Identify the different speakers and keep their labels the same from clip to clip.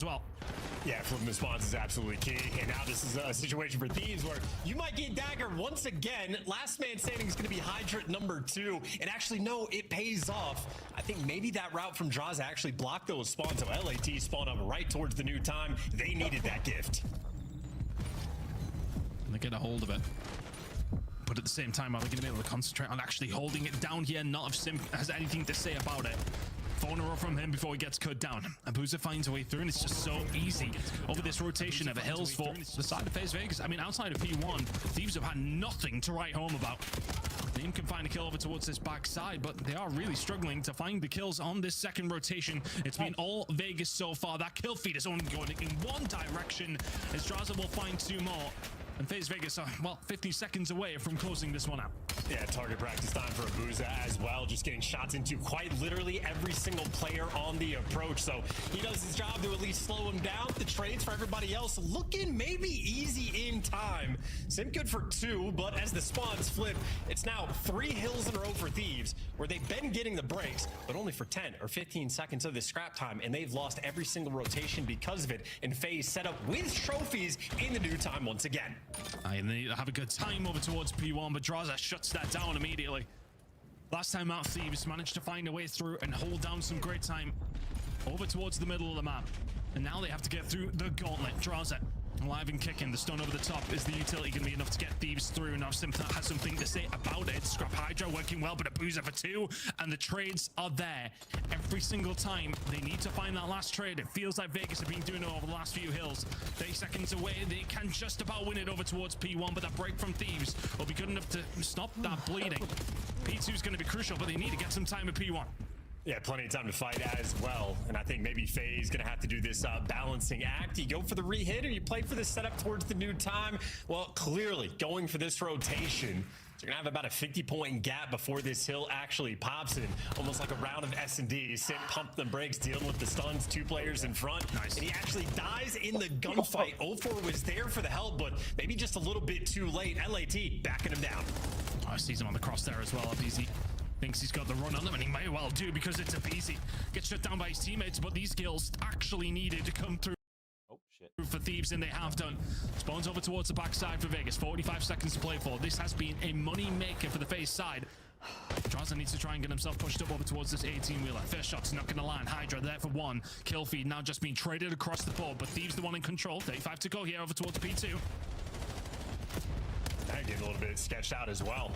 Speaker 1: well.
Speaker 2: Yeah, flipping the spawns is absolutely key. And now this is a situation for Thieves where you might get Dagger once again. Last man standing is going to be Hydra number 2. And actually, no, it pays off. I think maybe that route from Draza actually blocked those spawns. So LAT spawned up right towards the new time. They needed that gift.
Speaker 1: And they get a hold of it. But at the same time, are they going to be able to concentrate on actually holding it down here? Not if Sim has anything to say about it. Vulnerable from him before he gets cut down. And Boozer finds a way through, and it's just so easy over this rotation of hills for the side of FaZe Vegas. I mean, outside of P1, Thieves have had nothing to write home about. Team can find a kill over towards this backside, but they are really struggling to find the kills on this second rotation. It's been all Vegas so far. That kill feed is only going in one direction, as Draza will find 2 more. And FaZe Vegas are, well, 50 seconds away from closing this one out.
Speaker 2: Yeah, target practice time for Abuza as well. Just getting shots into quite literally every single player on the approach. So he does his job to at least slow him down. The trades for everybody else looking maybe easy in time. Sim good for 2, but as the spawns flip, it's now 3 hills in a row for Thieves, where they've been getting the breaks, but only for 10 or 15 seconds of the scrap time, and they've lost every single rotation because of it. And FaZe set up with trophies in the new time once again.
Speaker 1: And they have a good time over towards P1, but Draza shuts that down immediately. Last time out, Thieves managed to find a way through and hold down some great time over towards the middle of the map. And now they have to get through the gauntlet. Draza alive and kicking. The stun over the top. Is the utility going to be enough to get Thieves through? Now Sim has something to say about it. Scrap Hydra working well, but a boozer for 2. And the trades are there. Every single time they need to find that last trade. It feels like Vegas have been doing it over the last few hills. 30 seconds away. They can just about win it over towards P1, but that break from Thieves will be good enough to stop that bleeding. P2 is going to be crucial, but they need to get some time at P1.
Speaker 2: Yeah, plenty of time to fight as well. And I think maybe FaZe gonna have to do this balancing act. You go for the re-hit or you play for the setup towards the new time. Well, clearly going for this rotation. So you're gonna have about a 50-point gap before this hill actually pops in. Almost like a round of S&D. Sim pumped the brakes, dealing with the stuns, 2 players in front.
Speaker 1: Nice.
Speaker 2: And he actually dies in the gunfight. 0-4 was there for the help, but maybe just a little bit too late. LAT backing him down.
Speaker 1: Oh, I see him on the cross there as well. Easy. Thinks he's got the run on them, and he may well do because it's a BZ. Gets shut down by his teammates, but these kills actually needed to come through.
Speaker 3: Oh, shit.
Speaker 1: For Thieves, and they have done. Spawns over towards the backside for Vegas. 45 seconds to play for. This has been a money maker for the FaZe side. Draza needs to try and get himself pushed up over towards this 18-wheeler. First shot's not going to land. Hydra there for 1. Kill feed now just being traded across the board, but Thieves the one in control. 35 to go here over towards P2.
Speaker 2: That getting a little bit sketched out as well.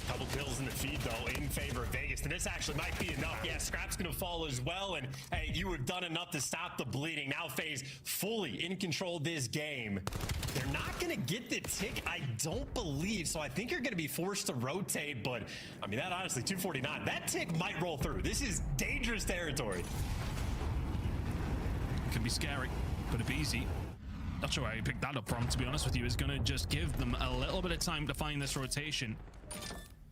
Speaker 2: Couple kills in the feed though in favor of Vegas, and this actually might be enough. Yeah, Scrap's gonna fall as well, and hey, you have done enough to stop the bleeding. Now FaZe fully in control of this game. They're not gonna get the tick, I don't believe, so I think you're gonna be forced to rotate, but I mean, that honestly, 249, that tick might roll through. This is dangerous territory.
Speaker 1: Can be scary, but it'd be easy. Not sure where he picked that up from, to be honest with you. Is going to just give them a little bit of time to find this rotation.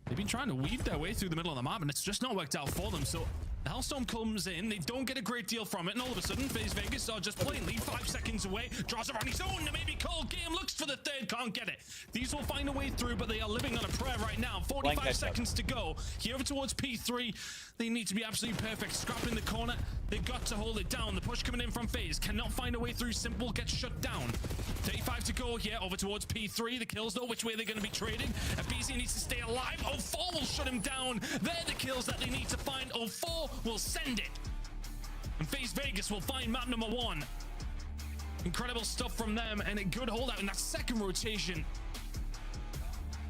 Speaker 1: They've been trying to weave their way through the middle of the map, and it's just not worked out for them. So the Hellstorm comes in, they don't get a great deal from it, and all of a sudden FaZe Vegas are just plainly 5 seconds away. Draws around his own, maybe cold game, looks for the 3rd, can't get it. These will find a way through, but they are living on a prayer right now. 45 seconds to go. Here over towards P3, they need to be absolutely perfect. Scrap in the corner, they've got to hold it down. The push coming in from FaZe cannot find a way through. Simple gets shut down. 35 to go here over towards P3. The kills though, which way they're going to be trading. BZ needs to stay alive. 0-4 will shut him down. They're the kills that they need to find. 0-4 will send it. And FaZe Vegas will find map number 1. Incredible stuff from them, and a good holdout in that second rotation.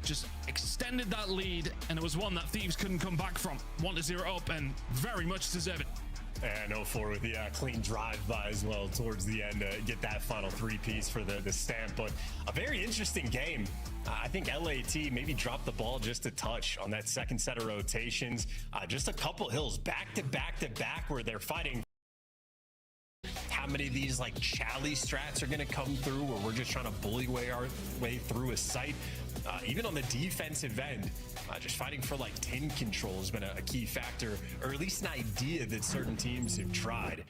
Speaker 1: Just extended that lead, and it was one that Thieves couldn't come back from. 1-0 up, and very much deserve it.
Speaker 2: And 0-4 with the clean drive-by as well towards the end to get that final 3-piece for the stamp. But a very interesting game. I think LAT maybe dropped the ball just a touch on that second set of rotations. Just a couple hills back to back to back where they're fighting. How many of these like Chally strats are going to come through where we're just trying to bully our way through a site? Even on the defensive end, just fighting for like 10 control has been a key factor, or at least an idea that certain teams have tried.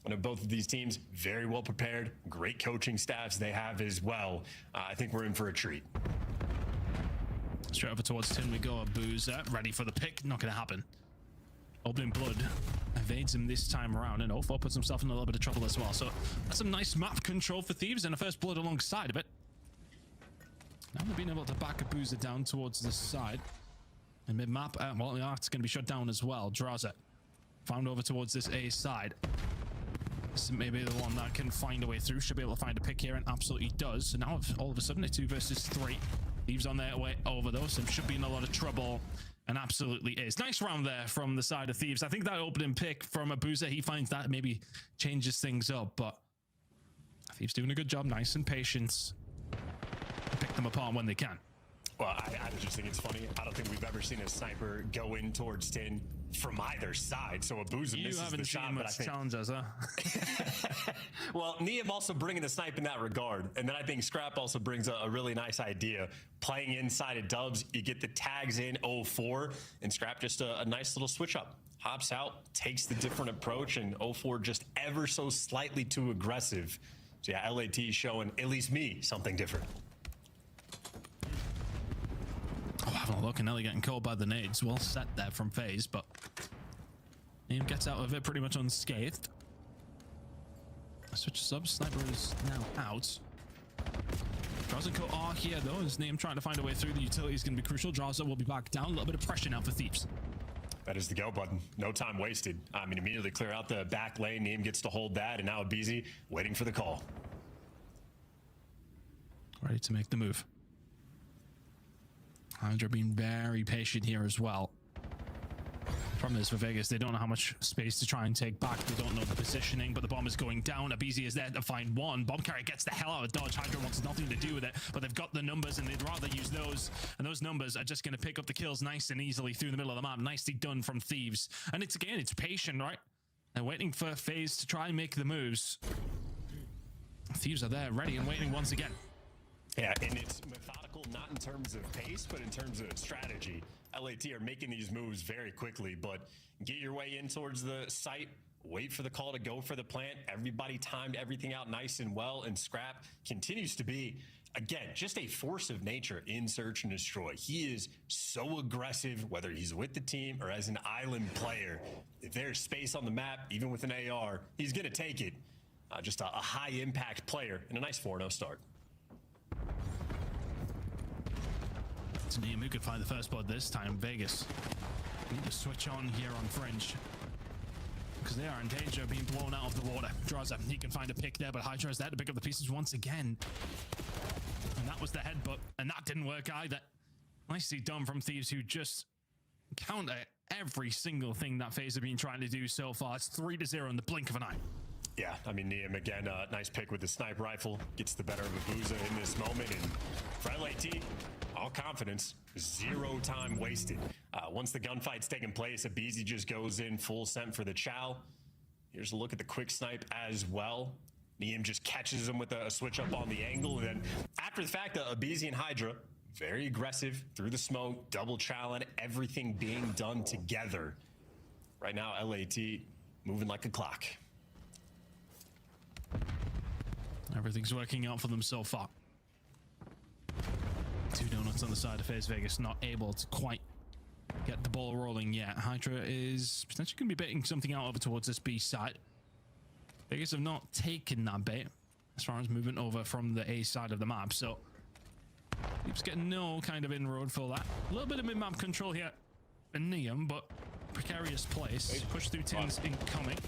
Speaker 2: I know both of these teams very well prepared, great coaching staffs they have as well. I think we're in for a treat.
Speaker 1: Straight over towards 10 we go. Boozer ready for the pick. Not going to happen. Opening Blood evades him this time around, and 04 puts himself in a little bit of trouble as well. So that's some nice map control for Thieves and a first blood alongside of it. Now they've been able to back a Boozer down towards this side. And mid-map, well, the art's going to be shut down as well. Draws it. Found over towards this A side. This may be the one that can find a way through. Should be able to find a pick here, and absolutely does. So now all of a sudden it's 2 versus 3. Thieves on their way over though, so should be in a lot of trouble. And absolutely is. Nice round there from the side of Thieves. I think that opening pick from a Boozer, he finds that maybe changes things up, but Thieves doing a good job, nice and patient. Pick them apart when they can.
Speaker 2: Well, I just think it's funny. I don't think we've ever seen a sniper go in towards tin from either side. So a Boozer misses the shot, but I think
Speaker 1: challenges, huh?
Speaker 2: Well, Niam also bringing the snipe in that regard, and then I think Scrap also brings a really nice idea. Playing inside of Dubs, you get the tags in 04, and Scrap just a nice little switch up. Hops out, takes the different approach, and 04 just ever so slightly too aggressive. So yeah, LAT showing at least me something different.
Speaker 1: Oh, having a look, and Ellie getting caught by the nades. Well set there from FaZe, but Niam gets out of it pretty much unscathed. Switches up, sniper is now out. Draws and Co are here though, as Niam trying to find a way through. The utility is going to be crucial. Draws will be back down. A little bit of pressure now for Thieves.
Speaker 2: That is the go button. No time wasted. I mean, immediately clear out the back lane. Niam gets to hold that, and now Abizi waiting for the call.
Speaker 1: Ready to make the move. Hydra being very patient here as well. Problem is for Vegas, they don't know how much space to try and take back. They don't know the positioning, but the bomb is going down. Abizi is there to find one. Bomb carrier gets the hell out of dodge. Hydra wants nothing to do with it, but they've got the numbers and they'd rather use those. And those numbers are just going to pick up the kills nice and easily through the middle of the map. Nicely done from Thieves. And it's patient, right? They're waiting for FaZe to try and make the moves. Thieves are there, ready and waiting once again.
Speaker 2: Yeah, and it's methodical, not in terms of pace, but in terms of strategy. LAT are making these moves very quickly, but get your way in towards the site, wait for the call to go for the plant. Everybody timed everything out nice and well, and Scrap continues to be, again, just a force of nature in search and destroy. He is so aggressive, whether he's with the team or as an island player. If there's space on the map, even with an AR, he's going to take it. Just a high-impact player and a nice 4-0 start.
Speaker 1: It's Niam who could find the first blood this time. Vegas need to switch on here on Fringe, because they are in danger of being blown out of the water. Draza, he can find a pick there, but Hydra is there to pick up the pieces once again. And that was the headbutt, and that didn't work either. Nicely done from Thieves, who just counter every single thing that FaZe have been trying to do so far. It's 3-0 in the blink of an eye.
Speaker 2: Yeah, I mean, Niam, again, nice pick with the sniper rifle. Gets the better of Abuza in this moment. And for LAT, all confidence, 0 time wasted. Once the gunfight's taking place, Abizi just goes in full sent for the chow. Here's a look at the quick snipe as well. Niam just catches him with a switch up on the angle. And then after the fact, Abizi and Hydra, very aggressive through the smoke, double chow, and everything being done together. Right now, LAT moving like a clock.
Speaker 1: Everything's working out for them so far. 2 donuts on the side of FaZe. Vegas not able to quite get the ball rolling yet. Hydra is potentially going to be baiting something out over towards this B side. Vegas have not taken that bait as far as movement over from the A side of the map, so keeps getting no kind of inroad for that. A little bit of mid-map control here in Niam, but precarious place. Push through tins incoming.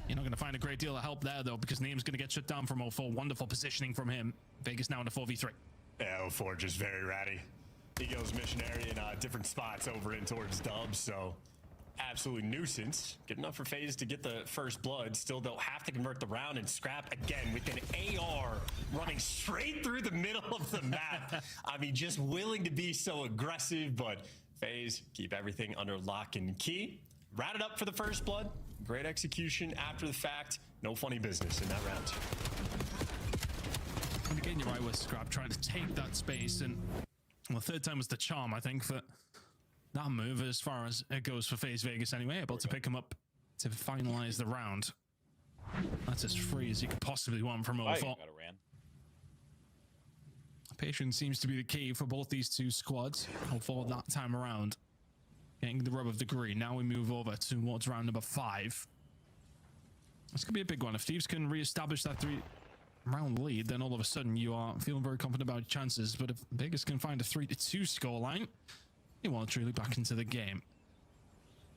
Speaker 1: You're not going to find a great deal of help there, though, because Niam's going to get shut down from 04. Wonderful positioning from him. Vegas now in a 4v3.
Speaker 2: Yeah, 04 just very ratty. He goes missionary in different spots over in towards Dubs, so absolutely nuisance. Good enough for FaZe to get the first blood. Still, they'll have to convert the round, and Scrap, again, with an AR running straight through the middle of the map. I mean, just willing to be so aggressive, but FaZe keep everything under lock and key. Routed up for the first blood. Great execution after the fact. No funny business in that round.
Speaker 1: And again, you're right with Scrap trying to take that space, and well, third time was the charm, I think, for that move as far as it goes for FaZe Vegas anyway. Able to pick him up to finalize the round. That's as free as you could possibly want from 04. Patience seems to be the key for both these two squads. 04 that time around. getting the rub of the green. Now we move over towards round number 5. This could be a big one. If Thieves can re-establish that 3-round lead, then all of a sudden you are feeling very confident about your chances. But if Vegas can find a 3-2 scoreline, you are truly back into the game.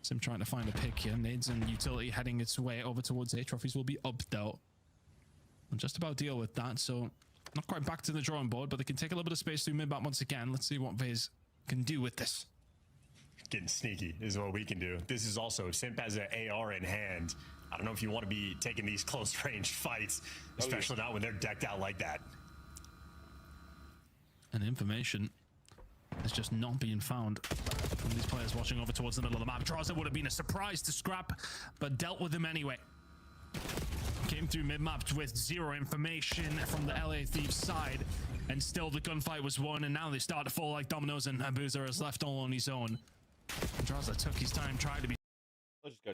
Speaker 1: Sim trying to find a pick here. Nades and utility heading its way over towards A. Trophies will be up though. We'll just about deal with that. So not quite back to the drawing board, but they can take a little bit of space through mid-map once again. Let's see what Vase can do with this.
Speaker 2: Getting sneaky is what we can do. This is also, Simp has an AR in hand. I don't know if you want to be taking these close range fights, especially not when they're decked out like that.
Speaker 1: And information is just not being found from these players watching over towards the middle of the map. Draza would have been a surprise to scrap, but dealt with him anyway. Came through mid-map with 0 information from the LA Thieves side, and still the gunfight was won, and now they start to fall like dominoes, and Habuza is left all on his own. Draza took his time, tried to be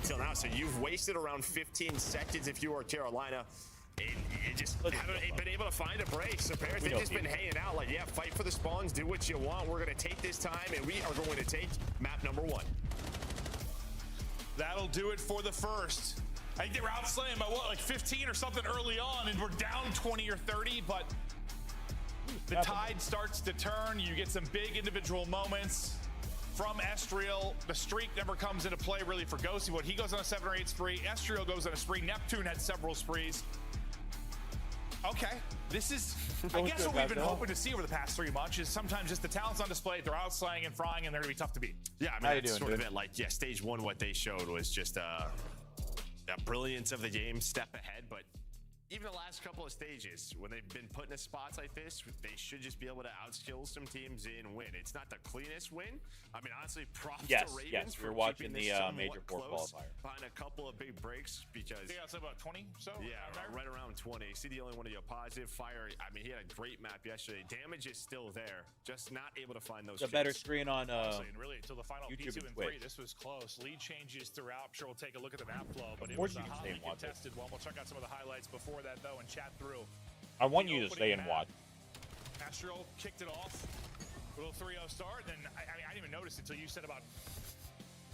Speaker 3: till now, so you've wasted around 15 seconds if you are Carolina, and you just haven't been able to find a break. So Bears, they've just been hanging out like, yeah, fight for the spawns, do what you want. We're going to take this time, and we are going to take map number 1.
Speaker 4: That'll do it for the first. I think they were outslaying by what, like 15 or something early on, and we're down 20 or 30, but the tide starts to turn. You get some big individual moments from Estriel. The streak never comes into play really for Ghosty. What, he goes on a 7 or 8 spree. Estriel goes on a spree. Neptune had several sprees. Okay, this is, I guess what we've been hoping to see over the past 3 months is sometimes just the talent's on display, they're outslaying and frying, and they're gonna be tough to beat.
Speaker 3: Yeah, I mean, that's sort of it. Like, yeah, stage 1, what they showed was just a brilliance of the game, step ahead, but even the last couple of stages, when they've been put in spots like this, they should just be able to outskill some teams and win. It's not the cleanest win. I mean, honestly, props to Ravens.
Speaker 5: Yes, we're watching the Major 4 qualifier.
Speaker 3: Behind a couple of big breaks because...
Speaker 4: I think that's about 20 so?
Speaker 3: Yeah, right around 20. See the only one of you positive. Fire, I mean, he had a great map yesterday. Damage is still there. Just not able to find those
Speaker 5: It's a better screen on
Speaker 4: and really, until the final
Speaker 5: YouTube
Speaker 4: P2 and 3, this was close. Lead changes throughout. I'm sure we'll take a look at the map flow, but it was a hotly contested one. We'll check out some of the highlights before that, though, and chat through.
Speaker 5: I want you to stay and watch.
Speaker 4: Astro kicked it off. A little 3-0 start. Then I didn't even notice until you said about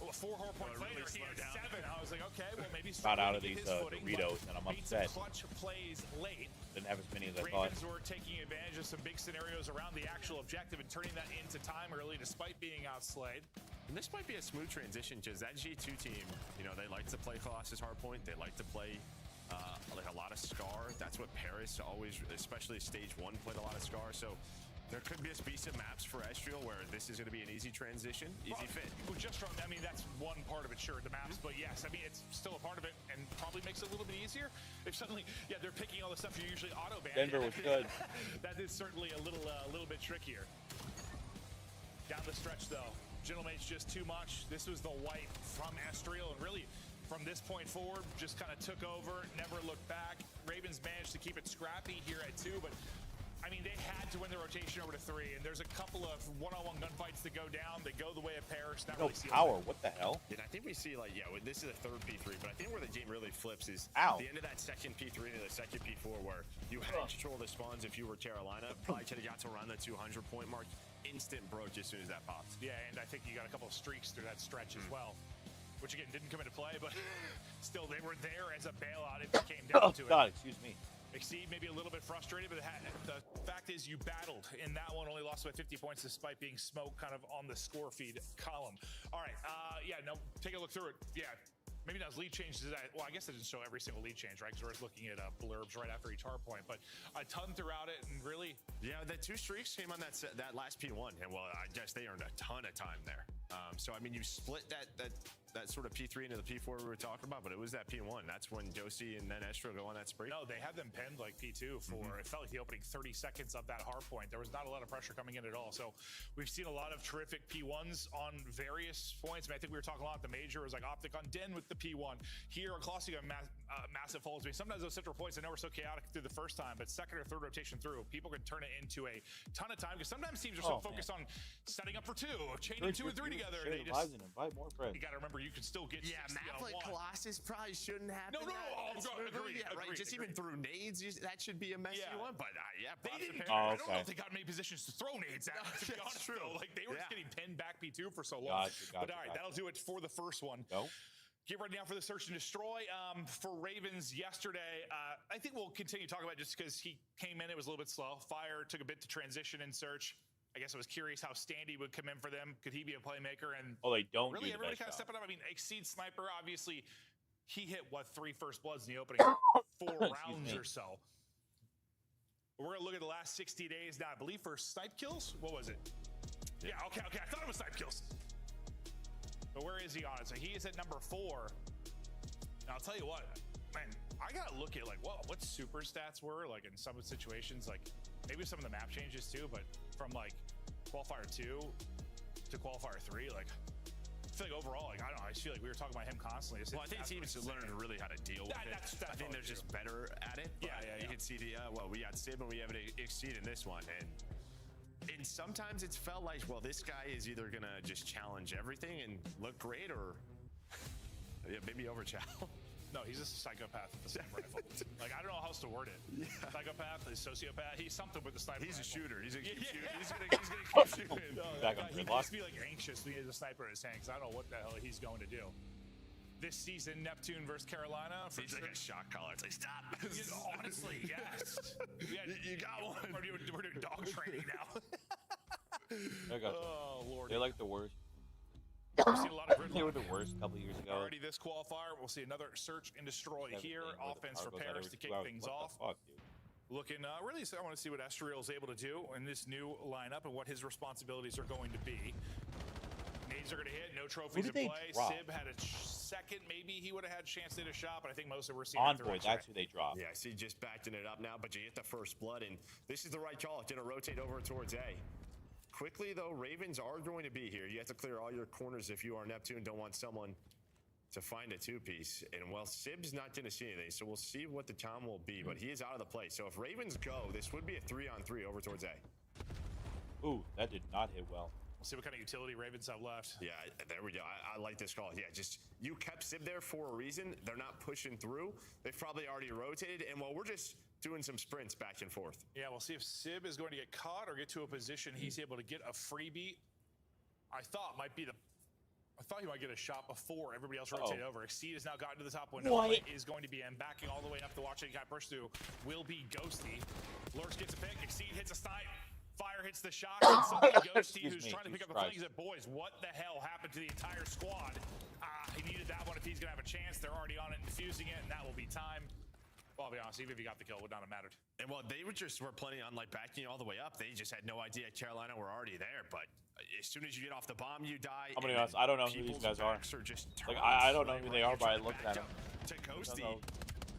Speaker 4: a 4 whole points later. He had 7. I was like, okay, well maybe
Speaker 5: got out of these Doritos, and I'm upset.
Speaker 4: Clutch plays late.
Speaker 5: Didn't have as many as I thought.
Speaker 4: Ravens were taking advantage of some big scenarios around the actual objective and turning that into time early, despite being outslayed.
Speaker 3: And this might be a smooth transition because that G2 team, you know, they like to play Colossus Hardpoint. They like to play like a lot of Scar. That's what Paris always, especially stage 1, played a lot of Scar. So there could be some maps for Estriel where this is going to be an easy transition, easy fit.
Speaker 4: Well, just from, I mean, that's one part of it, sure, the maps, but yes, I mean, it's still a part of it and probably makes it a little bit easier. If suddenly, yeah, they're picking all the stuff you're usually auto-banned.
Speaker 5: Denver was good.
Speaker 4: That is certainly a little bit trickier. Down the stretch, though, Gentlemate's just too much. This was the wipe from Estriel, and really, from this point forward, just kind of took over, never looked back. Ravens managed to keep it scrappy here at 2, but I mean, they had to win the rotation over to 3, and there's a couple of one-on-one gunfights that go down. They go the way of Paris. Not
Speaker 5: no
Speaker 4: really
Speaker 5: power. What the hell?
Speaker 3: And I think we see, like, yeah, this is a 3rd P3, but I think where the game really flips is
Speaker 5: the
Speaker 3: end of that 2nd P3 to the 2nd P4, where you had control of the spawns if you were Carolina. Probably could have got to around the 200-point mark. Instant broke as soon as that popped.
Speaker 4: Yeah, and I think you got a couple of streaks through that stretch as well, which again didn't come into play, but still they were there as a bailout if it came down to it.
Speaker 5: God, excuse me.
Speaker 4: Exceed maybe a little bit frustrated, but the fact is you battled in that one, only lost by 50 points despite being smoked kind of on the score feed column. All right, yeah, no, take a look through it. Yeah, maybe not as lead changes. Well, I guess it didn't show every single lead change, right? Because we're looking at blurbs right after each hard point, but a ton throughout it, and really,
Speaker 3: yeah, the 2 streaks came on that last P1, and well, I guess they earned a ton of time there. So I mean, you split that sort of P3 into the P4 we were talking about, but it was that P1. That's when Josie and then Estro go on that spree.
Speaker 4: No, they had them pinned like P2 for, it felt like the opening 30 seconds of that hard point. There was not a lot of pressure coming in at all. So we've seen a lot of terrific P1s on various points. I mean, I think we were talking a lot at the major. It was like Optic on Den with the P1. Here, Colossi on massive holds. I mean, sometimes those central points, I know we're so chaotic through the first time, but second or third rotation through, people can turn it into a ton of time because sometimes teams are so focused on setting up for two, chaining two and three together. And they just,
Speaker 5: invite more friends.
Speaker 4: you got to remember, you can still get
Speaker 3: map like Colossus probably shouldn't happen.
Speaker 4: No, agreed.
Speaker 3: Yeah, right. Just even through nades, that should be a messy one. But
Speaker 4: they didn't.
Speaker 5: Oh,
Speaker 4: I don't know if they got in many positions to throw nades at. To be honest, true. Like they were just getting pinned back P2 for so long. But all right, that'll do it for the first one.
Speaker 5: No.
Speaker 4: Get ready now for the search and destroy. For Ravens yesterday, I think we'll continue talking about it just because he came in, it was a little bit slow. Fire took a bit to transition in search. I guess I was curious how Standy would come in for them. Could he be a playmaker? And
Speaker 5: they don't
Speaker 4: really
Speaker 5: do
Speaker 4: everybody
Speaker 5: kind of
Speaker 4: stepping up. I mean, Exceed Sniper, obviously, he hit 3 first bloods in the opening 4 rounds or so. We're gonna look at the last 60 days now. I believe for snipe kills. What was it? Yeah, okay. I thought it was snipe kills. But where is he on it? So he is at number 4. And I'll tell you what, man, I gotta look at like what super stats were like in some situations, like maybe some of the map changes too, but from like Qualifier 2 to Qualifier 3, like I feel like overall, like I don't know, I just feel like we were talking about him constantly.
Speaker 3: Well, I think teams are learning really how to deal with it. I think they're just better at it.
Speaker 4: Yeah.
Speaker 3: You can see the we got Sib and we have an Exceed in this one, and sometimes it's felt like, well, this guy is either gonna just challenge everything and look great, or maybe overchow.
Speaker 4: No, he's a psychopath with the sniper rifle. Like, I don't know how else to word it. Yeah. Psychopath, a sociopath. He's something with the sniper
Speaker 3: He's
Speaker 4: rifle.
Speaker 3: A shooter. He's gonna keep shooting. He's gonna keep shooting.
Speaker 5: Back on
Speaker 4: He
Speaker 5: gridlock.
Speaker 4: must be like anxious when he has a sniper in his hand because I don't know what the hell he's going to do. This season, Neptune versus Carolina.
Speaker 3: He's like a shot caller. It's like, stop.
Speaker 4: Honestly, yes.
Speaker 3: You got one.
Speaker 4: We're doing dog training now.
Speaker 5: I got
Speaker 4: Oh, Lord.
Speaker 5: They're like the worst.
Speaker 4: We've seen a lot of gridlock.
Speaker 5: They were the worst a couple years ago.
Speaker 4: Already this qualifier, we'll see another search and destroy here. Offense for Paris to kick things off. Looking really, I want to see what Estriel is able to do in this new lineup and what his responsibilities are going to be. Nades are going to hit, no trophies in play. Sib had a second, maybe he would have had a chance to hit a shot, but I think most of we're seeing
Speaker 5: Envoy, that's who they dropped.
Speaker 3: Yeah, I see just backing it up now, but you get the first blood, and this is the right call. It's going to rotate over towards A. Quickly, though, Ravens are going to be here. You have to clear all your corners if you are Neptune. Don't want someone to find a two-piece. And, well, Sib's not going to see anything, so we'll see what the time will be. But he is out of the play. So if Ravens go, this would be a 3-on-3 over towards A.
Speaker 5: Ooh, that did not hit well.
Speaker 4: We'll see what kind of utility Ravens have left.
Speaker 3: Yeah, there we go. I like this call. Yeah, just you kept Sib there for a reason. They're not pushing through. They've probably already rotated. And, well, we're just doing some sprints back and forth.
Speaker 4: Yeah, we'll see if Sib is going to get caught or get to a position he's able to get a freebie. I thought he might get a shot before everybody else rotated over. Exceed has now gotten to the top window.
Speaker 5: What?
Speaker 4: Is going to be in, backing all the way up to watch it guy push through. Will be Ghosty. Lurks gets a pick. Exceed hits a snipe. Fire hits the shot. And suddenly Ghosty, who's trying to pick up the flanks, at boys, what the hell happened to the entire squad? He needed that one if he's going to have a chance. They're already on it and defusing it, and that will be time. Well, I'll be honest, even if he got the kill, it would not have mattered.
Speaker 3: And well, they were planning on like backing all the way up. They just had no idea Carolina were already there. But as soon as you get off the bomb, you die.
Speaker 5: I'm gonna be honest, I don't know who these guys are.
Speaker 3: Just
Speaker 5: Like, I don't know who they are, but I looked at them.
Speaker 3: To Ghosty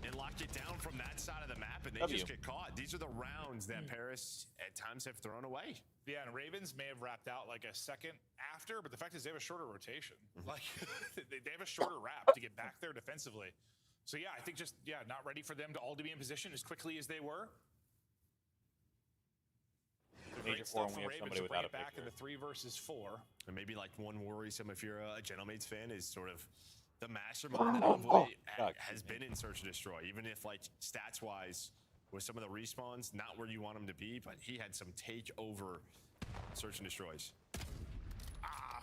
Speaker 3: and lock it down from that side of the map, and they just get caught. These are the rounds that Paris at times have thrown away.
Speaker 4: Yeah, and Ravens may have wrapped out like a second after, but the fact is they have a shorter rotation. Like they have a shorter wrap to get back there defensively. So yeah, I think just not ready for them to all to be in position as quickly as they were.
Speaker 5: Major four, and we have somebody without a
Speaker 4: back
Speaker 5: picture.
Speaker 4: in the 3 versus 4.
Speaker 3: And maybe like one worrisome if you're a Gentlemates fan is sort of the mastermind that Envoy has been in Search and Destroy. Even if like stats wise with some of the respawns, not where you want him to be, but he had some take over Search and Destroys.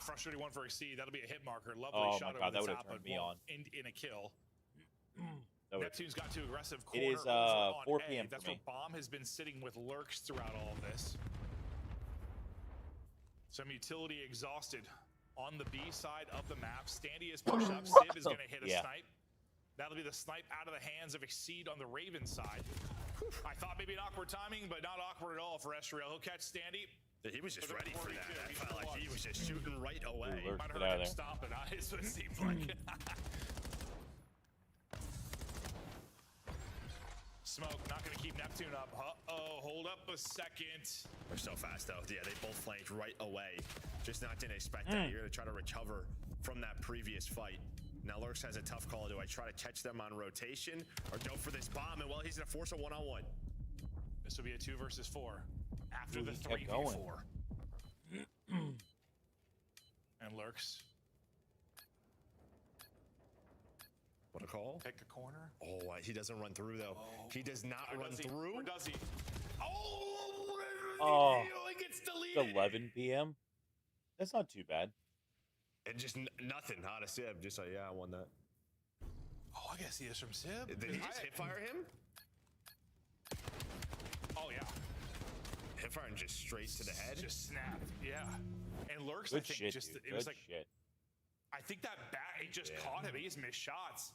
Speaker 4: Frustrating one for Exceed. That'll be a hit marker. Lovely shot over the top, but won't end in a kill. Neptune's got too aggressive. Corner
Speaker 5: It is 4 p.m.
Speaker 4: That's
Speaker 5: for me.
Speaker 4: what Bomb has been sitting with lurks throughout all of this. Some utility exhausted on the B side of the map. Standy is pushed up. Sib is going to hit a snipe. That'll be the snipe out of the hands of Exceed on the Raven side. I thought maybe an awkward timing, but not awkward at all for Estriel. He'll catch Standy.
Speaker 3: He was just ready for that. I felt like he was just shooting right away.
Speaker 5: Ooh,
Speaker 4: Might have heard him stomping. That's what it seemed like. Smoke, not going to keep Neptune up. Uh-oh, hold up a second.
Speaker 3: They're so fast, though. Yeah, they both flanked right away. Just not didn't expect that. You're going to try to recover from that previous fight. Now Lurks has a tough call. Do I try to catch them on rotation or go for this bomb? And well, he's gonna force a one-on-one.
Speaker 4: This will be a 2 versus 4 after
Speaker 5: Ooh,
Speaker 4: the
Speaker 5: he kept
Speaker 4: 3v4. And Lurks,
Speaker 3: What a call.
Speaker 4: pick a corner.
Speaker 3: Oh, he doesn't run through, though. He does not
Speaker 4: Or
Speaker 3: run
Speaker 4: does he?
Speaker 3: through.
Speaker 4: Or does he?
Speaker 5: Oh,
Speaker 4: He gets
Speaker 5: it's
Speaker 4: deleted.
Speaker 5: 11 p.m. That's not too bad.
Speaker 3: And just nothing out of Sib. Just like, yeah, I won that.
Speaker 4: Oh, I guess he is from Sib.
Speaker 3: Did he just hit fire him?
Speaker 4: Oh, yeah.
Speaker 3: Hit fire and just straight to the head?
Speaker 4: Just snapped. Yeah. And Lurks,
Speaker 5: Good
Speaker 4: I think,
Speaker 5: shit,
Speaker 4: just
Speaker 5: dude.
Speaker 4: it was
Speaker 5: Good
Speaker 4: like
Speaker 5: shit.
Speaker 4: I think that bat it just caught him. He's missed shots.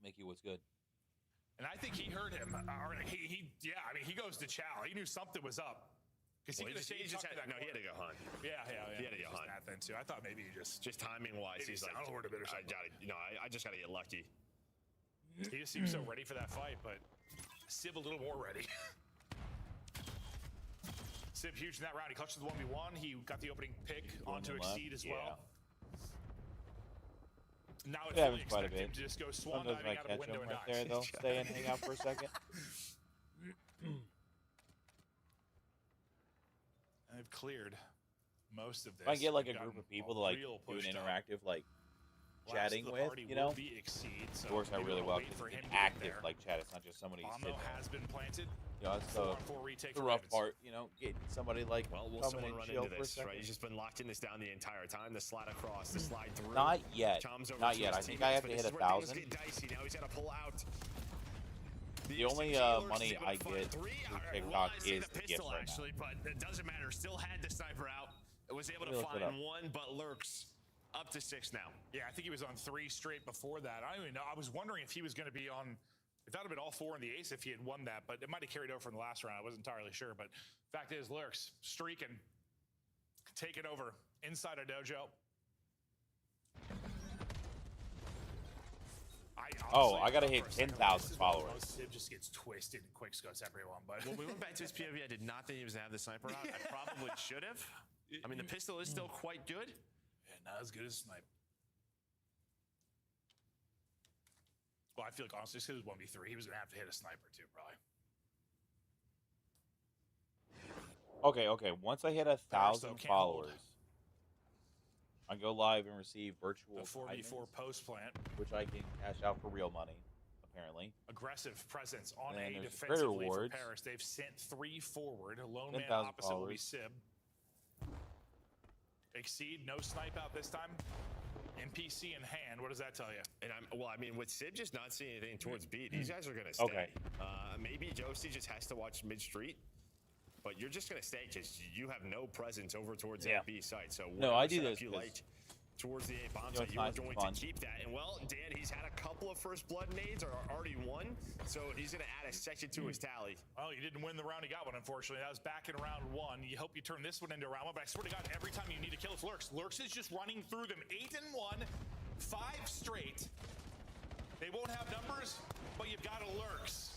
Speaker 5: Mickey, what's good?
Speaker 4: And I think he heard him. Or he goes to chow. He knew something was up. Because
Speaker 3: Well, he had to go hunt.
Speaker 4: Yeah.
Speaker 3: He had to go
Speaker 4: Just
Speaker 3: hunt.
Speaker 4: that then too. I thought maybe he just
Speaker 3: Timing wise,
Speaker 4: Maybe
Speaker 3: he's like,
Speaker 4: soundboard a bit or
Speaker 3: I
Speaker 4: something.
Speaker 3: gotta, I just gotta get lucky.
Speaker 4: he just seemed so ready for that fight, but Sib a little more ready. Sib huge in that round. He clutched the 1v1. He got the opening pick onto
Speaker 5: left,
Speaker 4: Exceed as well. Now it's
Speaker 5: Yeah,
Speaker 4: fully
Speaker 5: it was quite a
Speaker 4: expect him
Speaker 5: bit.
Speaker 4: to just go swan
Speaker 5: Sometimes
Speaker 4: diving
Speaker 5: I
Speaker 4: out of a
Speaker 5: catch
Speaker 4: window
Speaker 5: him
Speaker 4: and
Speaker 5: right
Speaker 4: die.
Speaker 5: there, though. Stay and hang out for a second.
Speaker 4: And they've cleared most of this.
Speaker 5: If I get like a
Speaker 4: They've
Speaker 5: group
Speaker 4: gotten
Speaker 5: of people to like
Speaker 4: real
Speaker 5: do an
Speaker 4: pushed up.
Speaker 5: interactive like
Speaker 4: Last
Speaker 5: chatting
Speaker 4: of the
Speaker 5: with,
Speaker 4: party
Speaker 5: you
Speaker 4: will
Speaker 5: know,
Speaker 4: be Exceed, so
Speaker 5: it works out
Speaker 4: maybe
Speaker 5: really
Speaker 4: we'll
Speaker 5: well
Speaker 4: wait
Speaker 5: because
Speaker 4: for
Speaker 5: it's
Speaker 4: him
Speaker 5: an
Speaker 4: to get
Speaker 5: active
Speaker 4: there.
Speaker 5: like chat. It's not just somebody
Speaker 4: Bomb
Speaker 5: sitting
Speaker 4: though
Speaker 5: there.
Speaker 4: has been planted.
Speaker 5: You know, it's
Speaker 4: 4-on-4 retake
Speaker 5: the
Speaker 4: for
Speaker 5: rough
Speaker 4: Ravens.
Speaker 5: part, you know, getting somebody like
Speaker 3: Well, will
Speaker 5: coming
Speaker 3: someone
Speaker 5: and
Speaker 3: run
Speaker 5: chill
Speaker 3: into
Speaker 5: for a
Speaker 3: this,
Speaker 5: second.
Speaker 3: right? He's just been locking this down the entire time. The slide across, the slide through.
Speaker 5: Not yet.
Speaker 3: Tom's over
Speaker 5: Not
Speaker 3: to
Speaker 5: yet.
Speaker 3: his
Speaker 5: I think I have to
Speaker 3: teammates,
Speaker 5: hit
Speaker 3: but this is
Speaker 5: 1,000.
Speaker 3: where things get dicey. Now he's got to pull out.
Speaker 5: The only
Speaker 3: SMG
Speaker 5: money
Speaker 3: is able
Speaker 5: I
Speaker 3: to find
Speaker 5: get
Speaker 3: three.
Speaker 5: through
Speaker 3: All right,
Speaker 5: TikTok
Speaker 3: well, I see
Speaker 5: is
Speaker 3: the
Speaker 5: the
Speaker 3: pistol
Speaker 5: gifts right
Speaker 3: actually, but it doesn't matter. Still had the sniper out. It was able
Speaker 5: Let me
Speaker 3: to
Speaker 5: look it
Speaker 3: find
Speaker 5: up.
Speaker 3: one, but Lurks up to 6 now.
Speaker 4: Yeah, I think he was on 3 straight before that. I don't even know. I was wondering if he was going to be on. If that would have been all 4 in the ace if he had won that, but it might have carried over from the last round. I wasn't entirely sure, but fact is, Lurks streaking, taking over inside a dojo.
Speaker 5: I gotta hit 10,000 followers.
Speaker 4: Sid just gets twisted and quick scopes everyone, but
Speaker 3: When we went back to his POV, I did not think he was going to have the sniper out. I probably should have. I mean, the pistol is still quite good.
Speaker 4: yeah, not as good as snipe. Well, I feel like honestly, this is 1v3. He was gonna have to hit a sniper too, probably.
Speaker 5: Okay. Once I hit
Speaker 4: though,
Speaker 5: 1,000
Speaker 4: can't
Speaker 5: followers, I go live and receive virtual
Speaker 4: The 4v4
Speaker 5: diamonds,
Speaker 4: post plant,
Speaker 5: which I can cash out for real money, apparently.
Speaker 4: aggressive presence on
Speaker 5: And
Speaker 4: A
Speaker 5: there's
Speaker 4: defensively
Speaker 5: credit
Speaker 4: for
Speaker 5: rewards.
Speaker 4: Paris. They've sent 3 forward. A lone man
Speaker 5: 10,000
Speaker 4: opposite will be
Speaker 5: followers.
Speaker 4: Sib. Exceed, no snipe out this time. NPC in hand. What does that tell you?
Speaker 3: And I mean, with Sib just not seeing anything towards B, these guys are going to stay.
Speaker 5: Okay.
Speaker 3: Maybe Josie just has to watch mid-street, but you're just going to stay because you have no presence over towards that B site. So
Speaker 5: No, I do
Speaker 3: whatever
Speaker 5: this
Speaker 3: setup you
Speaker 5: 'cause,
Speaker 3: liked towards the A bomb
Speaker 5: you know,
Speaker 3: site,
Speaker 5: it's
Speaker 3: you were
Speaker 5: nice and
Speaker 3: going
Speaker 5: fun.
Speaker 3: to keep that. And well, Dan, he's had a couple of first blood nades or already won, so he's going to add a section to his tally.
Speaker 4: Oh, you didn't win the round. He got one, unfortunately. That was back in round 1. You hope you turn this one into round 1, but I swear to God, every time you need to kill, it's Lurks. Lurks is just running through them. 8-1, 5 straight. They won't have numbers, but you've got a Lurks.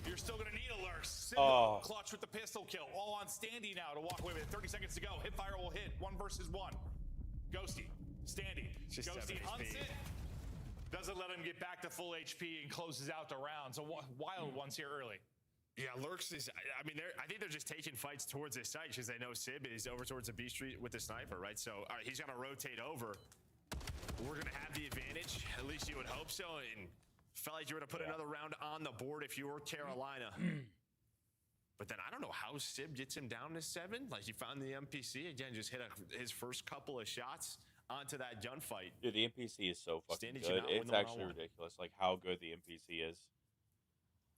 Speaker 4: You're still going to need a Lurks. Simba, clutch with the pistol kill. All on Standy now to walk away with it. 30 seconds to go. Hipfire will hit. 1 versus 1. Ghosty, Standy.
Speaker 3: Just
Speaker 4: Ghosty
Speaker 3: 7
Speaker 4: hunts
Speaker 3: HP.
Speaker 4: it. Doesn't let him get back to full HP and closes out the round. So wild ones here early.
Speaker 3: Yeah, Lurks is, I mean, I think they're just taking fights towards this site because they know Sib is over towards the B Street with the sniper, right? So all right, he's going to rotate over. We're going to have the advantage. At least you would hope so. And felt like you were going to put another round on the board if you were Carolina. But then I don't know how Sib gets him down to 7. Like, he found the MPC. Again, just hit his first couple of shots onto that gunfight.
Speaker 5: Dude, the NPC is so fucking
Speaker 3: Standy
Speaker 5: good.
Speaker 3: cannot win
Speaker 5: It's
Speaker 3: the
Speaker 5: actually
Speaker 3: one-on-one.
Speaker 5: ridiculous, like how good the NPC is.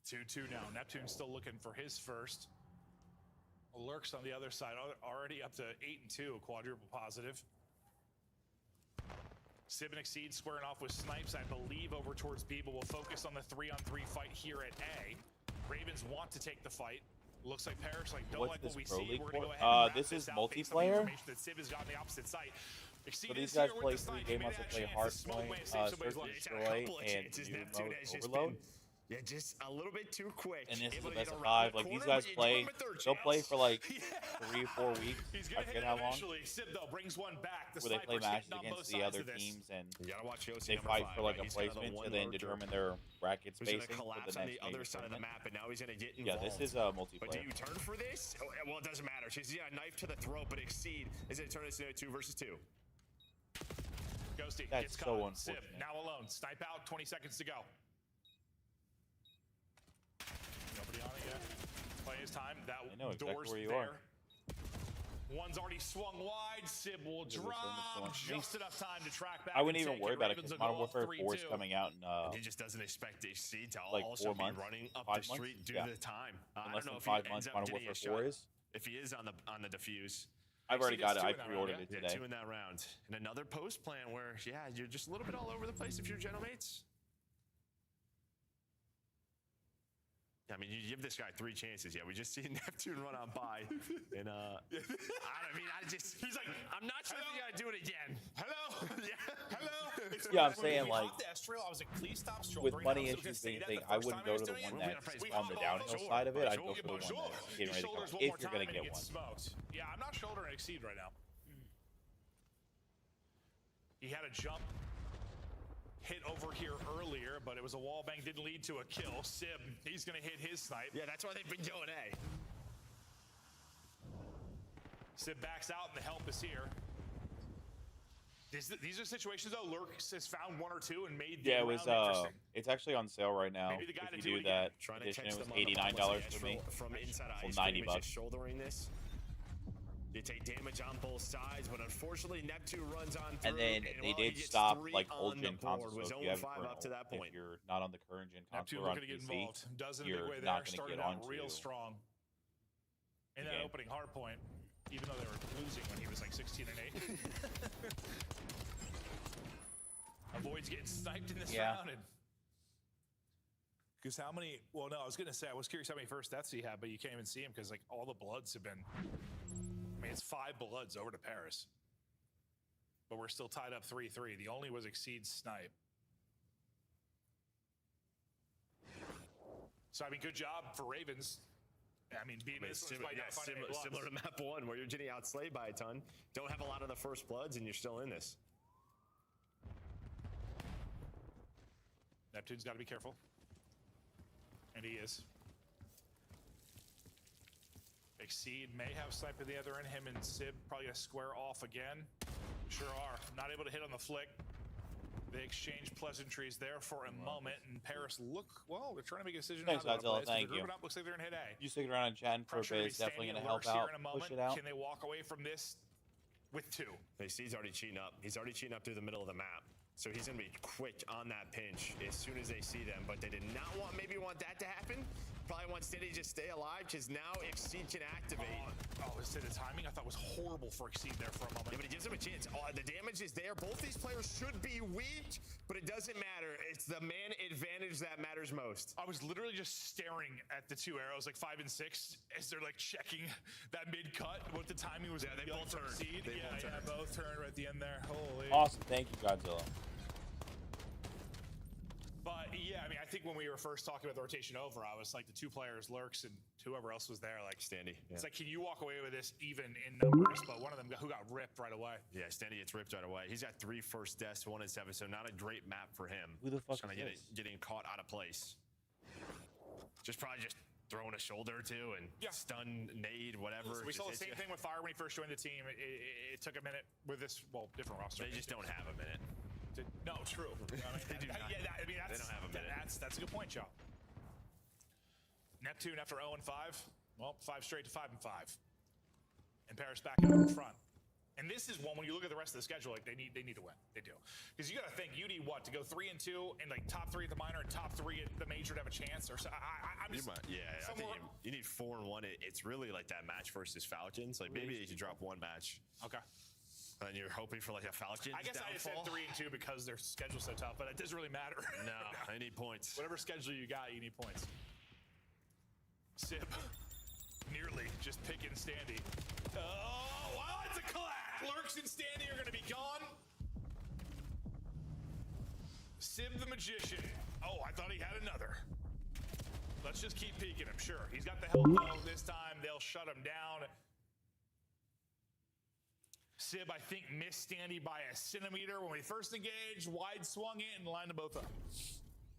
Speaker 4: 2-2 now. Neptune's still looking for his first. Lurks on the other side, already up to 8-2, a quadruple positive. Sib and Exceed squaring off with snipes, I believe, over towards B, but we'll focus on the 3-on-3 fight here at A. Ravens want to take the fight. Looks like Parrish don't
Speaker 5: What's
Speaker 4: like
Speaker 5: this
Speaker 4: what we
Speaker 5: Pro
Speaker 4: see.
Speaker 5: League
Speaker 4: We're gonna
Speaker 5: for?
Speaker 4: go ahead and wrap
Speaker 5: This is
Speaker 4: out based on the
Speaker 5: multiplayer?
Speaker 4: information that Sib has got on the opposite side. Exceed
Speaker 5: So these
Speaker 4: is
Speaker 5: guys
Speaker 4: here with
Speaker 5: play
Speaker 4: the
Speaker 5: 3
Speaker 4: snipe.
Speaker 5: games.
Speaker 4: Maybe
Speaker 5: Also
Speaker 4: that
Speaker 5: play
Speaker 4: chance to smoke
Speaker 5: Hardpoint,
Speaker 4: away and save somebody's
Speaker 5: Search
Speaker 4: life.
Speaker 5: and Destroy, and
Speaker 3: chances.
Speaker 5: New
Speaker 3: Neptune
Speaker 5: Mode
Speaker 3: has just
Speaker 5: Overload.
Speaker 3: been Yeah, just a little bit too quick.
Speaker 5: And this is
Speaker 3: Able
Speaker 5: the
Speaker 3: to get
Speaker 5: best of
Speaker 3: around
Speaker 5: 5.
Speaker 3: the
Speaker 5: Like, these
Speaker 3: corner,
Speaker 5: guys
Speaker 3: but you
Speaker 5: play,
Speaker 3: give 'em a third
Speaker 5: they'll play
Speaker 3: chance.
Speaker 5: for like
Speaker 4: Yeah.
Speaker 5: 3 or 4 weeks.
Speaker 4: He's
Speaker 5: I
Speaker 4: gonna hit
Speaker 5: forget
Speaker 4: it
Speaker 5: how long.
Speaker 4: eventually. Sib though brings one back. The
Speaker 5: Where they play
Speaker 4: sniper's
Speaker 5: matches
Speaker 4: hitting on both
Speaker 5: against the
Speaker 4: sides
Speaker 5: other
Speaker 4: of this.
Speaker 5: teams and
Speaker 3: You gotta watch Yossi
Speaker 5: they
Speaker 3: number
Speaker 5: fight
Speaker 3: 5,
Speaker 5: for like
Speaker 3: right?
Speaker 5: a
Speaker 3: He's kind of the
Speaker 5: placement
Speaker 3: one
Speaker 5: to then
Speaker 3: lurker
Speaker 5: determine their bracket
Speaker 3: who's
Speaker 5: spacing
Speaker 3: gonna
Speaker 5: for
Speaker 3: collapse
Speaker 5: the
Speaker 3: on
Speaker 5: next
Speaker 3: the other
Speaker 5: major
Speaker 3: side of the
Speaker 5: tournament.
Speaker 3: map, and now he's gonna get
Speaker 5: Yeah,
Speaker 3: involved.
Speaker 5: this is
Speaker 3: But do
Speaker 5: multiplayer.
Speaker 3: you turn for this? Oh, well, it doesn't matter. She's got a knife to the throat, but Exceed is going to turn this into a 2 versus 2.
Speaker 4: Ghosty
Speaker 5: That's
Speaker 4: gets
Speaker 5: so
Speaker 4: caught. Sib
Speaker 5: unfortunate.
Speaker 4: now alone. Snipe out. 20 seconds to go. Nobody on it yet. Playing his time. That
Speaker 5: I know exactly
Speaker 4: door's
Speaker 5: where you
Speaker 4: there.
Speaker 5: are.
Speaker 4: One's already swung wide. Sib will
Speaker 5: Look at this one,
Speaker 4: drop
Speaker 5: this one.
Speaker 4: just enough time to track back.
Speaker 5: I wouldn't
Speaker 4: and
Speaker 5: even
Speaker 4: take
Speaker 5: worry
Speaker 4: it.
Speaker 5: about it
Speaker 4: Ravens
Speaker 5: because
Speaker 4: will
Speaker 5: Modern
Speaker 4: go up
Speaker 5: Warfare 4 is
Speaker 4: 3-2.
Speaker 5: coming out in
Speaker 3: And he just doesn't expect Exceed to
Speaker 5: like
Speaker 3: also
Speaker 5: 4
Speaker 3: be
Speaker 5: months,
Speaker 3: running up
Speaker 5: 5
Speaker 3: the
Speaker 5: months?
Speaker 3: street due
Speaker 5: Yeah.
Speaker 3: to the time.
Speaker 5: in
Speaker 3: I
Speaker 5: less
Speaker 3: don't know
Speaker 5: than
Speaker 3: if
Speaker 5: 5
Speaker 3: he
Speaker 5: months.
Speaker 3: ends up
Speaker 5: Modern
Speaker 3: getting
Speaker 5: Warfare
Speaker 3: a
Speaker 5: 4
Speaker 3: shot.
Speaker 5: is.
Speaker 3: If he is on the defuse.
Speaker 5: I've already got it.
Speaker 4: gets 2
Speaker 5: I
Speaker 4: in that round,
Speaker 5: pre-ordered
Speaker 4: yeah.
Speaker 5: it
Speaker 3: Yeah,
Speaker 5: today.
Speaker 3: 2 in that round. And another post plan where, yeah, you're just a little bit all over the place if you're General Mates. I mean, you give this guy 3 chances. Yeah, we just seen Neptune run on by. And, he's like, I'm not sure if you got to do it again.
Speaker 4: Hello.
Speaker 3: Yeah.
Speaker 4: Hello. It's
Speaker 5: Yeah, I'm
Speaker 4: when
Speaker 5: saying,
Speaker 4: we
Speaker 5: like,
Speaker 4: hopped the S-Trail, I was like, please stop
Speaker 5: With
Speaker 4: shouldering.
Speaker 5: money
Speaker 4: I was gonna
Speaker 5: issues
Speaker 4: say
Speaker 5: being a
Speaker 4: that
Speaker 5: thing,
Speaker 4: the
Speaker 5: I
Speaker 4: first
Speaker 5: wouldn't
Speaker 4: time
Speaker 5: go to
Speaker 4: was
Speaker 5: the
Speaker 4: doing it.
Speaker 5: one
Speaker 3: We're gonna
Speaker 5: that's
Speaker 3: praise
Speaker 5: on the
Speaker 3: Bob.
Speaker 5: downhill
Speaker 3: Sure.
Speaker 5: side of it. I'd
Speaker 3: Sure.
Speaker 5: go for the one that's getting ready to come
Speaker 4: Shoulders
Speaker 5: out.
Speaker 4: one
Speaker 5: If
Speaker 4: more
Speaker 5: you're
Speaker 4: time
Speaker 5: going to
Speaker 4: and
Speaker 5: get
Speaker 4: he gets
Speaker 5: one.
Speaker 4: smoked. Yeah, I'm not shouldering Exceed right now. He had a jump hit over here earlier, but it was a wall bang, didn't lead to a kill. Sib, he's gonna hit his snipe.
Speaker 3: Yeah, that's why they've been going A.
Speaker 4: Sib backs out and the help is here. These are situations though, Lurk has found 1 or 2 and made the
Speaker 5: Yeah, it
Speaker 4: round
Speaker 5: was.
Speaker 4: interesting.
Speaker 5: It's actually on sale right now.
Speaker 4: Maybe the guy to
Speaker 5: If
Speaker 4: do
Speaker 5: you
Speaker 4: it
Speaker 5: do
Speaker 4: again.
Speaker 5: that
Speaker 3: Trying to
Speaker 5: edition,
Speaker 3: catch
Speaker 5: it was
Speaker 3: them on the bomb
Speaker 5: $89
Speaker 3: with the
Speaker 5: for me.
Speaker 3: From inside of
Speaker 5: Well,
Speaker 3: ice
Speaker 5: 90
Speaker 3: cream,
Speaker 5: bucks.
Speaker 3: just shouldering this. You take damage on both sides, but unfortunately Neptune runs on through.
Speaker 5: And then they
Speaker 3: while he
Speaker 5: did
Speaker 3: gets
Speaker 5: stop
Speaker 3: 3
Speaker 5: like
Speaker 3: on
Speaker 5: old
Speaker 3: the
Speaker 5: gen
Speaker 3: board,
Speaker 5: consoles.
Speaker 3: was
Speaker 5: So if you have
Speaker 3: 0-5 up to that point.
Speaker 5: if you're not on the current gen
Speaker 4: Neptune
Speaker 5: console or on
Speaker 4: looking to get
Speaker 5: PC,
Speaker 4: involved. Does in a big
Speaker 5: you're
Speaker 4: way there.
Speaker 5: not going to
Speaker 4: Started
Speaker 5: get
Speaker 4: out
Speaker 5: onto
Speaker 4: real strong. In that
Speaker 5: game.
Speaker 4: opening hard point, even though they were losing when he was like 16 and 8. Avoids getting sniped in this
Speaker 5: Yeah.
Speaker 4: round. Because how many? Well, no, I was gonna say I was curious how many first deaths he had, but you can't even see him because like all the bloods have been. I mean, it's 5 bloods over to Paris, but we're still tied up 3-3. The only was Exceed snipe. So I mean, good job for Ravens. I mean, beating this one despite not finding any bloods.
Speaker 3: Similar to map 1, where you're getting outslayed by a ton. Don't have a lot of the first bloods, and you're still in this.
Speaker 4: Neptune's got to be careful. And he is. Exceed may have snipe at the other end. Him and Sib probably going to square off again. Sure are. Not able to hit on the flick. They exchange pleasantries there for a moment. And Paris well, they're trying to make a decision.
Speaker 5: Thanks,
Speaker 4: how they
Speaker 5: Godzilla.
Speaker 4: wanna play.
Speaker 5: Thank
Speaker 4: So they're
Speaker 5: you.
Speaker 4: grouping up. Looks like they're going to hit A.
Speaker 5: You sticking around and chatting for a
Speaker 4: Pressure
Speaker 5: bit
Speaker 4: be
Speaker 5: is definitely
Speaker 4: standing
Speaker 5: going to
Speaker 4: at
Speaker 5: help
Speaker 4: Lurks here
Speaker 5: out,
Speaker 4: in a moment.
Speaker 5: push it out.
Speaker 4: Can they walk away from this with 2?
Speaker 3: He's already cheating up. He's already cheating up through the middle of the map. So he's going to be quick on that pinch as soon as they see them. But they did not want that to happen. Probably want Steady to just stay alive because now Exceed can activate.
Speaker 4: The timing I thought was horrible for Exceed there for a moment.
Speaker 3: Yeah, but it gives him a chance. The damage is there. Both these players should be weak, but it doesn't matter. It's the man advantage that matters most.
Speaker 4: I was literally just staring at the 2 arrows, like 5 and 6, as they're like checking that mid cut. What the timing was.
Speaker 3: Yeah, they both turned.
Speaker 4: Both turned right at the end there. Holy.
Speaker 5: Awesome. Thank you, Godzilla.
Speaker 4: But yeah, I mean, I think when we were first talking about the rotation over, I was like the 2 players, Lurks and whoever else was there, like
Speaker 3: Standy. Yeah.
Speaker 4: It's like, can you walk away with this even in numbers? But one of them who got ripped right away.
Speaker 3: Yeah, Standy gets ripped right away. He's got 3 first deaths, 1 and 7, so not a great map for him.
Speaker 5: Who the fuck
Speaker 3: Just kinda
Speaker 5: is this?
Speaker 3: getting caught out of place. Probably just throwing a shoulder or 2 and stun, nade, whatever.
Speaker 4: We saw the same thing with Fire when he first joined the team. It took a minute with this, different roster.
Speaker 3: They just don't have a minute.
Speaker 4: No, true. I mean,
Speaker 3: They do not.
Speaker 4: they
Speaker 3: don't have a minute.
Speaker 4: That's a good point, Joe. Neptune after 0 and 5. Well, 5 straight to 5 and 5. And Paris back in front. And this is one when you look at the rest of the schedule, like they need to win. They do. Because you got to think you need what to go 3 and 2 and like top 3 at the minor and top 3 at the major to have a chance. Or so. I'm just
Speaker 3: I think you need 4 and 1. It's really like that match versus Falcons. Like maybe they should drop 1 match.
Speaker 4: Okay.
Speaker 3: And you're hoping for like a Falcons
Speaker 4: I guess I just said
Speaker 3: downfall.
Speaker 4: 3 and 2 because their schedule's so tough, but it doesn't really matter.
Speaker 3: No, I need points.
Speaker 4: Whatever schedule you got, you need points. Sib, nearly just picking Standy. Oh, wow, it's a collapse. Lurks and Standy are going to be gone. Sib the Magician. Oh, I thought he had another. Let's just keep peeking him. Sure, he's got the health though. This time they'll shut him down. Sib, I think, missed Standy by a centimeter when we first engaged. Wide swung it and lined them both up.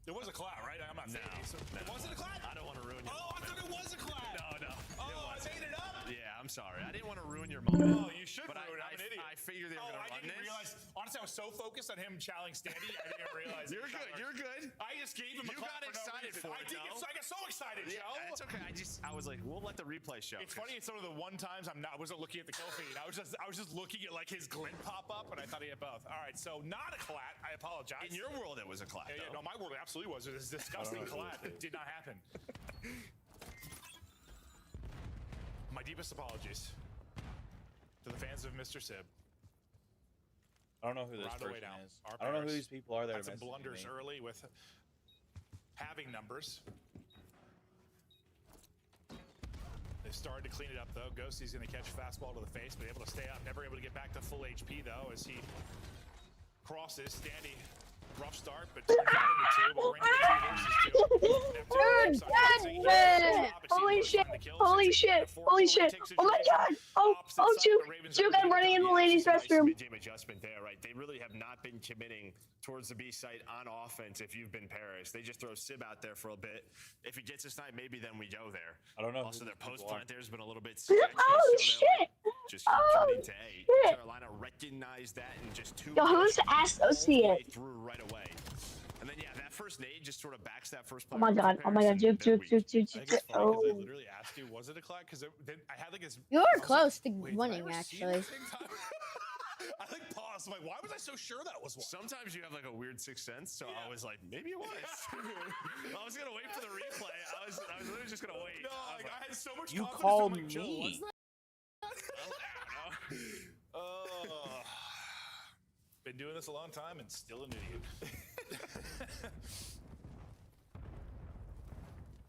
Speaker 4: It was a clat, right? I'm not saying it wasn't a clat.
Speaker 3: I don't want to ruin your
Speaker 4: Oh, I thought it was a clat.
Speaker 3: No.
Speaker 4: Oh, I made it up.
Speaker 3: Yeah, I'm sorry. I didn't want to ruin your moment.
Speaker 4: Oh, you should ruin it. I'm an idiot.
Speaker 3: I figured they were going to run
Speaker 4: didn't
Speaker 3: this.
Speaker 4: realize. Honestly, I was so focused on him challenging Standy, I didn't realize.
Speaker 3: You're good. You're good.
Speaker 4: I just gave him a
Speaker 3: You
Speaker 4: clap
Speaker 3: got
Speaker 4: for no
Speaker 3: excited
Speaker 4: reason.
Speaker 3: for it, though.
Speaker 4: I got so excited,
Speaker 3: Yeah,
Speaker 4: Joe.
Speaker 3: that's okay. I was like, we'll let the replay show.
Speaker 4: It's funny. It's some of the one times I wasn't looking at the kill feed. I was just looking at like his glint pop up, and I thought he had both. All right, so not a collat. I apologize.
Speaker 3: In your world, it was a clap.
Speaker 4: Yeah, no, my world absolutely was. It was a disgusting collat. It did not happen. My deepest apologies to the fans of Mr. Sib.
Speaker 5: I don't know who this
Speaker 4: We're on the way
Speaker 5: person
Speaker 4: down.
Speaker 5: is.
Speaker 4: Our
Speaker 5: I don't know who
Speaker 4: Paris
Speaker 5: these people are that
Speaker 4: had
Speaker 5: are
Speaker 4: some
Speaker 5: messaging
Speaker 4: blunders
Speaker 5: me.
Speaker 4: early with having numbers. They've started to clean it up though. Ghosty's going to catch a fastball to the face, but able to stay up. Never able to get back to full HP though as he crosses. Standy, rough start, but turns out into two. But we're into 2 versus 2.
Speaker 6: Holy shit! Holy shit! Holy shit! Oh my god! Oh, Juke, I'm running in the ladies' restroom.
Speaker 3: Mid-game adjustment there, right? They really have not been committing towards the B site on offense if you've been Paris. They just throw Sib out there for a bit. If he gets a snipe, maybe then we go there.
Speaker 5: I don't know.
Speaker 3: Also,
Speaker 5: who
Speaker 3: their
Speaker 5: these people
Speaker 3: post
Speaker 5: are.
Speaker 3: plant there has been a little bit sketchy.
Speaker 6: Oh,
Speaker 3: so
Speaker 6: shit.
Speaker 3: Just
Speaker 6: Oh,
Speaker 3: turning to A.
Speaker 6: shit.
Speaker 3: Carolina recognized that and just two.
Speaker 6: Yo, who's ass
Speaker 3: all the
Speaker 6: OC
Speaker 3: way
Speaker 6: it?
Speaker 3: through right away. And then, yeah, that first nade just sort of backs that first
Speaker 6: Oh
Speaker 3: play.
Speaker 6: my god! Oh my god! Juke!
Speaker 4: I think it's funny because I
Speaker 6: Oh.
Speaker 4: literally asked you, was it a collat? Because I had like this.
Speaker 7: You
Speaker 4: I
Speaker 7: were
Speaker 4: was
Speaker 7: close to
Speaker 4: wait, did I
Speaker 7: winning,
Speaker 4: ever see
Speaker 7: actually.
Speaker 4: this thing? I like paused. I'm like, why was I so sure that was one?
Speaker 3: Sometimes you have like a weird sixth sense, so I was like, maybe it was. I was gonna wait for the replay. I was literally just gonna wait.
Speaker 4: No, like I had so much.
Speaker 5: You
Speaker 4: confidence.
Speaker 5: called
Speaker 4: I'm like, Joe,
Speaker 5: me.
Speaker 4: what's that? Been doing this a long time and still an idiot.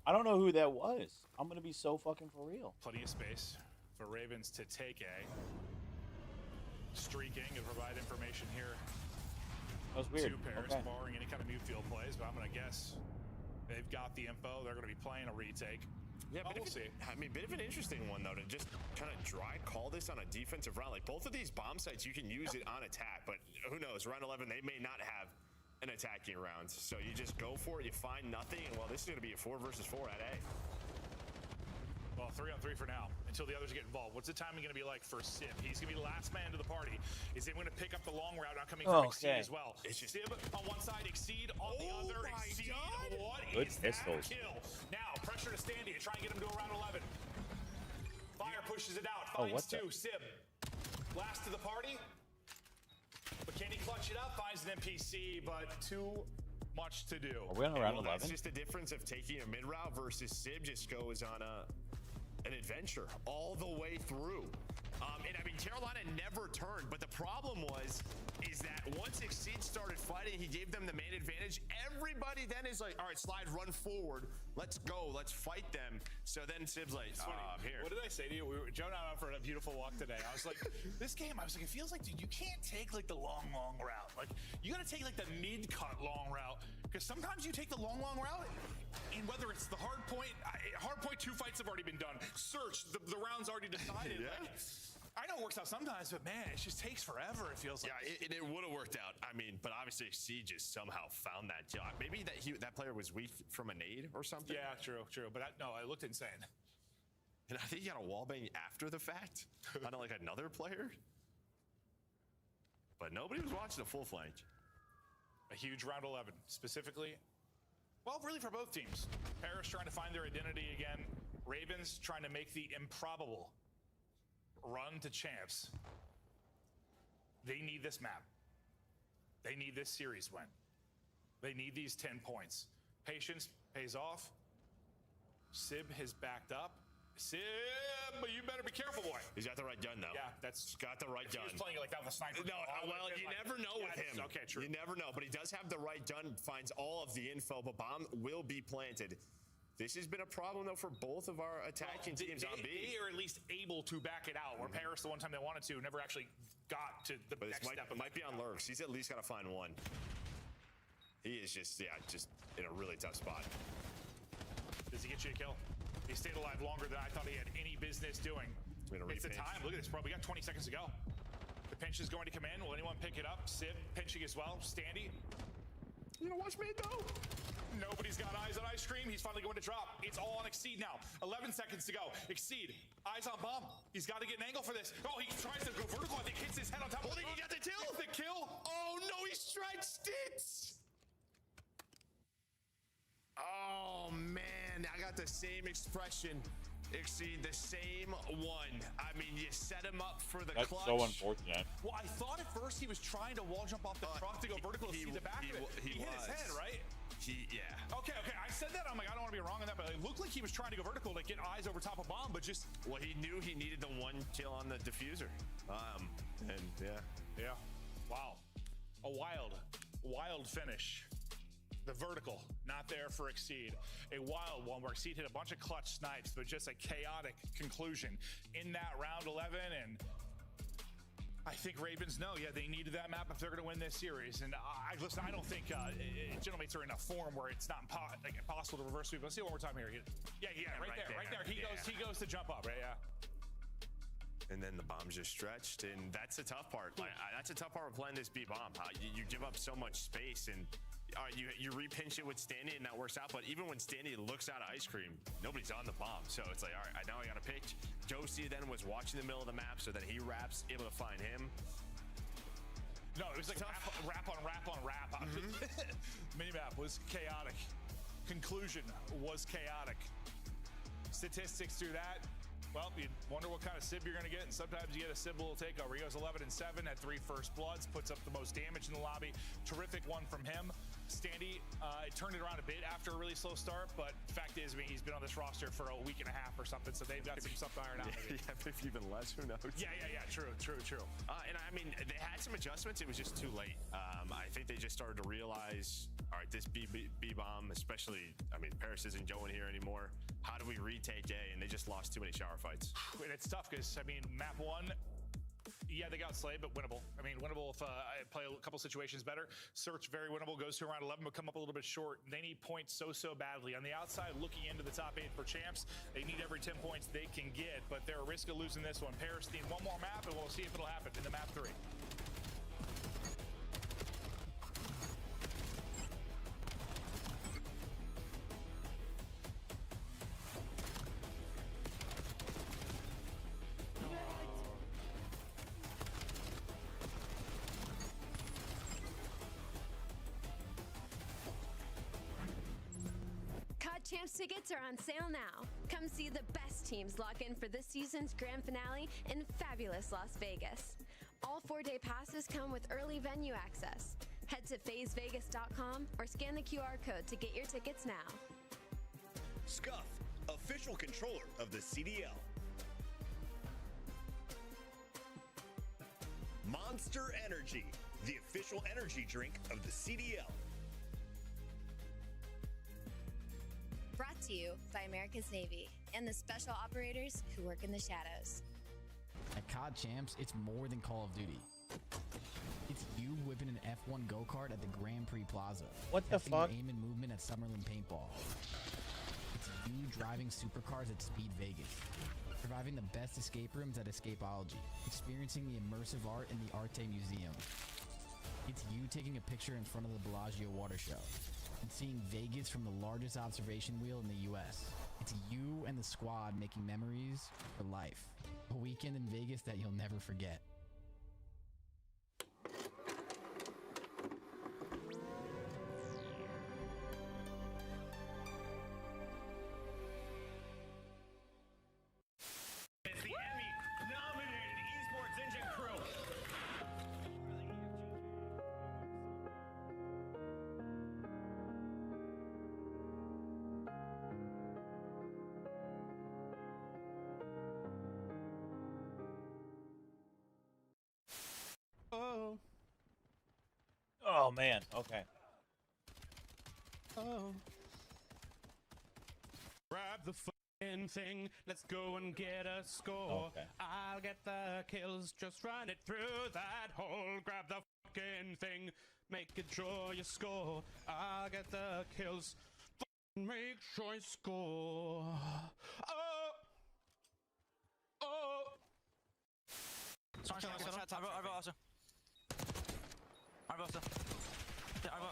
Speaker 5: I don't know who that was. I'm gonna be so fucking for real.
Speaker 4: Plenty of space for Ravens to take A. Streaking and provide information here.
Speaker 5: That was weird.
Speaker 4: Two pairs,
Speaker 5: Okay.
Speaker 4: barring any kind of new field plays, but I'm gonna guess they've got the info. They're gonna be playing a retake.
Speaker 3: Yeah,
Speaker 4: Oh,
Speaker 3: but
Speaker 4: we'll see.
Speaker 3: I mean, bit of an interesting one though to just kind of dry call this on a defensive round. Like both of these bomb sites, you can use it on attack, but who knows? Round 11, they may not have an attacking round, so you just go for it. You find nothing, and well, this is going to be a 4 versus 4 at A.
Speaker 4: Well, 3-on-3 for now, until the others get involved. What's the timing going to be like for Sib? He's going to be the last man to the party. Is he going to pick up the long route, not coming from Exceed as well?
Speaker 3: It's just-
Speaker 4: Sib on one side, Exceed on the other.
Speaker 3: my
Speaker 4: Exceed,
Speaker 3: God.
Speaker 4: what
Speaker 5: Good
Speaker 4: is
Speaker 5: pistols.
Speaker 4: that kill? Now, pressure to Standy to try and get him to around 11. Fire pushes it out,
Speaker 5: Oh,
Speaker 4: finds
Speaker 5: what the-
Speaker 4: 2. Sib, last to the party. But can he clutch it up? Finds an NPC, but too much to do.
Speaker 5: Are we on round
Speaker 3: Well,
Speaker 5: 11?
Speaker 3: that's just the difference of taking a mid route versus Sib just goes on an adventure all the way through. And I mean, Carolina never turned, but the problem is that once Exceed started fighting, he gave them the main advantage. Everybody then is like, all right, slide, run forward. Let's go. Let's fight them. So then Sib's like, I'm here.
Speaker 4: What did I say to you? Joe and I went for a beautiful walk today. I was like, this game, I was like, it feels like, dude, you can't take like the long route. Like, you got to take like the mid-cut long route. Because sometimes you take the long route, and whether it's the hard point 2 fights have already been done. Search, the round's already decided.
Speaker 3: Yeah.
Speaker 4: Like, I know it works out sometimes, but man, it just takes forever, it feels like.
Speaker 3: Yeah, it would have worked out. I mean, but obviously Exceed just somehow found that kill. Maybe that player was weak from a nade or something.
Speaker 4: Yeah, true. But I looked insane.
Speaker 3: And I think he got a wallbang after the fact on like another player. But nobody was watching the full flank.
Speaker 4: A huge round 11, specifically, well, really for both teams. Paris trying to find their identity again. Ravens trying to make the improbable run to champs. They need this map. They need this series win. They need these 10 points. Patience pays off. Sib has backed up. Sib, but you better be careful, boy.
Speaker 3: He's got the right gun, though.
Speaker 4: Yeah, that's
Speaker 3: He's got the right
Speaker 4: He
Speaker 3: gun.
Speaker 4: was playing it like that with a sniper.
Speaker 3: No, well, you never know with him.
Speaker 4: Okay, true.
Speaker 3: You never know, but he does have the right gun, finds all of the info, but bomb will be planted. This has been a problem, though, for both of our attacking teams on B.
Speaker 4: They are at least able to back it out, where Paris, the one time they wanted to, never actually got to the
Speaker 3: But
Speaker 4: next
Speaker 3: this
Speaker 4: step.
Speaker 3: might be on lurks. He's at least got to find one. He is just in a really tough spot.
Speaker 4: Does he get Appreciate a kill. He stayed alive longer than I thought he had any business doing. It's the time. Look at this, bro. We got 20 seconds to go. The pinch is going to come in. Will anyone pick it up? Sib pinching as well. Standy. You gonna watch me go? Nobody's got eyes on Ice Cream. He's finally going to drop. It's all on Exceed now. 11 seconds to go. Exceed. Eyes on Bomb. He's got to get an angle for this. Oh, he tries to go vertical. I think hits his head on top of the
Speaker 3: He got the kill.
Speaker 4: Gets the kill.
Speaker 3: Oh no, he stretched it. Oh man, I got the same expression. Exceed the same one. I mean, you set him up for the
Speaker 5: That's
Speaker 3: clutch.
Speaker 5: so unfortunate.
Speaker 4: Well, I thought at first he was trying to wall jump off the truck to go vertical to see the back of it. He hit his head, right?
Speaker 3: Yeah.
Speaker 4: Okay. I said that. I'm like, I don't want to be wrong on that, but it looked like he was trying to go vertical to get eyes over top of Bomb, but just.
Speaker 3: Well, he knew he needed the one kill on the diffuser. And
Speaker 4: Yeah. Wow. A wild finish. The vertical, not there for Exceed. A wild one where Exceed hit a bunch of clutch snipes, but just a chaotic conclusion in that round 11. And I think Ravens know, they needed that map if they're going to win this series. And listen, I don't think Gentlemates are in a form where it's not impossible to reverse sweep. Let's see what we're talking here. Yeah, right there. He goes to jump up, right? Yeah.
Speaker 3: And then the bomb's just stretched, and that's the tough part. That's a tough part of playing this B bomb. You give up so much space, and you repinch it with Standy, and that works out. But even when Standy looks out of Ice Cream, nobody's on the bomb. So it's like, all right, now I got to pitch. Josie then was watching the middle of the map, so then he wraps, able to find him.
Speaker 4: No, it was like wrap on wrap. Minimap was chaotic. Conclusion was chaotic. Statistics through that. Well, you wonder what kind of Sib you're going to get, and sometimes you get a Sib little takeover. He goes 11-7, had 3 first bloods, puts up the most damage in the lobby. Terrific one from him. Standy turned it around a bit after a really slow start, but fact is, he's been on this roster for a week and a half or something, so they've got some stuff to iron out.
Speaker 3: Yeah, maybe even less, who knows?
Speaker 4: Yeah, true.
Speaker 3: And I mean, they had some adjustments. It was just too late. I think they just started to realize, all right, this B-bomb, especially, Paris isn't going here anymore. How do we retake A? And they just lost too many shower fights.
Speaker 4: And it's tough because, map 1, they got slayed, but winnable. Winnable if I play a couple situations better. Search, very winnable, goes to around 11, but come up a little bit short. They need points so badly. On the outside, looking into the top 8 for champs, they need every 10 points they can get, but they're at risk of losing this one. Paris need one more map, and we'll see if it'll happen in the map 3.
Speaker 7: Champs tickets are on sale now. Come see the best teams lock in for this season's grand finale in fabulous Las Vegas. All 4-day passes come with early venue access. Head to phasevegas.com or scan the QR code to get your tickets now.
Speaker 8: Scuff, official controller of the CDL. Monster Energy, the official energy drink of the CDL.
Speaker 9: Brought to you by America's Navy and the special operators who work in the shadows.
Speaker 10: At COD Champs, it's more than Call of Duty. It's you whipping an F1 go-kart at the Grand Prix Plaza.
Speaker 5: What the fuck?
Speaker 10: Aim and movement at Summerlin Paintball. It's you driving supercars at Speed Vegas. Surviving the best escape rooms at Escapology. Experiencing the immersive art in the Arte Museum. It's you taking a picture in front of the Bellagio Water Show. And seeing Vegas from the largest observation wheel in the US. It's you and the squad making memories for life. A weekend in Vegas that you'll never forget.
Speaker 2: It's the Emmy-nominated Esports Engine crew.
Speaker 5: Oh man. Okay.
Speaker 11: Grab the fucking thing, let's go and get a score.
Speaker 5: Okay.
Speaker 11: I'll get the kills, just run it through that hole. Grab the fucking thing, make it draw your score. I'll get the kills. Make sure I score.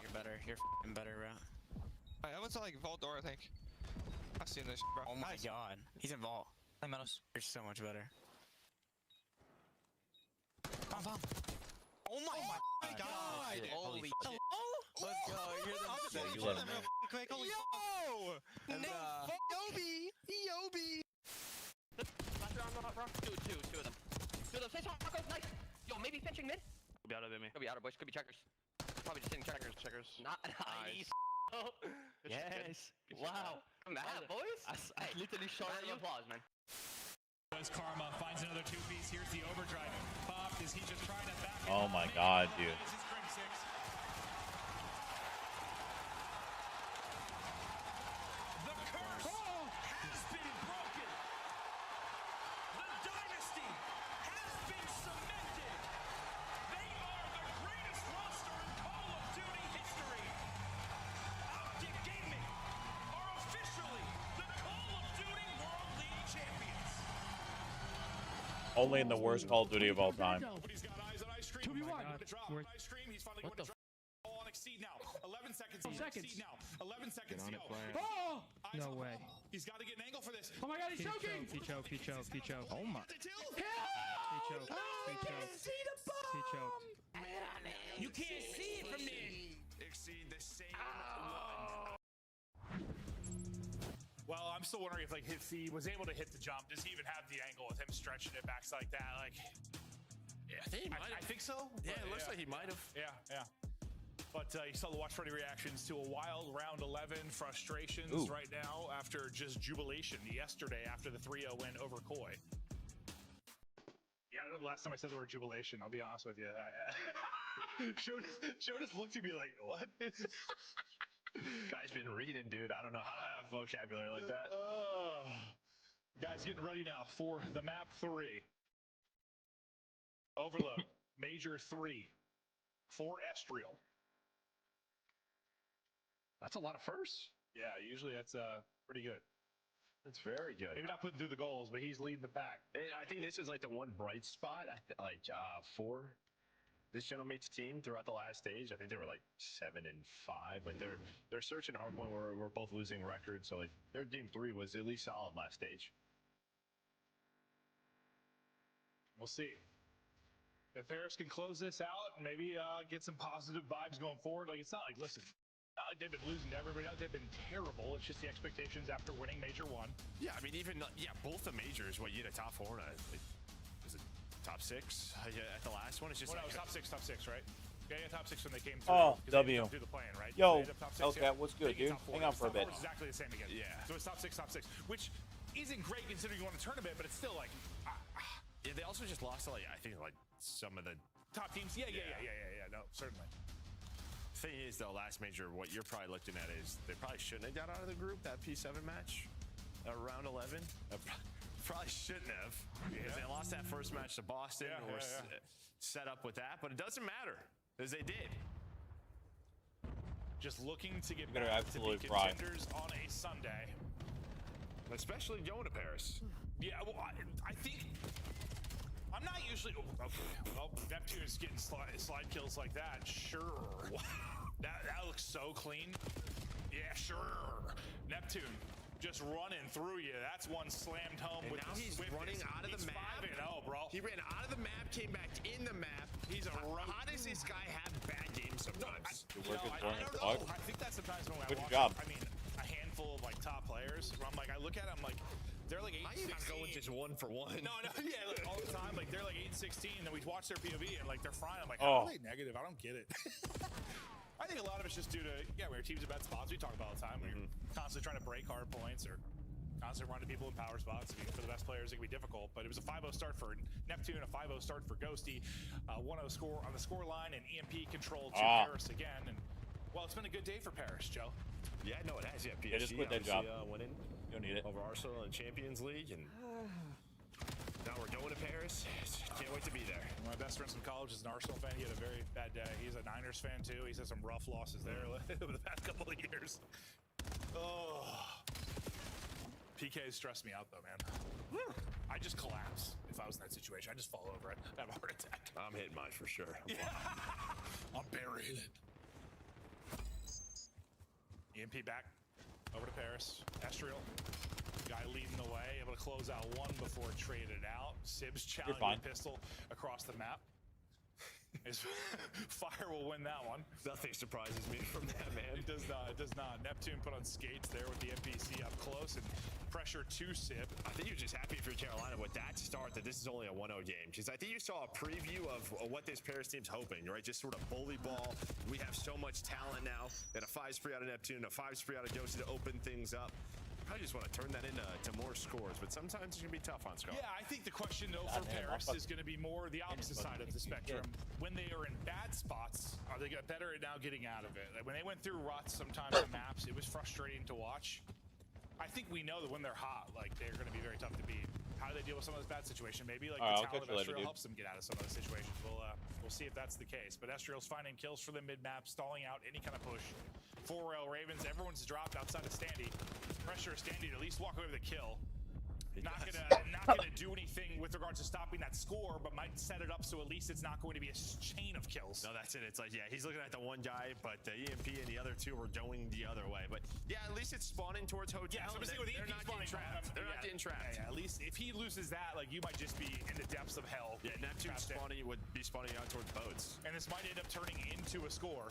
Speaker 12: You're better. You're f***ing better, bro.
Speaker 13: I went to like Vault Door, I think. I've seen this, bro.
Speaker 12: Oh my god. He's in Vault. You're so much better. Bomb. Oh my god. Holy shit. Let's go. You're the best.
Speaker 5: You let him know.
Speaker 12: Quick, holy yo! And, Yobi!
Speaker 14: Two of them. Nice. Yo, maybe finching mid.
Speaker 11: Could be out of me.
Speaker 14: Could be outer, boys. Could be checkers. Probably just hitting checkers. Not nice. Yes. Wow. I'm mad, boys. I literally shot at you. Applause, man.
Speaker 4: As Karma finds another two-piece, here's the overdrive. Popped as he just trying to back it.
Speaker 5: Oh my god, dude.
Speaker 4: This is Crim 6. The curse has been broken. The dynasty has been cemented. They are the greatest roster in Call of Duty history. Optic Gaming are officially the Call of Duty World League champions.
Speaker 5: Only in the worst Call of Duty of all time.
Speaker 4: He's got eyes on Ice Cream.
Speaker 11: 2v1.
Speaker 4: Ice Cream. He's finally going to drop. All on Exceed now. 11 seconds. Exceed now. 11 seconds to go.
Speaker 11: Oh! No way.
Speaker 4: He's got to get an angle for this.
Speaker 11: Oh my god, he's choking! He choked. Oh my. He choked.
Speaker 4: You can't see it from there.
Speaker 3: Exceed the same one.
Speaker 4: Well, I'm still wondering if if he was able to hit the jump, does he even have the angle with him stretching it back like that? Like,
Speaker 3: Yeah, I think he might have.
Speaker 4: I think so.
Speaker 3: Yeah,
Speaker 4: But
Speaker 3: it looks like he might have.
Speaker 4: Yeah. But you saw the watch party reactions to a wild round 11 frustrations right now after just jubilation yesterday after the 3-0 win over Koi. Yeah, the last time I said the word jubilation, I'll be honest with you. Jonas looked at me like, what? Guy's been reading, dude. I don't know how to have vocabulary like that. Guys, getting ready now for the map 3. Overload. Major 3. For Estriel. That's a lot of firsts. Yeah, usually that's pretty good.
Speaker 2: That's very good.
Speaker 4: Maybe not putting through the goals, but he's leading the pack.
Speaker 2: I think this is like the one bright spot. For this gentleman's team throughout the last stage, I think they were like 7-5. Like they're searching hard point where we're both losing records. So like their team 3 was at least solid last stage.
Speaker 4: We'll see. If Harris can close this out and maybe get some positive vibes going forward, like it's not like, listen, not like they've been losing to everybody else. They've been terrible. It's just the expectations after winning Major 1.
Speaker 3: Yeah, I mean, even both the majors. What, you had a top 4 and was it top 6 at the last one? It's just
Speaker 4: Well, no,
Speaker 3: like
Speaker 4: it was top 6. Right? Yeah, top 6 when they came through.
Speaker 5: Oh,
Speaker 4: 'cause they
Speaker 5: W.
Speaker 4: didn't do the plan, right?
Speaker 5: Yo,
Speaker 4: So they ended up top 6,
Speaker 5: okay, what's good,
Speaker 4: They get
Speaker 5: dude?
Speaker 4: top 4.
Speaker 5: Hang on for a
Speaker 4: Top
Speaker 5: bit.
Speaker 4: 4 is exactly the same again.
Speaker 3: Yeah.
Speaker 4: So it's top 6, which isn't great considering you want to turn a bit, but it's still like.
Speaker 3: Yeah, they also just lost to I think some of the
Speaker 4: Top teams, yeah. No, certainly.
Speaker 3: thing is though, last major, what you're probably looking at is they probably shouldn't have got out of the group that P7 match, round 11. Probably shouldn't have because they lost that first match to Boston. Set up with that, but it doesn't matter because they did.
Speaker 4: Just looking to get
Speaker 5: You're gonna
Speaker 4: back to be
Speaker 5: absolutely fry.
Speaker 4: contenders on a Sunday.
Speaker 3: Especially going to Paris.
Speaker 4: Yeah, well, I think I'm not usually. Oh, okay. Well, Neptune is getting slide kills like that. Sure. That looks so clean. Yeah, sure. Neptune just running through you. That's one slammed home.
Speaker 3: And
Speaker 4: with
Speaker 3: now he's running out of the map.
Speaker 4: 5-0, bro.
Speaker 3: He ran out of the map, came back in the map.
Speaker 4: He's a
Speaker 3: How does this guy have bad games sometimes?
Speaker 5: Your work is
Speaker 4: I
Speaker 5: going
Speaker 4: don't
Speaker 5: to
Speaker 4: know.
Speaker 5: dog.
Speaker 4: I think that's sometimes when I
Speaker 5: Good
Speaker 4: watch.
Speaker 5: job.
Speaker 4: I mean, a handful of top players. Where I'm like, I look at them like they're like 8-16.
Speaker 3: How are you not going just 1 for 1?
Speaker 4: No, yeah, like, all the time. Like they're like 8-16, and then we watch their POV and like they're frying. I'm like, how are they negative? I don't get it. I think a lot of it's just due to where teams are bad spots. We talk about all the time. Where you're constantly trying to break hard points or constantly running people in power spots. I mean, for the best players, it can be difficult. But it was a 5-0 start for Neptune, a 5-0 start for Ghosty, 1-0 score on the score line, and EMP controlled to Paris again. And well, it's been a good day for Paris, Joe.
Speaker 3: Yeah, no, it has. Yeah, PSG
Speaker 5: Yeah, just quit that job.
Speaker 3: Winning.
Speaker 5: You don't need it.
Speaker 3: Over Arsenal in the Champions League, and now we're going to Paris. Can't wait to be there.
Speaker 4: My best friend from college is an Arsenal fan. He had a very bad day. He's a Niners fan too. He's had some rough losses there over the past couple of years. Oh. PK stressed me out though, man. I just collapse if I was in that situation. I just fall over it. I have a heart attack.
Speaker 3: I'm hitting mine for sure.
Speaker 4: Yeah. I'm buried. EMP back over to Paris. Estriel. Guy leading the way, able to close out one before traded out. Sibs challenging the pistol across the map. His fire will win that one.
Speaker 3: Nothing surprises me from that, man.
Speaker 4: It does not. It does not. Neptune put on skates there with the NPC up close and pressure to Sib.
Speaker 3: I think you're just happy for Carolina with that start that this is only a 1-0 game, because I think you saw a preview of what this Paris team's hoping, right? Just sort of bully ball. We have so much talent now. Got a 5 spree out of Neptune, a 5 spree out of Ghosty to open things up. Probably just want to turn that into more scores, but sometimes it's going to be tough on Scott.
Speaker 4: Yeah, I think the question, though, for Paris is going to be more the opposite side of the spectrum. When they are in bad spots, are they get better at now getting out of it? Like when they went through ruts sometimes on maps, it was frustrating to watch. I think we know that when they're hot, like they're going to be very tough to beat. How do they deal with some of those bad situations? Maybe like the talent of Estriel helps them get out of some of those situations. We'll see if that's the case. But Estriel's finding kills for the mid-map, stalling out any kind of push. 4L Ravens, everyone's dropped outside of Standy. Pressure Standy to at least walk away with a kill. Not gonna do anything with regards to stopping that score, but might set it up so at least it's not going to be a chain of kills.
Speaker 3: No, that's it. It's like, yeah, he's looking at the one guy, but the EMP and the other two were going the other way. But yeah, at least it's spawning towards hotel.
Speaker 4: Yeah, so I'm saying with EMP spawning trapped.
Speaker 3: They're not getting trapped.
Speaker 4: Yeah, at least if he loses that, like you might just be in the depths of hell.
Speaker 3: Yeah, Neptune spawning would be spawning out towards boats.
Speaker 4: And this might end up turning into a score.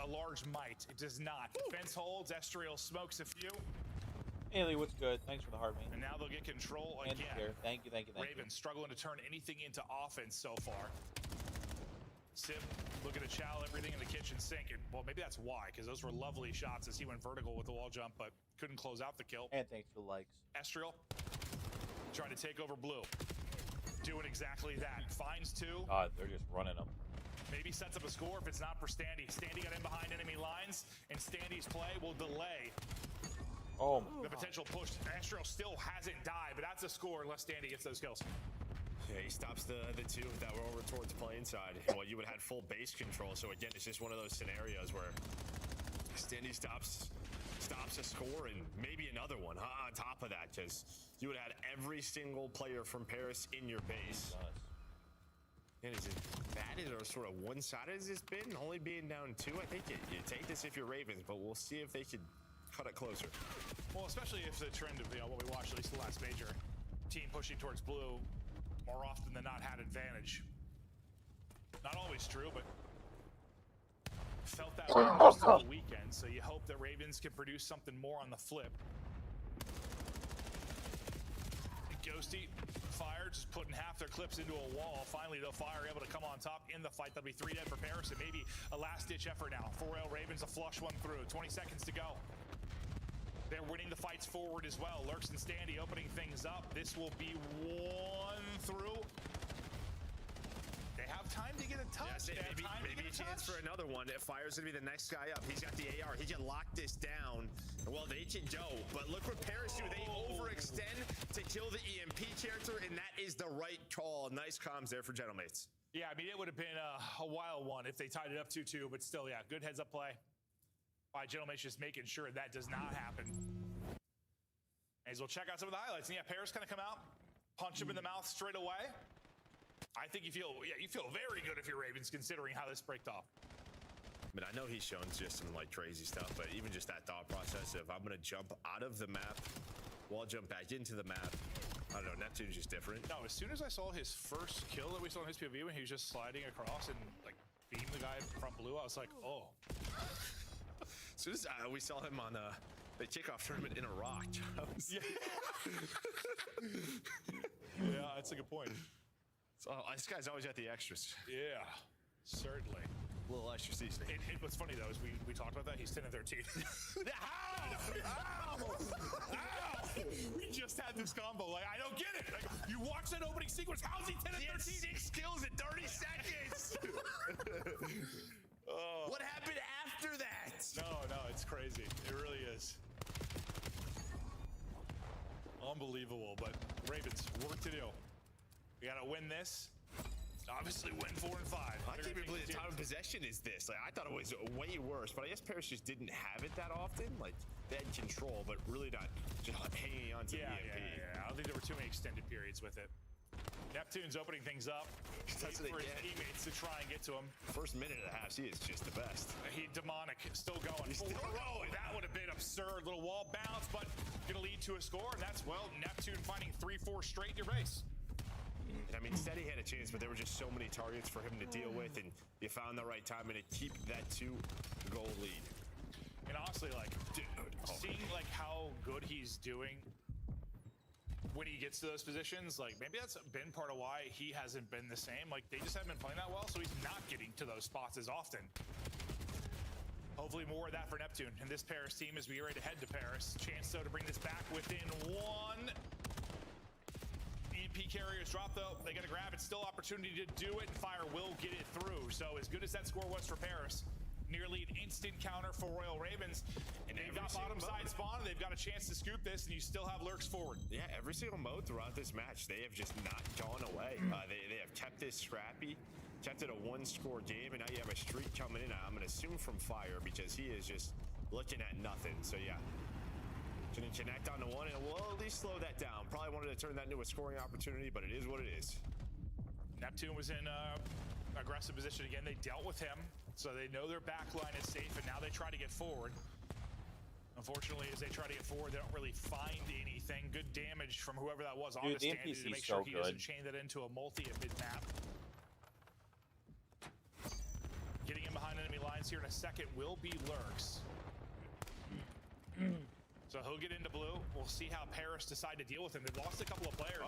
Speaker 4: A large might. It does not. Fence holds. Estriel smokes a few.
Speaker 5: Haley, what's good? Thanks for the heart, man.
Speaker 4: And now they'll get control again.
Speaker 5: Thank you.
Speaker 4: Ravens struggling to turn anything into offense so far. Sib looking to chow everything in the kitchen sink. And, well, maybe that's why, because those were lovely shots as he went vertical with the wall jump, but couldn't close out the kill.
Speaker 5: And thanks for the likes.
Speaker 4: Estriel trying to take over blue. Doing exactly that. Finds 2.
Speaker 5: God, they're just running them.
Speaker 4: Maybe sets up a score if it's not for Standy. Standy got in behind enemy lines, and Standy's play will delay the potential push. Estriel still hasn't died, but that's a score unless Standy gets those kills.
Speaker 3: Yeah, he stops the two that were over towards plane side. Well, you would have had full base control, so again, it's just one of those scenarios where Standy stops a score and maybe another one on top of that, because you would have had every single player from Paris in your base. And is it bad or sort of one-sided as it's been? Only being down 2? I think you take this if you're Ravens, but we'll see if they could cut it closer.
Speaker 4: Well, especially if the trend of what we watched, at least the last major, team pushing towards blue more often than not had advantage. Not always true, but felt that way most of the weekend, so you hope that Ravens can produce something more on the flip. Ghosty fire, just putting half their clips into a wall. Finally, they'll fire able to come on top in the fight. That'll be 3 dead for Paris, and maybe a last-ditch effort now. 4L Ravens, a flush one through. 20 seconds to go. They're winning the fights forward as well. Lurks and Standy opening things up. This will be 1 through. They have time to get a touch.
Speaker 3: Yes, maybe a chance for another one. Fire's gonna be the next guy up. He's got the AR. He can lock this down. Well, they can go, but look what Paris do. They overextend to kill the EMP character, and that is the right call. Nice comms there for Gentlemates.
Speaker 4: Yeah, I mean, it would have been a wild one if they tied it up 2-2, but still, yeah, good heads-up play by Gentlemates, just making sure that does not happen. As we'll check out some of the highlights. And yeah, Paris kind of come out, punch him in the mouth straight away. I think you feel very good if you're Ravens, considering how this breaked off.
Speaker 3: I mean, I know he's shown just some like crazy stuff, but even just that thought process of I'm gonna jump out of the map, while jump back into the map. I don't know, Neptune's just different.
Speaker 4: No, as soon as I saw his first kill that we saw in his POV when he was just sliding across and like beamed the guy from blue, I was like, oh.
Speaker 3: As soon as we saw him on the kickoff tournament in Iraq.
Speaker 4: Yeah. Yeah, that's a good point.
Speaker 3: So, this guy's always got the extras.
Speaker 4: Yeah, certainly.
Speaker 3: A little extra seasoning.
Speaker 4: What's funny though is we talked about that. He's 10 and 13. Ow! We just had this combo. Like, I don't get it. Like, you watch that opening sequence. How's he 10 and 13?
Speaker 3: 6 kills in 30 seconds. What happened after that?
Speaker 4: No, it's crazy. It really is. Unbelievable. But Ravens, work to do. We got to win this. obviously win 4 and 5.
Speaker 3: I can't even believe the time of possession is this. Like, I thought it was way worse, but I guess Paris just didn't have it that often. Like, they had control, but really not just hanging on to the EMP.
Speaker 4: Yeah. I don't think there were too many extended periods with it. Neptune's opening things up.
Speaker 3: That's
Speaker 4: for his teammates to try and get to him.
Speaker 3: First minute and a half, he is just the best.
Speaker 4: He demonic, still going.
Speaker 3: He's still going.
Speaker 4: That would have been absurd. Little wall bounce, but gonna lead to a score, and that's, well, Neptune finding 3-4 straight in your face.
Speaker 3: I mean, Steady had a chance, but there were just so many targets for him to deal with, and you found the right time and to keep that 2-goal lead.
Speaker 4: And honestly, like, dude, seeing like how good he's doing when he gets to those positions, like maybe that's been part of why he hasn't been the same. Like they just haven't been playing that well, so he's not getting to those spots as often. Hopefully more of that for Neptune and this Paris team as we get ready to head to Paris. Chance though to bring this back within 1. EMP carriers drop though, they gotta grab it. Still opportunity to do it, and Fire will get it through. So as good as that score was for Paris, nearly an instant counter for Royal Ravens. And they've got bottom side spawn, and they've got a chance to scoop this, and you still have lurks forward.
Speaker 3: Yeah, every single mode throughout this match, they have just not gone away. They have kept this scrappy, kept it a 1-score game, and now you have a streak coming in. I'm going to assume from Fire, because he is just looking at nothing. So yeah, can he connect on the one, and we'll at least slow that down. Probably wanted to turn that into a scoring opportunity, but it is what it is.
Speaker 4: Neptune was in aggressive position again. They dealt with him, so they know their back line is safe, and now they try to get forward. Unfortunately, as they try to get forward, they don't really find anything. Good damage from whoever that was on the Standy to make sure he doesn't chain that into a multi at mid-map. Getting in behind enemy lines here in a second will be Lurks. So he'll get into blue. We'll see how Paris decide to deal with him. They've lost a couple of players.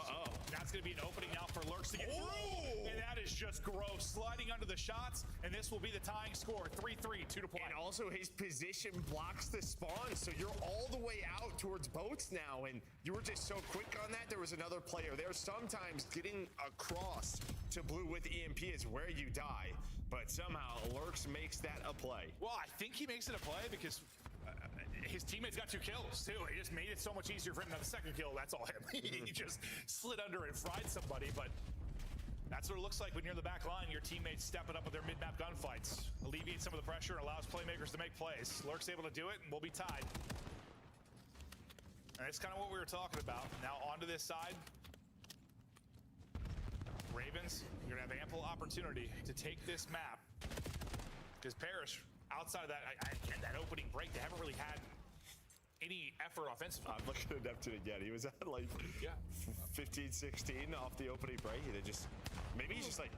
Speaker 4: That's going to be an opening now for Lurks to get through. And that is just gross. Sliding under the shots, and this will be the tying score. 3-3, 2 to play.
Speaker 3: And also his position blocks the spawn, so you're all the way out towards boats now, and you were just so quick on that. There was another player there. Sometimes getting across to blue with EMP is where you die, but somehow Lurks makes that a play.
Speaker 4: Well, I think he makes it a play because his teammates got 2 kills too. He just made it so much easier for him. Now the second kill, that's all him. He just slid under and fried somebody, but that's what it looks like when you're in the back line. Your teammates stepping up with their mid-map gunfights, alleviate some of the pressure, and allows playmakers to make plays. Lurk's able to do it, and we'll be tied. And that's kind of what we were talking about. Now onto this side. Ravens, you're gonna have ample opportunity to take this map because Paris, outside of that, that opening break, they haven't really had any effort offensively.
Speaker 3: I'm looking at Neptune again. He was at like 15, 16 off the opening break. They just, maybe he's just like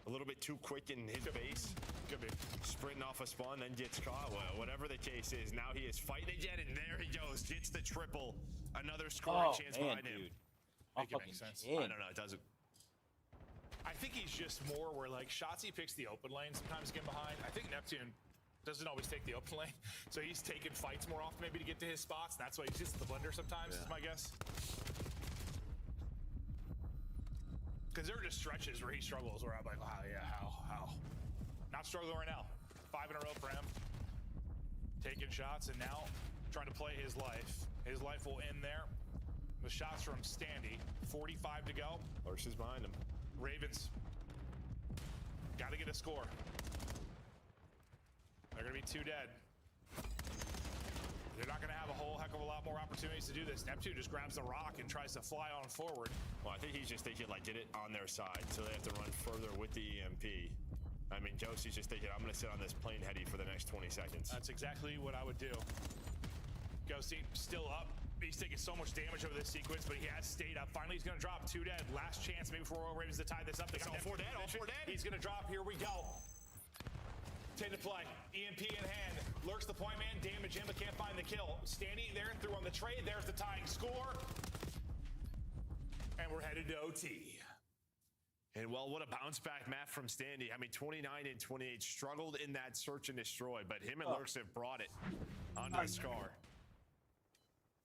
Speaker 3: a little bit too quick in his base.
Speaker 4: Could be.
Speaker 3: Sprinting off a spawn, then gets caught. Well, whatever the case is, now he is fighting again, and there he goes. Gets the triple. Another scoring chance behind him.
Speaker 4: Make it make sense.
Speaker 3: I don't know. It doesn't.
Speaker 4: I think he's just more where like Shotzzy picks the open lane sometimes getting behind. I think Neptune doesn't always take the open lane, so he's taking fights more often maybe to get to his spots, and that's why he's just the blender sometimes, is my guess. Because there are just stretches where he struggles where I'm like, wow, yeah, how? Not struggling right now. 5 in a row for him. Taking shots, and now trying to play his life. His life will end there. The shots from Standy. 45 to go.
Speaker 3: Lurks is behind him.
Speaker 4: Ravens. Got to get a score. They're going to be 2 dead. They're not going to have a whole heck of a lot more opportunities to do this. Neptune just grabs the rock and tries to fly on forward.
Speaker 3: Well, I think he's just thinking, like, get it on their side, so they have to run further with the EMP. I mean, Josie's just thinking, I'm going to sit on this plane heady for the next 20 seconds.
Speaker 4: That's exactly what I would do. Ghosty still up. He's taking so much damage over this sequence, but he has stayed up. Finally, he's going to drop 2 dead. Last chance maybe for Royal Ravens to tie this up. They got
Speaker 3: all 4 dead, all 4 dead.
Speaker 4: He's going to drop. Here we go. 10 to play. EMP in hand. Lurks the point man. Damage him, but can't find the kill. Standing there, through on the trade. There's the tying score. And we're headed to OT.
Speaker 3: And well, what a bounce back map from Standy. I mean, 29 and 28 struggled in that search and destroy, but him and Lurks have brought it onto the Scar.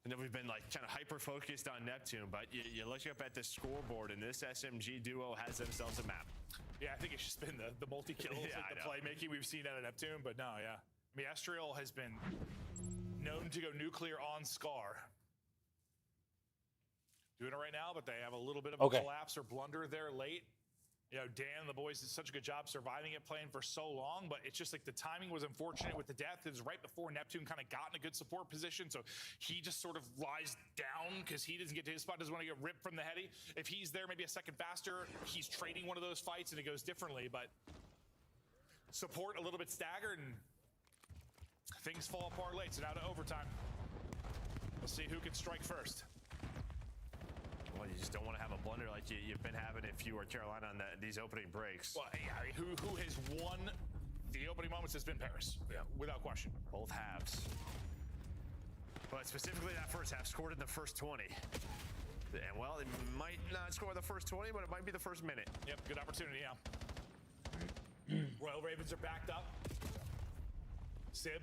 Speaker 3: And then we've been like kind of hyper focused on Neptune, but you look up at the scoreboard and this SMG duo has themselves a map.
Speaker 4: Yeah, I think it's just been the multi-kills, like the playmaking we've seen out of Neptune, but no, yeah. I mean, Estriel has been known to go nuclear on Scar. Doing it right now, but they have a little bit of a collapse or blunder there late. You know, Dan and the boys did such a good job surviving it, playing for so long, but it's just like the timing was unfortunate with the death. It was right before Neptune kind of got in a good support position, so he just sort of lies down because he doesn't get to his spot, doesn't want to get ripped from the heady. If he's there maybe a second faster, he's trading one of those fights and it goes differently, but support a little bit staggered and things fall apart late, so now to overtime. We'll see who can strike first.
Speaker 3: Well, you just don't want to have a blunder like you've been having if you were Carolina on these opening breaks.
Speaker 4: Well, yeah, I mean, who has won the opening moments has been Paris, without question.
Speaker 3: Both halves. But specifically that first half, scored in the first 20. And well, it might not score the first 20, but it might be the first minute.
Speaker 4: Yep, good opportunity, yeah. Royal Ravens are backed up. Sib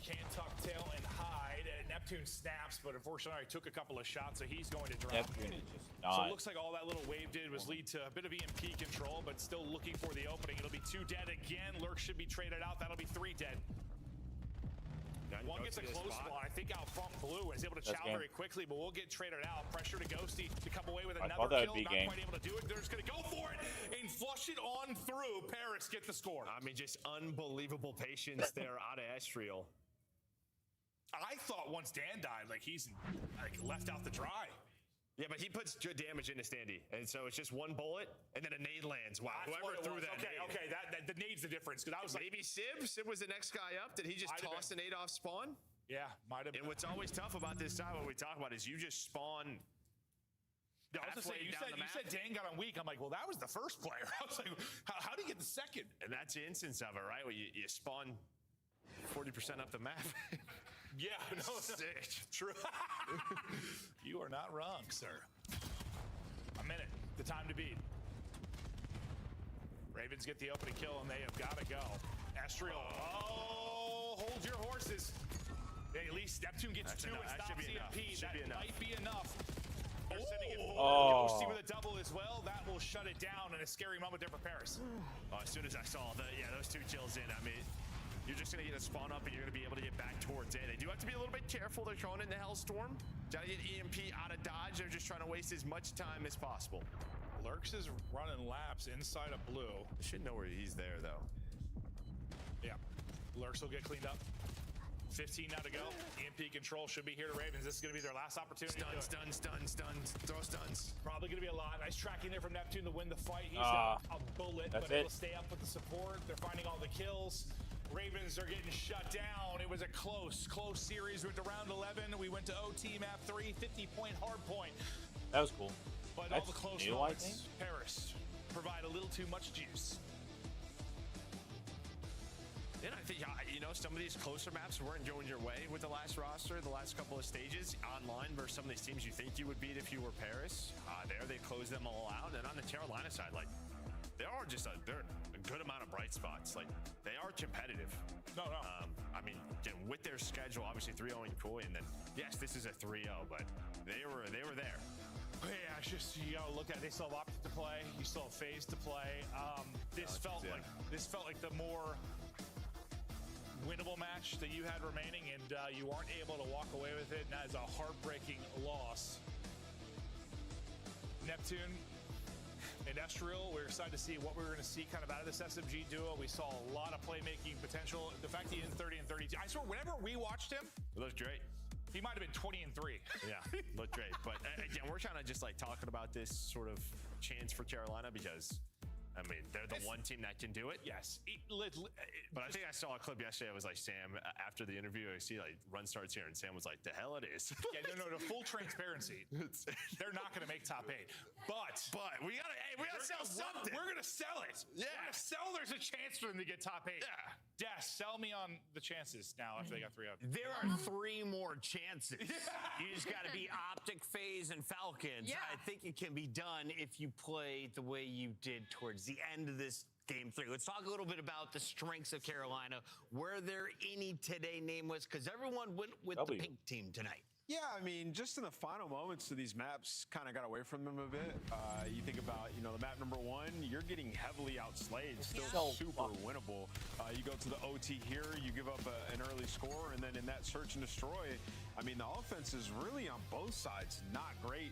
Speaker 4: can't tuck tail and hide. Neptune snaps, but unfortunately he took a couple of shots, so he's going to drop.
Speaker 5: Neptune is just not.
Speaker 4: So it looks like all that little wave did was lead to a bit of EMP control, but still looking for the opening. It'll be 2 dead again. Lurk should be traded out. That'll be 3 dead. One gets a close one. I think out front Blue is able to chow very quickly, but we'll get traded out. Pressure to Ghosty to come away with another kill. Not quite able to do it. They're just going to go for it and flush it on through. Paris get the score.
Speaker 3: I mean, just unbelievable patience there out of Estriel.
Speaker 4: I thought once Dan died, like he's like left out to dry.
Speaker 3: Yeah, but he puts good damage into Standy, and so it's just one bullet, and then a nade lands. Wow, whoever threw that nade.
Speaker 4: Okay, that the nade's the difference. Because I was
Speaker 3: maybe Sib was the next guy up. Did he just toss a nade off spawn?
Speaker 4: Yeah, might have been.
Speaker 3: And what's always tough about this side, what we talk about, is you just spawn.
Speaker 4: Yeah, I was just saying, you said Dan got on weak. I'm like, well, that was the first player. I was like, how did he get the second?
Speaker 3: And that's the instance of it, right? Where you spawn 40% up the map.
Speaker 4: Yeah, no, true. You are not wrong, sir. A minute, the time to beat. Ravens get the opening kill, and they have got to go. Estriel, hold your horses. At least Neptune gets 2 and stops EMP. That might be enough. They're sending it forward. Ghosty with a double as well. That will shut it down in a scary moment there for Paris.
Speaker 3: As soon as I saw those 2 kills in, I mean, you're just going to get a spawn up and you're going to be able to get back towards A. They do have to be a little bit careful. They're throwing in the Hellstorm. Trying to get EMP out of dodge. They're just trying to waste as much time as possible.
Speaker 4: Lurks is running laps inside of Blue.
Speaker 3: I should know where he's there, though.
Speaker 4: Yeah. Lurks will get cleaned up. 15 now to go. EMP control should be here to Ravens. This is going to be their last opportunity.
Speaker 3: Stuns. Throw stuns.
Speaker 4: Probably going to be a lot. Nice tracking there from Neptune to win the fight. He's got a bullet, but he'll stay up with the support. They're finding all the kills. Ravens are getting shut down. It was a close series. We went to round 11. We went to OT map 3, 50-point hard point.
Speaker 5: That was cool.
Speaker 4: But all the close moments, Paris provide a little too much juice.
Speaker 3: And I think, some of these closer maps weren't going your way with the last roster, the last couple of stages online versus some of these teams you think you would beat if you were Paris. They closed them all out. And on the Carolina side, like, there are just a good amount of bright spots. Like, they are competitive.
Speaker 4: No.
Speaker 3: I mean, with their schedule, obviously 3-0 in Koi, and then yes, this is a 3-0, but they were there.
Speaker 4: Yeah, it's just you gotta look at it. They still have Optic to play. You still have FaZe to play. This felt like the more winnable match that you had remaining, and you aren't able to walk away with it. And that is a heartbreaking loss. Neptune and Estriel, we're excited to see what we were going to see kind of out of this SMG duo. We saw a lot of playmaking potential. The fact he is 30 and 32, I swear, whenever we watched him,
Speaker 3: it looked great.
Speaker 4: He might have been 20 and 3.
Speaker 3: Yeah, looked great. But again, we're kind of just like talking about this sort of chance for Carolina because, I mean, they're the one team that can do it.
Speaker 4: Yes.
Speaker 3: But I think I saw a clip yesterday. It was like Sam, after the interview, I see like run starts here, and Sam was like, the hell it is.
Speaker 4: Yeah, no, full transparency. They're not going to make top 8. But
Speaker 3: we gotta sell something.
Speaker 4: We're going to sell it.
Speaker 3: Yeah.
Speaker 4: We're going to sell there's a chance for them to get top 8. Yeah. Des, sell me on the chances now after they got 3 up.
Speaker 15: There are 3 more chances. Yeah. You just got to be Optic, FaZe, and Falcons. Yeah. I think it can be done if you play the way you did towards the end of this Game 3. Let's talk a little bit about the strengths of Carolina. Were there any today nameless? Because everyone went with the pink team tonight.
Speaker 16: Yeah, I mean, just in the final moments of these maps, kind of got away from them a bit. You think about, you know, the map number 1, you're getting heavily outslayed, still super winnable. You go to the OT here, you give up an early score, and then in that search and destroy, I mean, the offense is really on both sides not great.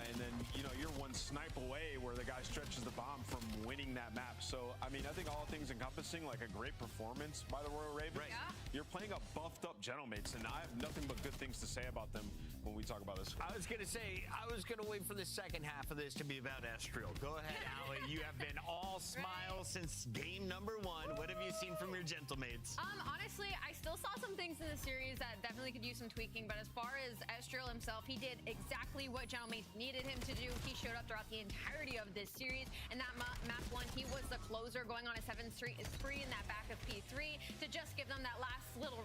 Speaker 16: And then, you know, you're one snipe away where the guy stretches the bomb from winning that map. So, I mean, I think all things encompassing, like a great performance by the Royal Ravens.
Speaker 9: Right. Yeah.
Speaker 16: You're playing a buffed up Gentleman's, and I have nothing but good things to say about them when we talk about this.
Speaker 15: I was going to say, I was going to wait for the second half of this to be about Estriel. Go ahead, Allie. You have been all smiles since game number 1. What have you seen from your Gentlemates?
Speaker 17: Honestly, I still saw some things in the series that definitely could use some tweaking, but as far as Estriel himself, he did exactly what Gentleman's needed him to do. He showed up throughout the entirety of this series. And that map 1, he was the closer, going on a 7th spree in that back of P3 to just give them that last little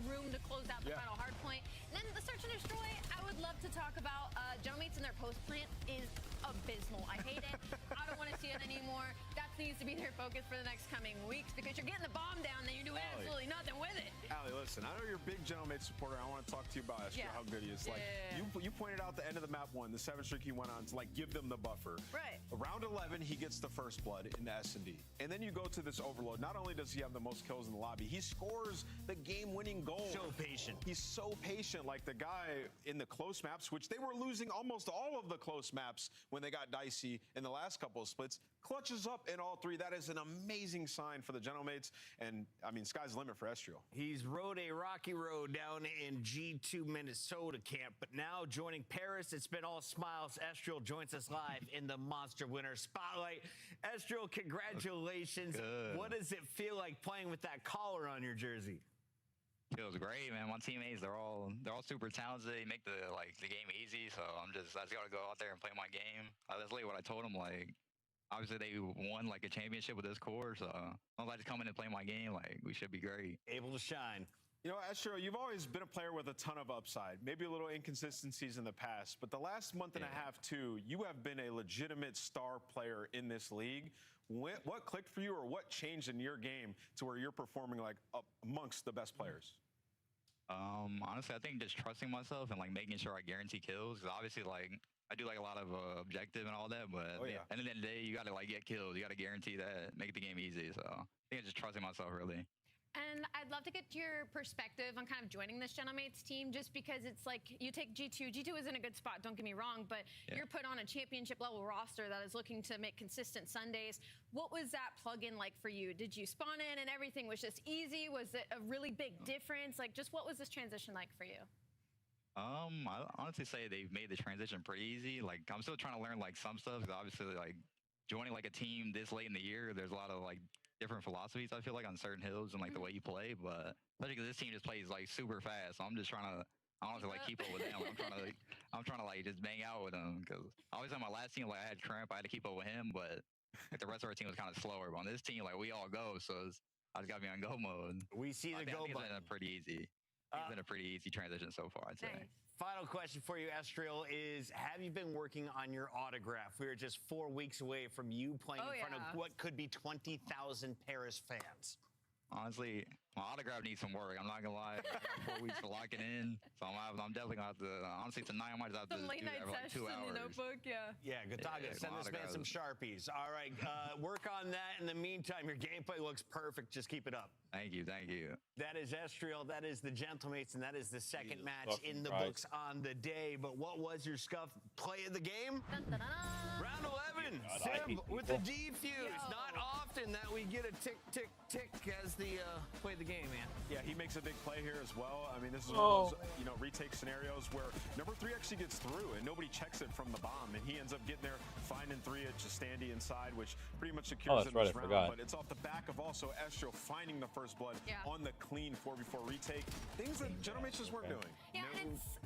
Speaker 17: room to close out the final hard point. And then the search and destroy, I would love to talk about. Gentleman's in their post plant is abysmal. I hate it. I don't want to see it anymore. That needs to be their focus for the next coming weeks, because you're getting the bomb down and you're doing absolutely nothing with it.
Speaker 16: Allie, listen, I know you're a big Gentleman supporter. I want to talk to you about Estriel, how good he is. Like, you pointed out the end of the map 1, the 7th streak he went on to, like, give them the buffer.
Speaker 17: Right.
Speaker 16: Round 11, he gets the first blood in the S&D. And then you go to this overload. Not only does he have the most kills in the lobby, he scores the game-winning goal.
Speaker 15: So patient.
Speaker 16: He's so patient. Like the guy in the close maps, which they were losing almost all of the close maps when they got dicey in the last couple of splits, clutches up in all 3. That is an amazing sign for the Gentlemates. And, I mean, sky's the limit for Estriel.
Speaker 15: He's rode a rocky road down in G2 Minnesota camp, but now joining Paris, it's been all smiles. Estriel joins us live in the Monster Winner Spotlight. Estriel, congratulations.
Speaker 18: Good.
Speaker 15: What does it feel like playing with that collar on your jersey?
Speaker 18: Feels great, man. My teammates, they're all super talented. They make the game easy. So I just gotta go out there and play my game. That's literally what I told them. Like, obviously they won like a championship with this core, so as I just come in and play my game, like, we should be great.
Speaker 15: Able to shine.
Speaker 16: You know, Estriel, you've always been a player with a ton of upside, maybe a little inconsistencies in the past, but the last month and a half, too, you have been a legitimate star player in this league. What clicked for you, or what changed in your game to where you're performing like amongst the best players?
Speaker 18: Honestly, I think just trusting myself and like making sure I guarantee kills. Because obviously, like, I do like a lot of objective and all that, but at the end of the day, you got to like get kills. You got to guarantee that, make the game easy. So I think it's just trusting myself, really.
Speaker 17: And I'd love to get your perspective on kind of joining this Gentlemates team, just because it's like you take G2. G2 is in a good spot, don't get me wrong, but you're put on a championship level roster that is looking to make consistent Sundays. What was that plug-in like for you? Did you spawn in and everything was just easy? Was it a really big difference? Like, just what was this transition like for you?
Speaker 18: I honestly say they've made the transition pretty easy. Like, I'm still trying to learn like some stuff, because obviously like joining like a team this late in the year, there's a lot of like different philosophies, I feel like, on certain hills and like the way you play, but especially because this team just plays like super fast, so I'm just trying to honestly like keep up with them. I'm trying to like just bang out with them, because I always on my last team, like, I had Cramp, I had to keep up with him, but like the rest of our team was kind of slower. But on this team, like, we all go, so I just got to be on go mode.
Speaker 15: We see the go button.
Speaker 18: It's been pretty easy. It's been a pretty easy transition so far, I'd say.
Speaker 15: Final question for you, Estriel, is have you been working on your autograph? We are just 4 weeks away from you playing in front of what could be 20,000 Paris fans.
Speaker 18: Honestly, my autograph needs some work. I'm not gonna lie. I got 4 weeks to lock it in, so I'm definitely gonna have to. Honestly, tonight I might just have to do that for like 2 hours.
Speaker 17: In the notebook,
Speaker 15: Yeah, Gataga, send this man some Sharpies. All right, work on that. In the meantime, your gameplay looks perfect. Just keep it up.
Speaker 18: Thank you, thank you.
Speaker 15: That is Estriel. That is the Gentlemates, and that is the second match in the books on the day. But what was your scuff play of the game? Round 11. Sim with the defuse. Not often that we get a tick, tick, tick as the play the game, man.
Speaker 16: Yeah, he makes a big play here as well. I mean, this is one of those, you know, retake scenarios where number 3 actually gets through and nobody checks it from the bomb, and he ends up getting there, finding 3 at Justandi inside, which pretty much secures it in this round. But it's off the back of also Estriel finding the first blood on the clean 4v4 retake. Things that Gentlemen just weren't doing.
Speaker 17: Yeah, and it's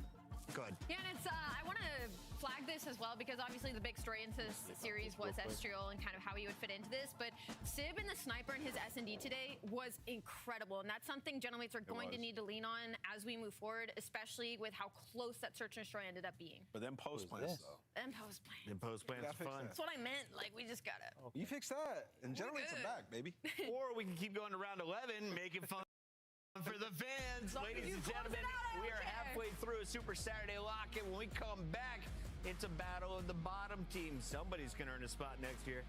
Speaker 15: good.
Speaker 17: Yeah, and it's I want to flag this as well, because obviously the big story into this series was Estriel and kind of how he would fit into this, but Sib and the sniper in his S&D today was incredible, and that's something Gentlemates are going to need to lean on as we move forward, especially with how close that search and destroy ended up being.
Speaker 16: But then post plants, though.
Speaker 17: And post plants.
Speaker 15: And post plants fun.
Speaker 17: That's what I meant. Like, we just gotta.
Speaker 16: You fix that, and Gentlemates are back, baby.
Speaker 15: Or we can keep going to round 11, make it fun. For the fans, ladies and gentlemen, we are halfway through a Super Saturday lock-in. When we come back, it's a battle of the bottom team. Somebody's going to earn a spot next year.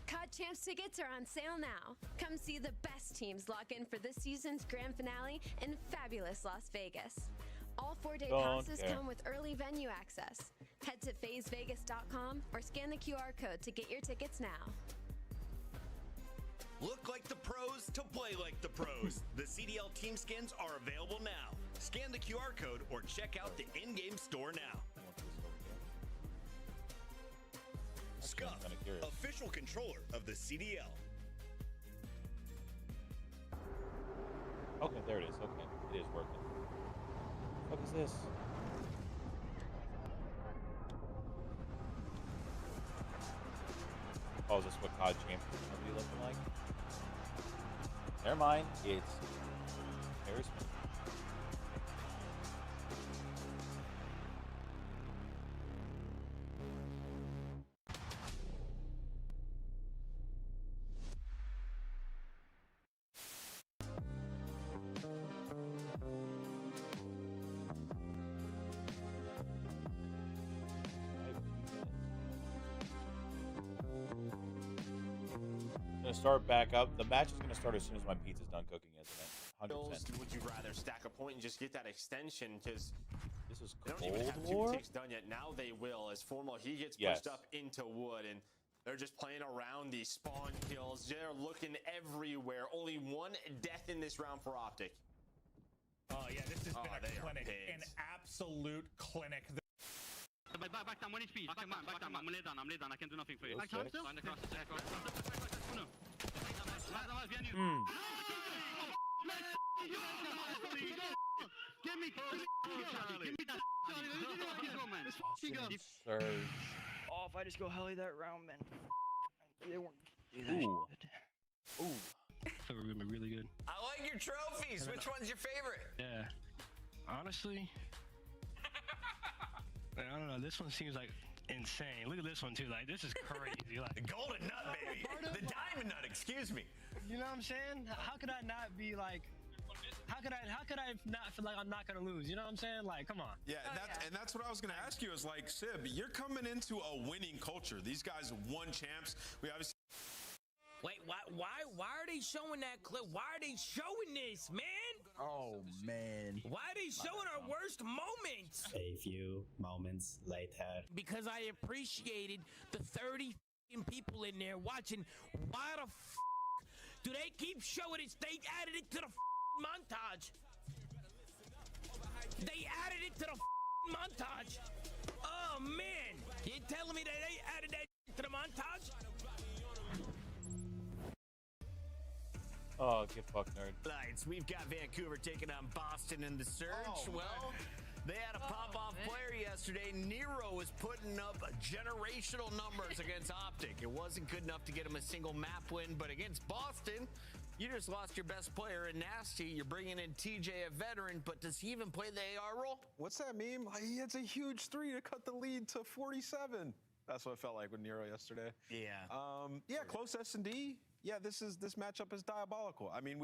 Speaker 7: COD Champs tickets are on sale now. Come see the best teams lock in for this season's grand finale in fabulous Las Vegas. All 4-day passes come with early venue access. Head to phasevegas.com or scan the QR code to get your tickets now.
Speaker 8: Look like the pros to play like the pros. The CDL team skins are available now. Scan the QR code or check out the in-game store now. Scuff, official controller of the CDL.
Speaker 5: Okay, there it is. Okay, it is working. What is this? Oh, is this what COD Champions is going to be looking like? Never mind. It's comparison. Start back up. The match is going to start as soon as my pizza's done cooking, isn't it? 100%.
Speaker 3: Would you rather stack a point and just get that extension? Because
Speaker 5: this is
Speaker 3: they don't even have two ticks done yet. Now they will, as Formal he gets pushed up into wood, and they're just playing around these spawn kills. They're looking everywhere. Only one death in this round for Optic.
Speaker 4: Oh yeah, this has been a clinic, an absolute clinic.
Speaker 11: Back down, 1 HP. Back down. I'm lay down. I can do nothing for you. Back down still? Give me that.
Speaker 19: Oh, if I just go heli that round, man. They weren't.
Speaker 5: Ooh.
Speaker 11: They were really good.
Speaker 15: I like your trophies. Which one's your favorite?
Speaker 11: Yeah. Honestly, I don't know. This one seems like insane. Look at this one too. Like this is crazy. Like
Speaker 15: the golden nut, baby. The diamond nut. Excuse me.
Speaker 11: You know what I'm saying? How could I not be like? How could I not feel like I'm not gonna lose? You know what I'm saying? Like, come on.
Speaker 16: Yeah, and that's what I was gonna ask you. Is like, Sib, you're coming into a winning culture. These guys won champs. We obviously.
Speaker 20: Wait, why are they showing that clip? Why are they showing this, man?
Speaker 21: Oh, man.
Speaker 20: Why are they showing our worst moments?
Speaker 22: A few moments later.
Speaker 20: Because I appreciated the 30 people in there watching. Why the do they keep showing it? They added it to the montage. They added it to the montage. Oh, man. You're telling me that they added that to the montage?
Speaker 5: Oh, get fucked, nerd.
Speaker 15: Lights. We've got Vancouver taking on Boston in the Surge. Well, they had a pop-off player yesterday. Nero was putting up generational numbers against Optic. It wasn't good enough to get him a single map win, but against Boston, you just lost your best player in Nasty. You're bringing in TJ, a veteran, but does he even play the AR role?
Speaker 16: What's that meme? He hits a huge 3 to cut the lead to 47. That's what it felt like with Nero yesterday.
Speaker 15: Yeah.
Speaker 16: Close S&D. Yeah, this matchup is diabolical. I mean,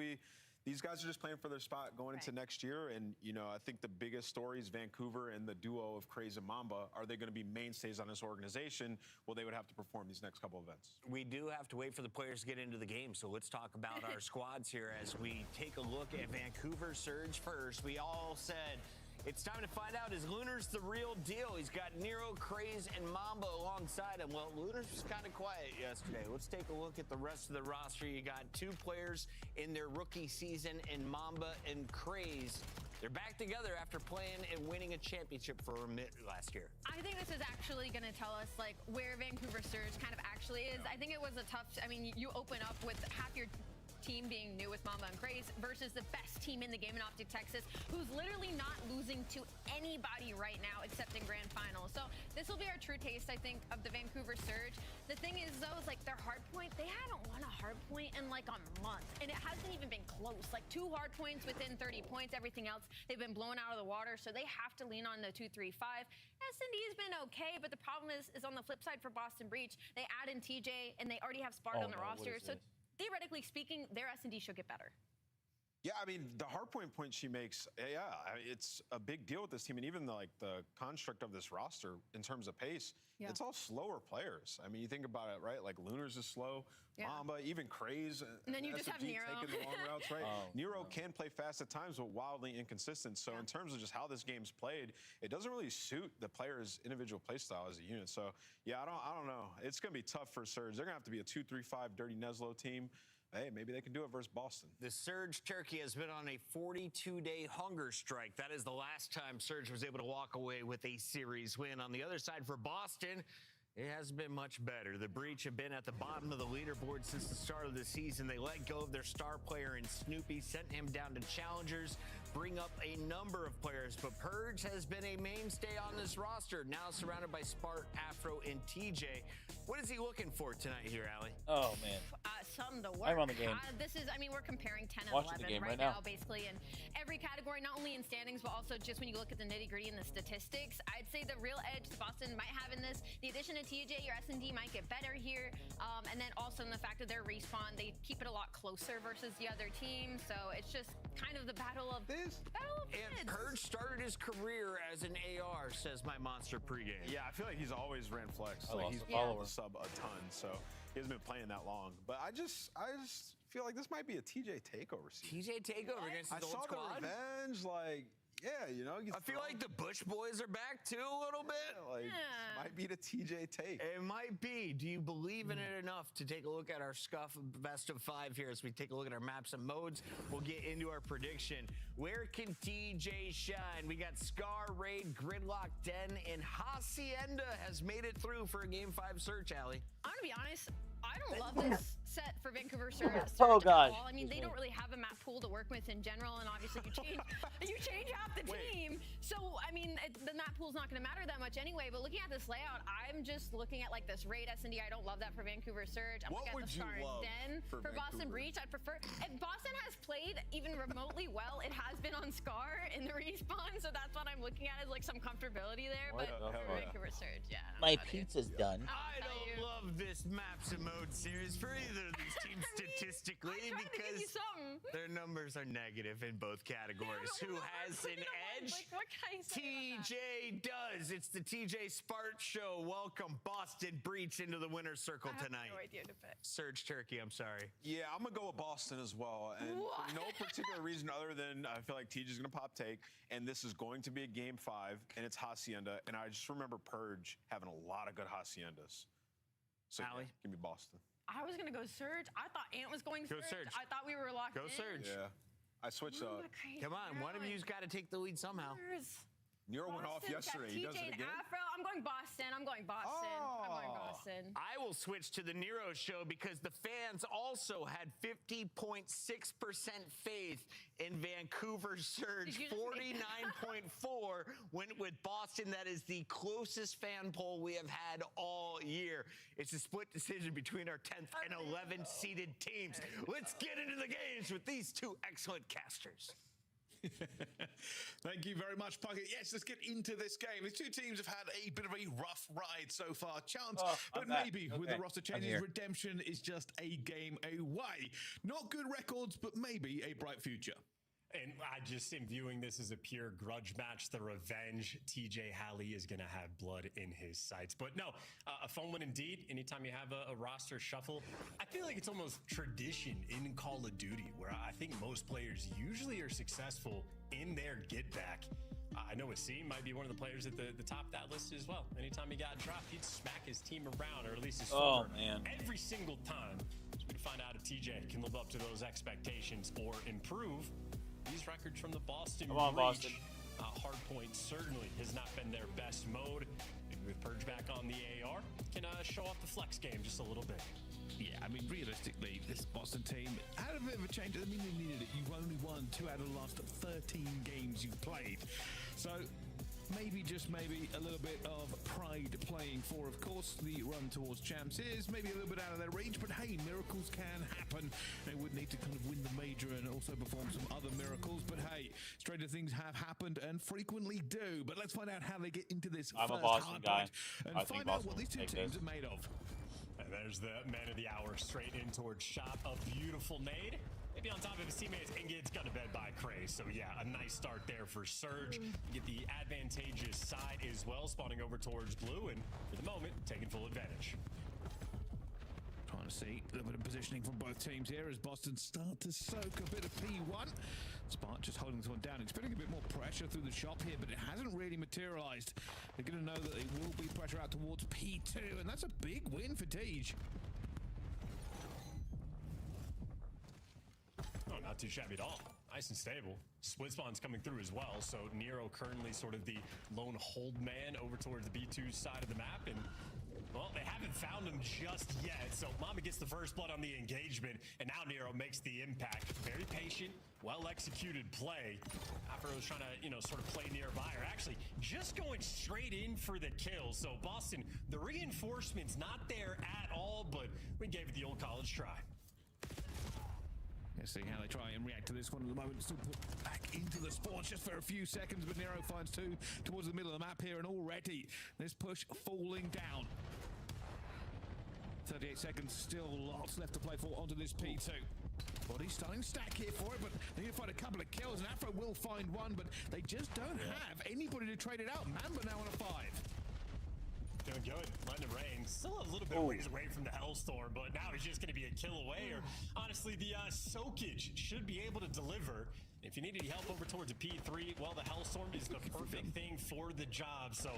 Speaker 16: these guys are just playing for their spot going into next year, and I think the biggest story is Vancouver and the duo of Craze and Mamba. Are they going to be mainstays on this organization? Well, they would have to perform these next couple events.
Speaker 15: We do have to wait for the players to get into the game, so let's talk about our squads here as we take a look at Vancouver Surge first. We all said it's time to find out, is Lunar's the real deal? He's got Nero, Craze, and Mamba alongside him. Well, Lunar's was kind of quiet yesterday. Let's take a look at the rest of the roster. You got 2 players in their rookie season in Mamba and Craze. They're back together after playing and winning a championship for Remit last year.
Speaker 17: I think this is actually going to tell us like where Vancouver Surge kind of actually is. I think it was a tough, you open up with half your team being new with Mamba and Craze versus the best team in the game in Optic Texas, who's literally not losing to anybody right now except in grand finals. So this will be our true taste, I think, of the Vancouver Surge. The thing is, though, is like their hard point, they haven't won a hard point in like a month, and it hasn't even been close. Like 2 hard points within 30 points, everything else they've been blown out of the water, so they have to lean on the 2-3-5. S&D's been okay, but the problem is on the flip side for Boston Breach, they add in TJ and they already have Sparta on the roster, so theoretically speaking, their S&D should get better.
Speaker 16: Yeah, I mean, the hardpoint point she makes, it's a big deal with this team. And even the construct of this roster in terms of pace, it's all slower players. I mean, you think about it, right? Like Lunars is slow, Mamba, even Craze.
Speaker 17: And then you just have Nero.
Speaker 16: Taking the long routes, right? Nero can play fast at times, but wildly inconsistent. So in terms of just how this game's played, it doesn't really suit the player's individual play style as a unit. So yeah, I don't know. It's going to be tough for Surge. They're going to have to be a 2-3-5 Dirty Neslo team. Hey, maybe they can do it versus Boston.
Speaker 15: The Surge Turkey has been on a 42-day hunger strike. That is the last time Surge was able to walk away with a series win. On the other side for Boston, it hasn't been much better. The Breach have been at the bottom of the leaderboard since the start of the season. They let go of their star player in Snoopy, sent him down to challengers, bring up a number of players. But Purge has been a mainstay on this roster, now surrounded by Spart, Afro, and TJ. What is he looking for tonight here, Allie?
Speaker 5: Oh, man.
Speaker 17: Something to work.
Speaker 5: I'm on the game.
Speaker 17: We're comparing 10 and
Speaker 5: Watching
Speaker 17: 11
Speaker 5: the game
Speaker 17: right
Speaker 5: now,
Speaker 17: basically, in every category, not only in standings, but also just when you look at the nitty-gritty and the statistics. I'd say the real edge Boston might have in this, the addition of TJ, your S&D might get better here, and then also in the fact of their respawn, they keep it a lot closer versus the other team, so it's just kind of the battle of this.
Speaker 15: And Purge started his career as an AR, says my monster pregame.
Speaker 16: Yeah, I feel like he's always ran flex.
Speaker 5: I
Speaker 16: Like
Speaker 5: lost
Speaker 16: he's
Speaker 5: a follower.
Speaker 16: sub a ton, so he hasn't been playing that long. But I just feel like this might be a TJ takeover season.
Speaker 15: TJ takeover against his old squad?
Speaker 16: The revenge, like, yeah, you know.
Speaker 15: I feel like the Bush boys are back too a little bit.
Speaker 16: Might be the TJ take.
Speaker 15: It might be. Do you believe in it enough to take a look at our Scuff best of 5 here as we take a look at our maps and modes? We'll get into our prediction. Where can TJ shine? We got Scar, Raid, Gridlock, Den, and Hacienda has made it through for a Game 5 search, Allie.
Speaker 17: I'm gonna be honest, I don't love this set for Vancouver Surge
Speaker 5: Oh,
Speaker 17: at
Speaker 5: gosh.
Speaker 17: all. I mean, they don't really have a map pool to work with in general, and obviously you change half the team. So, I mean, the map pool's not going to matter that much anyway, but looking at this layout, I'm just looking at like this Raid S&D. I don't love that for Vancouver Surge. I'm looking at the Star and Den for Boston Breach. I'd prefer, if Boston has played even remotely well, it has been on Scar in the respawn, so that's what I'm looking at is like some comfortability there, but for Vancouver Surge, yeah.
Speaker 21: My pizza's done.
Speaker 15: I don't love this maps and mode series for either of these teams statistically because their numbers are negative in both categories. Who has an edge?
Speaker 17: What can I say
Speaker 15: TJ does. It's the TJ Spart Show. Welcome Boston Breach into the winner's circle tonight.
Speaker 17: No idea to pick.
Speaker 15: Surge Turkey, I'm sorry.
Speaker 16: Yeah, I'm going to go with Boston as well. And for no particular reason other than I feel like TJ's going to pop take, and this is going to be a Game 5, and it's Hacienda. And I just remember Purge having a lot of good Haciendas. So,
Speaker 15: Allie?
Speaker 16: Give me Boston.
Speaker 17: I was going to go Surge. I thought Ant was going
Speaker 15: Go
Speaker 17: Surge.
Speaker 15: Surge.
Speaker 17: I thought we were locked
Speaker 15: Go
Speaker 17: in.
Speaker 15: Surge.
Speaker 16: Yeah. I switched up.
Speaker 15: Come on, one of you's got to take the lead somehow.
Speaker 16: Nero went off yesterday. He does it again.
Speaker 17: Afro. I'm going Boston. I'm going Boston.
Speaker 15: I will switch to the Nero show because the fans also had 50.6% faith in Vancouver Surge. 49.4 went with Boston. That is the closest fan poll we have had all year. It's a split decision between our 10th and 11th seeded teams. Let's get into the games with these two excellent casters.
Speaker 1: Thank you very much, Puckett. Yes, let's get into this game. The two teams have had a bit of a rough ride so far. Chance, but maybe with the roster changes, redemption is just a game away. Not good records, but maybe a bright future.
Speaker 2: And I just am viewing this as a pure grudge match. The revenge. TJ Halley is going to have blood in his sights. But no, a fun one indeed. Anytime you have a roster shuffle, I feel like it's almost tradition in Call of Duty where I think most players usually are successful in their get back. I know Asim might be one of the players at the top of that list as well. Anytime he got dropped, he'd smack his team around, or at least his forward every single time. So we can find out if TJ can live up to those expectations or improve. These records from the Boston
Speaker 5: Come on,
Speaker 2: Breach.
Speaker 5: Boston.
Speaker 2: Hardpoint certainly has not been their best mode. Maybe with Purge back on the AR, can show off the flex game just a little bit.
Speaker 1: Yeah, I mean, realistically, this Boston team had a bit of a change. I mean, they needed it. You've only won 2 out of the last 13 games you've played. So maybe, just maybe, a little bit of pride playing for, of course, the run towards champs is maybe a little bit out of their range, but hey, miracles can happen. They would need to kind of win the major and also perform some other miracles, but hey, stranger things have happened and frequently do. But let's find out how they get into this
Speaker 5: I'm
Speaker 1: first
Speaker 5: a Boston guy.
Speaker 1: and
Speaker 5: I think
Speaker 1: find out
Speaker 5: Boston
Speaker 1: what these two
Speaker 5: will take
Speaker 1: teams
Speaker 5: this.
Speaker 1: are made of.
Speaker 2: And there's the man of the hour straight in towards shop. A beautiful nade. Maybe on top of his teammates and gets got to bed by Cray. So yeah, a nice start there for Surge. Get the advantageous side as well, spawning over towards blue, and for the moment, taking full advantage.
Speaker 1: Trying to see a little bit of positioning from both teams here as Boston start to soak a bit of P1. Spark just holding this one down, expecting a bit more pressure through the shop here, but it hasn't really materialized. They're going to know that there will be pressure out towards P2, and that's a big win for Tej.
Speaker 2: Oh, not too shabby at all. Nice and stable. Split spawn's coming through as well, so Nero currently sort of the lone hold man over towards the B2 side of the map, and well, they haven't found him just yet, so Mama gets the first blood on the engagement, and now Nero makes the impact. Very patient, well-executed play. Afro's trying to, you know, sort of play nearby, or actually just going straight in for the kill. So Boston, the reinforcement's not there at all, but we gave it the old college try.
Speaker 1: Let's see how they try and react to this one at the moment. Still put back into the spawns just for a few seconds, but Nero finds two towards the middle of the map here, and already this push falling down. 38 seconds, still lots left to play for onto this P2. Body's starting to stack here for it, but they need to find a couple of kills, and Afro will find one, but they just don't have anybody to trade it out. Mamba now on a 5.
Speaker 2: Doing good, letting it rain. Still a little bit ways away from the Hellstorm, but now he's just going to be a kill away. Or honestly, the Soakage should be able to deliver. If you need any help over towards a P3, well, the Hellstorm is the perfect thing for the job. So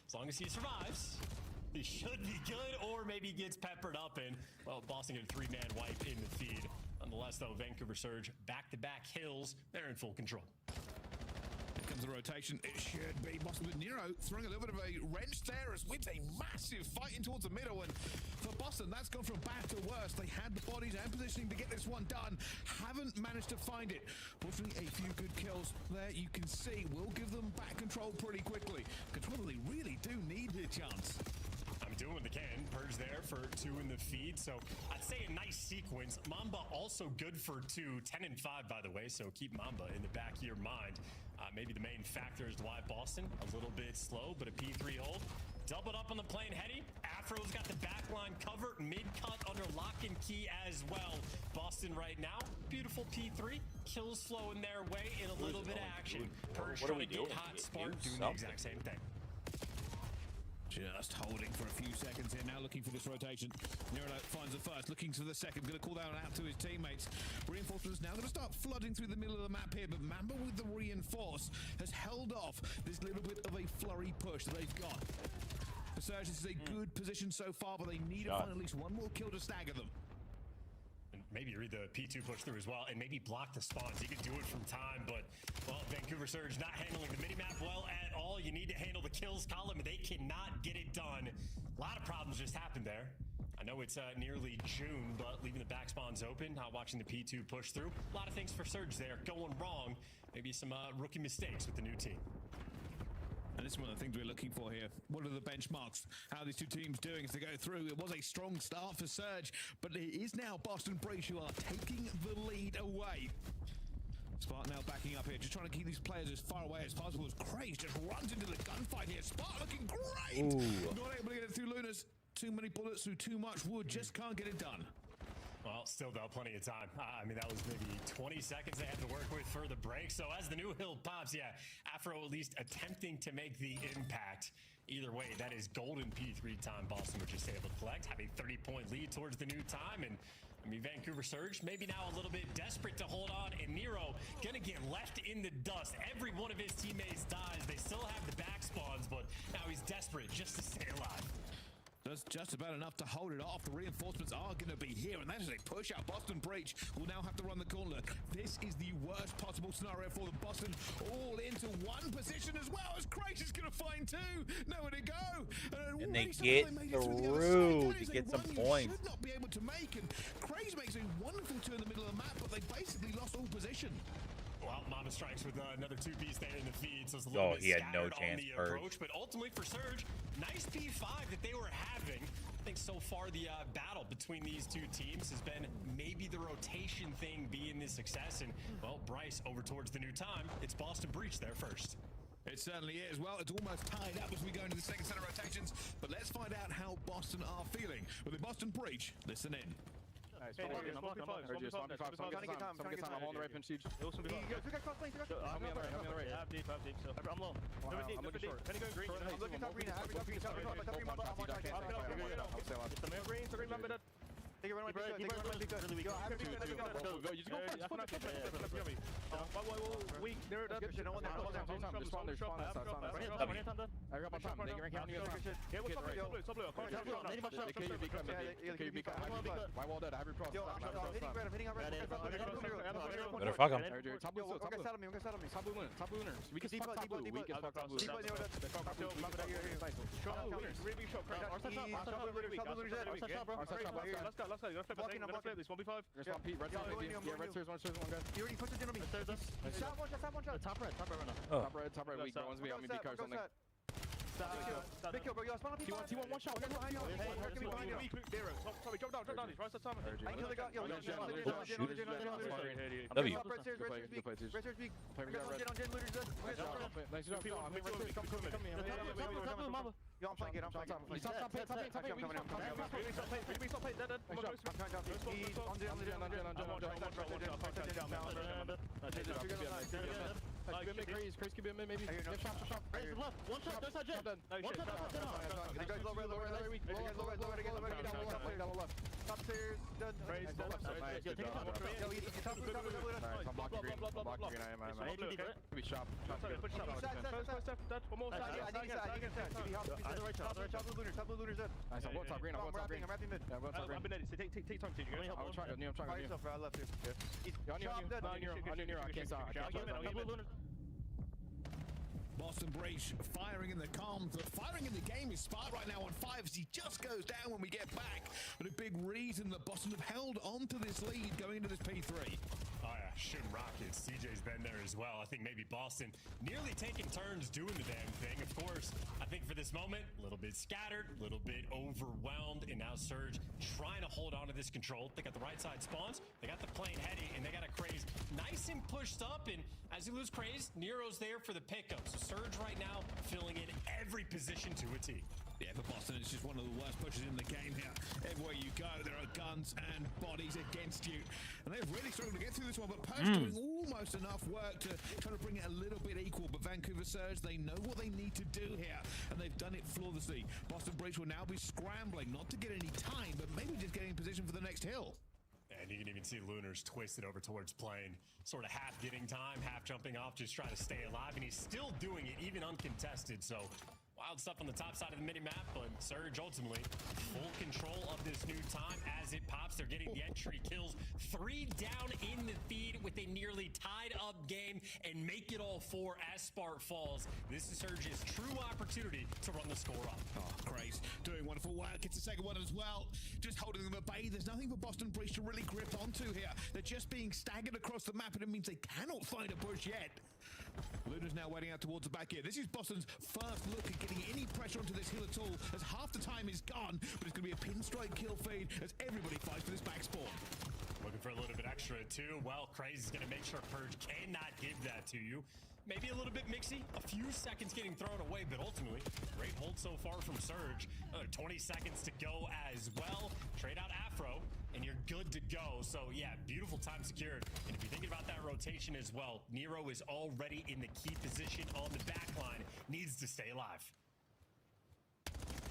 Speaker 2: as long as he survives, he should be good, or maybe gets peppered up, and well, Boston get a 3-man wipe in the feed. Nonetheless, though, Vancouver Surge back-to-back kills. They're in full control.
Speaker 1: Here comes the rotation. It should be Boston, with Nero throwing a little bit of a wrench there as wins a massive fight in towards the middle. And for Boston, that's gone from bad to worse. They had the bodies and positioning to get this one done. Haven't managed to find it. Fortunately, a few good kills there. You can see will give them back control pretty quickly. Control they really do need here, Chance.
Speaker 2: I'm doing what they can. Purge there for 2 in the feed, so I'd say a nice sequence. Mamba also good for 2, 10 and 5, by the way, so keep Mamba in the back of your mind. Maybe the main factor is why Boston a little bit slow, but a P3 hold. Doubled up on the plane heady. Afro's got the back line covered, mid-cut under lock and key as well. Boston right now, beautiful P3. Kills flowing their way in a little bit of action. Purge trying to get hot, Spark doing the exact same thing.
Speaker 1: Just holding for a few seconds here, now looking for this rotation. Nero finds the first, looking to the second, going to call that one out to his teammates. Reinforcements now going to start flooding through the middle of the map here, but Mamba with the reinforce has held off this little bit of a flurry push that they've got. For Surge, this is a good position so far, but they need to find at least one more kill to stagger them.
Speaker 2: And maybe read the P2 push through as well, and maybe block the spawns. You can do it from time, but well, Vancouver Surge not handling the minimap well at all. You need to handle the kills column, and they cannot get it done. A lot of problems just happened there. I know it's nearly June, but leaving the back spawns open, not watching the P2 push through. A lot of things for Surge there going wrong. Maybe some rookie mistakes with the new team.
Speaker 1: And this is one of the things we're looking for here. What are the benchmarks? How are these two teams doing as they go through? It was a strong start for Surge, but it is now Boston Breach who are taking the lead away. Spark now backing up here, just trying to keep these players as far away as possible. As Craze just runs into the gunfight here. Spark looking great! Not able to get it through Lunas. Too many bullets through too much wood, just can't get it done.
Speaker 2: Well, still though, plenty of time. I mean, that was maybe 20 seconds they had to work with for the break. So as the new hill pops, yeah, Afro at least attempting to make the impact. Either way, that is golden P3 time Boston were just able to collect, have a 30-point lead towards the new time. And I mean, Vancouver Surge maybe now a little bit desperate to hold on, and Nero gonna get left in the dust. Every one of his teammates dies. They still have the back spawns, but now he's desperate just to stay alive.
Speaker 1: That's just about enough to hold it off. The reinforcements are going to be here, and that is a push out. Boston Breach will now have to run the corner. This is the worst possible scenario for them. Boston all into one position as well, as Craig is going to find 2. Nowhere to go.
Speaker 5: And they get through to get some points.
Speaker 1: Should not be able to make, and Craig makes a wonderful 2 in the middle of the map, but they basically lost all position.
Speaker 2: Well, Mama strikes with another 2-piece there in the feed, so it's a little bit
Speaker 5: he had no
Speaker 2: scattered
Speaker 5: chance
Speaker 2: on the
Speaker 5: Purge.
Speaker 2: approach. But ultimately for Surge, nice P5 that they were having. I think so far the battle between these two teams has been maybe the rotation thing being the success. And, well, Bryce over towards the new time. It's Boston Breach there first.
Speaker 1: It certainly is. Well, it's almost tied up as we go into the second set of rotations, but let's find out how Boston are feeling. With the Boston breach, listen in.
Speaker 6: Nice. I'm get time. I'm holding the right pinch siege. Help me on the right.
Speaker 19: Half deep. So I'm low.
Speaker 6: I'm looking short.
Speaker 19: Penny going green.
Speaker 6: I'm looking top green. It's
Speaker 19: the male green. So remember that.
Speaker 6: Take it, run away. Take it, really weak.
Speaker 19: Go. You just go fast. Weak. There. That's
Speaker 6: good. No one there. Spawn there. Spawn that side. I got my time. They can rank out.
Speaker 19: Yeah, what's up, blue?
Speaker 6: My wall dead. I have your cross.
Speaker 14: I'm hitting up red.
Speaker 6: Better fuck him. Top blue. Okay, settle me. Top blue luners. We can fuck top blue. We can fuck top blue.
Speaker 19: Let's flip this. 1v5.
Speaker 6: There's one Pete. Red stairs, one guy.
Speaker 14: You already pushed it into me. Shot one shot.
Speaker 19: Top red right
Speaker 6: now. Top red weak. One's me on me. Be cars something.
Speaker 14: Big kill, bro. Yo, spawn on P1.
Speaker 6: T1 one shot.
Speaker 14: Behind you.
Speaker 19: Sorry, drop down. He's right side time.
Speaker 14: I can kill the guy. Yo,
Speaker 6: W.
Speaker 14: Red stairs, big. On Jen, looters.
Speaker 6: Nice job.
Speaker 14: Yo, I'm playing it.
Speaker 6: Top pit.
Speaker 14: I'm coming.
Speaker 6: Crazy could be a mid, maybe. Shot.
Speaker 19: One shot, there's that jet.
Speaker 14: Top stairs, done.
Speaker 6: I'm blocking green. Could be shop.
Speaker 14: One more side. Top blue looters dead.
Speaker 6: Nice, I'm going top green.
Speaker 14: I'm wrapping mid.
Speaker 6: Yeah, I'm going top green.
Speaker 19: Take time, TJ.
Speaker 6: I'm trying to
Speaker 14: Fire yourself, bro. I left here.
Speaker 6: On Nero. I can't stop.
Speaker 1: Boston Breach firing in the comms, but firing in the game is Spark right now on 5 as he just goes down when we get back. But a big reason that Boston have held on to this lead going into this P3.
Speaker 2: Oh yeah, shooting rockets. CJ's been there as well. I think maybe Boston nearly taking turns doing the damn thing. Of course, I think for this moment, a little bit scattered, a little bit overwhelmed, and now Surge trying to hold on to this control. They got the right side spawns, they got the plane heady, and they got a Craze nice and pushed up, and as you lose Craze, Nero's there for the pickup. So Surge right now filling in every position to a T.
Speaker 1: Yeah, for Boston, it's just one of the worst pushes in the game here. Everywhere you go, there are guns and bodies against you. And they've really struggled to get through this one, but Per's doing almost enough work to try to bring it a little bit equal. But Vancouver Surge, they know what they need to do here, and they've done it flawlessly. Boston Breach will now be scrambling, not to get any time, but maybe just getting in position for the next hill.
Speaker 2: And you can even see Lunars twisted over towards plane, sort of half getting time, half jumping off, just trying to stay alive, and he's still doing it, even uncontested. So wild stuff on the top side of the mini-map, but Surge ultimately full control of this new time as it pops. They're getting the entry kills, 3 down in the feed with a nearly tied up game, and make it all 4 as Spark falls. This is Surge's true opportunity to run the score up.
Speaker 1: Oh, Craze doing wonderful work. Gets the second one as well. Just holding them at bay. There's nothing for Boston Breach to really grip onto here. They're just being staggered across the map, and it means they cannot find a push yet. Luna's now waiting out towards the back here. This is Boston's first look at getting any pressure onto this hill at all, as half the time is gone, but it's going to be a pinstripe kill feed as everybody fights for this back spawn.
Speaker 2: Looking for a little bit extra too. Well, Craze is going to make sure Purge cannot give that to you. Maybe a little bit mixy, a few seconds getting thrown away, but ultimately, great hold so far from Surge. 20 seconds to go as well. Trade out Afro, and you're good to go. So yeah, beautiful time secured. And if you're thinking about that rotation as well, Nero is already in the key position on the back line. Needs to stay alive.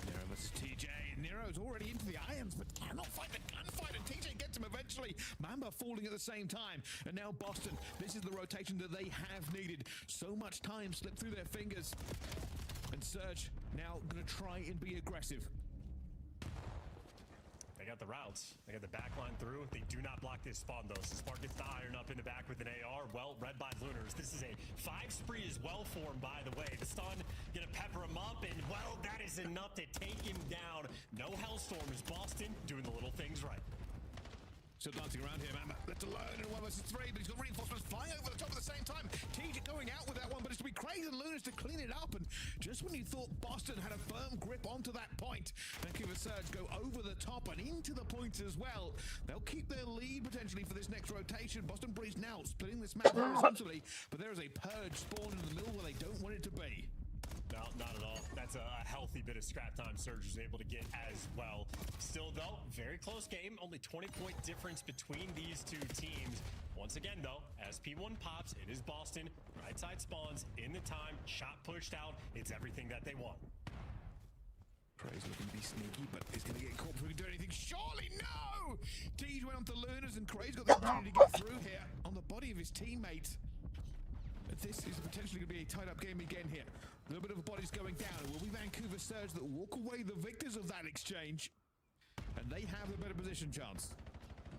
Speaker 1: Nero versus TJ. Nero's already into the irons, but cannot fight the gunfight, and TJ gets him eventually. Mamba falling at the same time. And now Boston, this is the rotation that they have needed. So much time slipped through their fingers. And Surge now going to try and be aggressive.
Speaker 2: They got the routes. They got the back line through. They do not block this spawn, though. So Spark gets the iron up in the back with an AR. Well, read by Lunars. This is a 5 spree as well for him, by the way. The stun, gonna pepper him up, and, well, that is enough to take him down. No Hellstorm as Boston doing the little things right.
Speaker 1: Still dancing around here, Mamba. Left alone in 1 versus 3, but he's got reinforcements flying over the top at the same time. TJ going out with that one, but it's to be Crazy and Lunas to clean it up. And just when you thought Boston had a firm grip onto that point, Vancouver Surge go over the top and into the points as well. They'll keep their lead potentially for this next rotation. Boston Breeze now splitting this map horizontally, but there is a purge spawn in the middle where they don't want it to be. be.
Speaker 2: No, not at all. That's a healthy bit of scrap time Surge was able to get as well. Still, though, very close game. Only 20-point difference between these two teams. Once again, though, as P1 pops, it is Boston. Right side spawns in the time. Shot pushed out. It's everything that they want.
Speaker 1: Craze looking to be sneaky, but is going to get caught before he can do anything. Surely no! Tej went on to Lunas, and Craze got the opportunity to get through here on the body of his teammate. This is potentially going to be a tied-up game again here. A little bit of bodies going down. It will be Vancouver Surge that walk away the victors of that exchange. And they have the better position chance.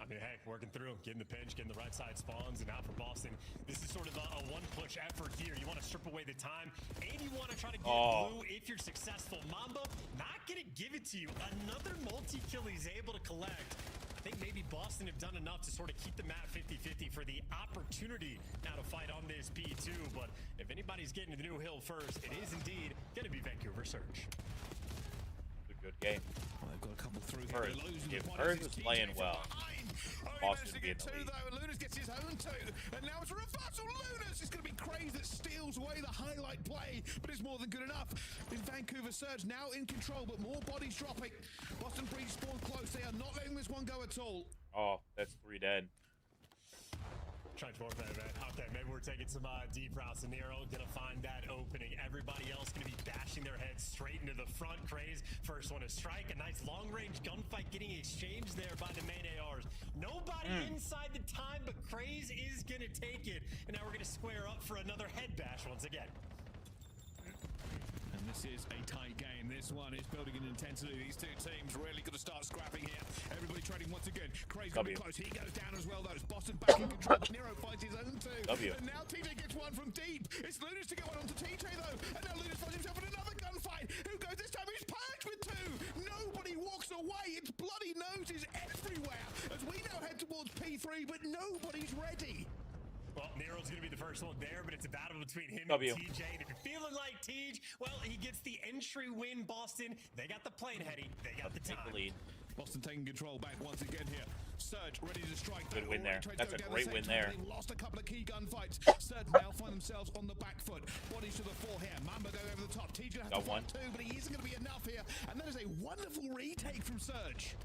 Speaker 2: I mean, hey, working through, getting the pinch, getting the right side spawns, and out for Boston. This is sort of a one-push effort here. You want to strip away the time, and you want to try to get blue if you're successful. Mamba not going to give it to you. Another multi-kill he's able to collect. I think maybe Boston have done enough to sort of keep the map 50-50 for the opportunity now to fight on this P2. But if anybody's getting to the new hill first, it is indeed going to be Vancouver Surge.
Speaker 5: It's a good game.
Speaker 1: Well, they've got a couple through here.
Speaker 5: If Earth is playing well, Boston would be in the lead.
Speaker 1: Lunas gets his own two, and now it's a reversal. Lunas is going to be Craze that steals away the highlight play, but it's more than good enough. Is Vancouver Surge now in control, but more bodies dropping. Boston Breach spawn close. They are not letting this one go at all.
Speaker 5: Oh, that's 3 dead.
Speaker 2: Trying to man. Okay, maybe we're taking some deep routes. And Nero gonna find that opening. Everybody else gonna be bashing their heads straight into the front. Craze, first one to strike. A nice long-range gunfight getting exchanged there by the main ARs. Nobody inside the time, but Craze is gonna take it. And now we're gonna square up for another head bash once again.
Speaker 1: And this is a tight game. This one is building in intensity. These two teams really got to start scrapping here. Everybody trading once again. Craze going close. He goes down as well, though. It's Boston back in control, but Nero finds his own two. And now TJ gets one from deep. It's Lunas to get one onto TJ, though. And now Lunas finds himself in another gunfight. Who goes this time? He's purged with two. Nobody walks away. It's bloody noses everywhere as we now head towards P3, but nobody's ready.
Speaker 2: Well, Nero's going to be the first one there, but it's a battle between him and TJ. And if you're feeling like Tej, well, he gets the entry win, Boston. They got the plane heady. They got the time.
Speaker 5: Lead.
Speaker 1: Boston taking control back once again here. Surge ready to strike.
Speaker 5: Good win there. That's a great win there.
Speaker 1: They've lost a couple of key gunfights. Surge now find themselves on the back foot. Bodies to the fore here. Mamba going over the top. TJ has to fight two, but he isn't going to be enough here. And that is a wonderful retake from Surge.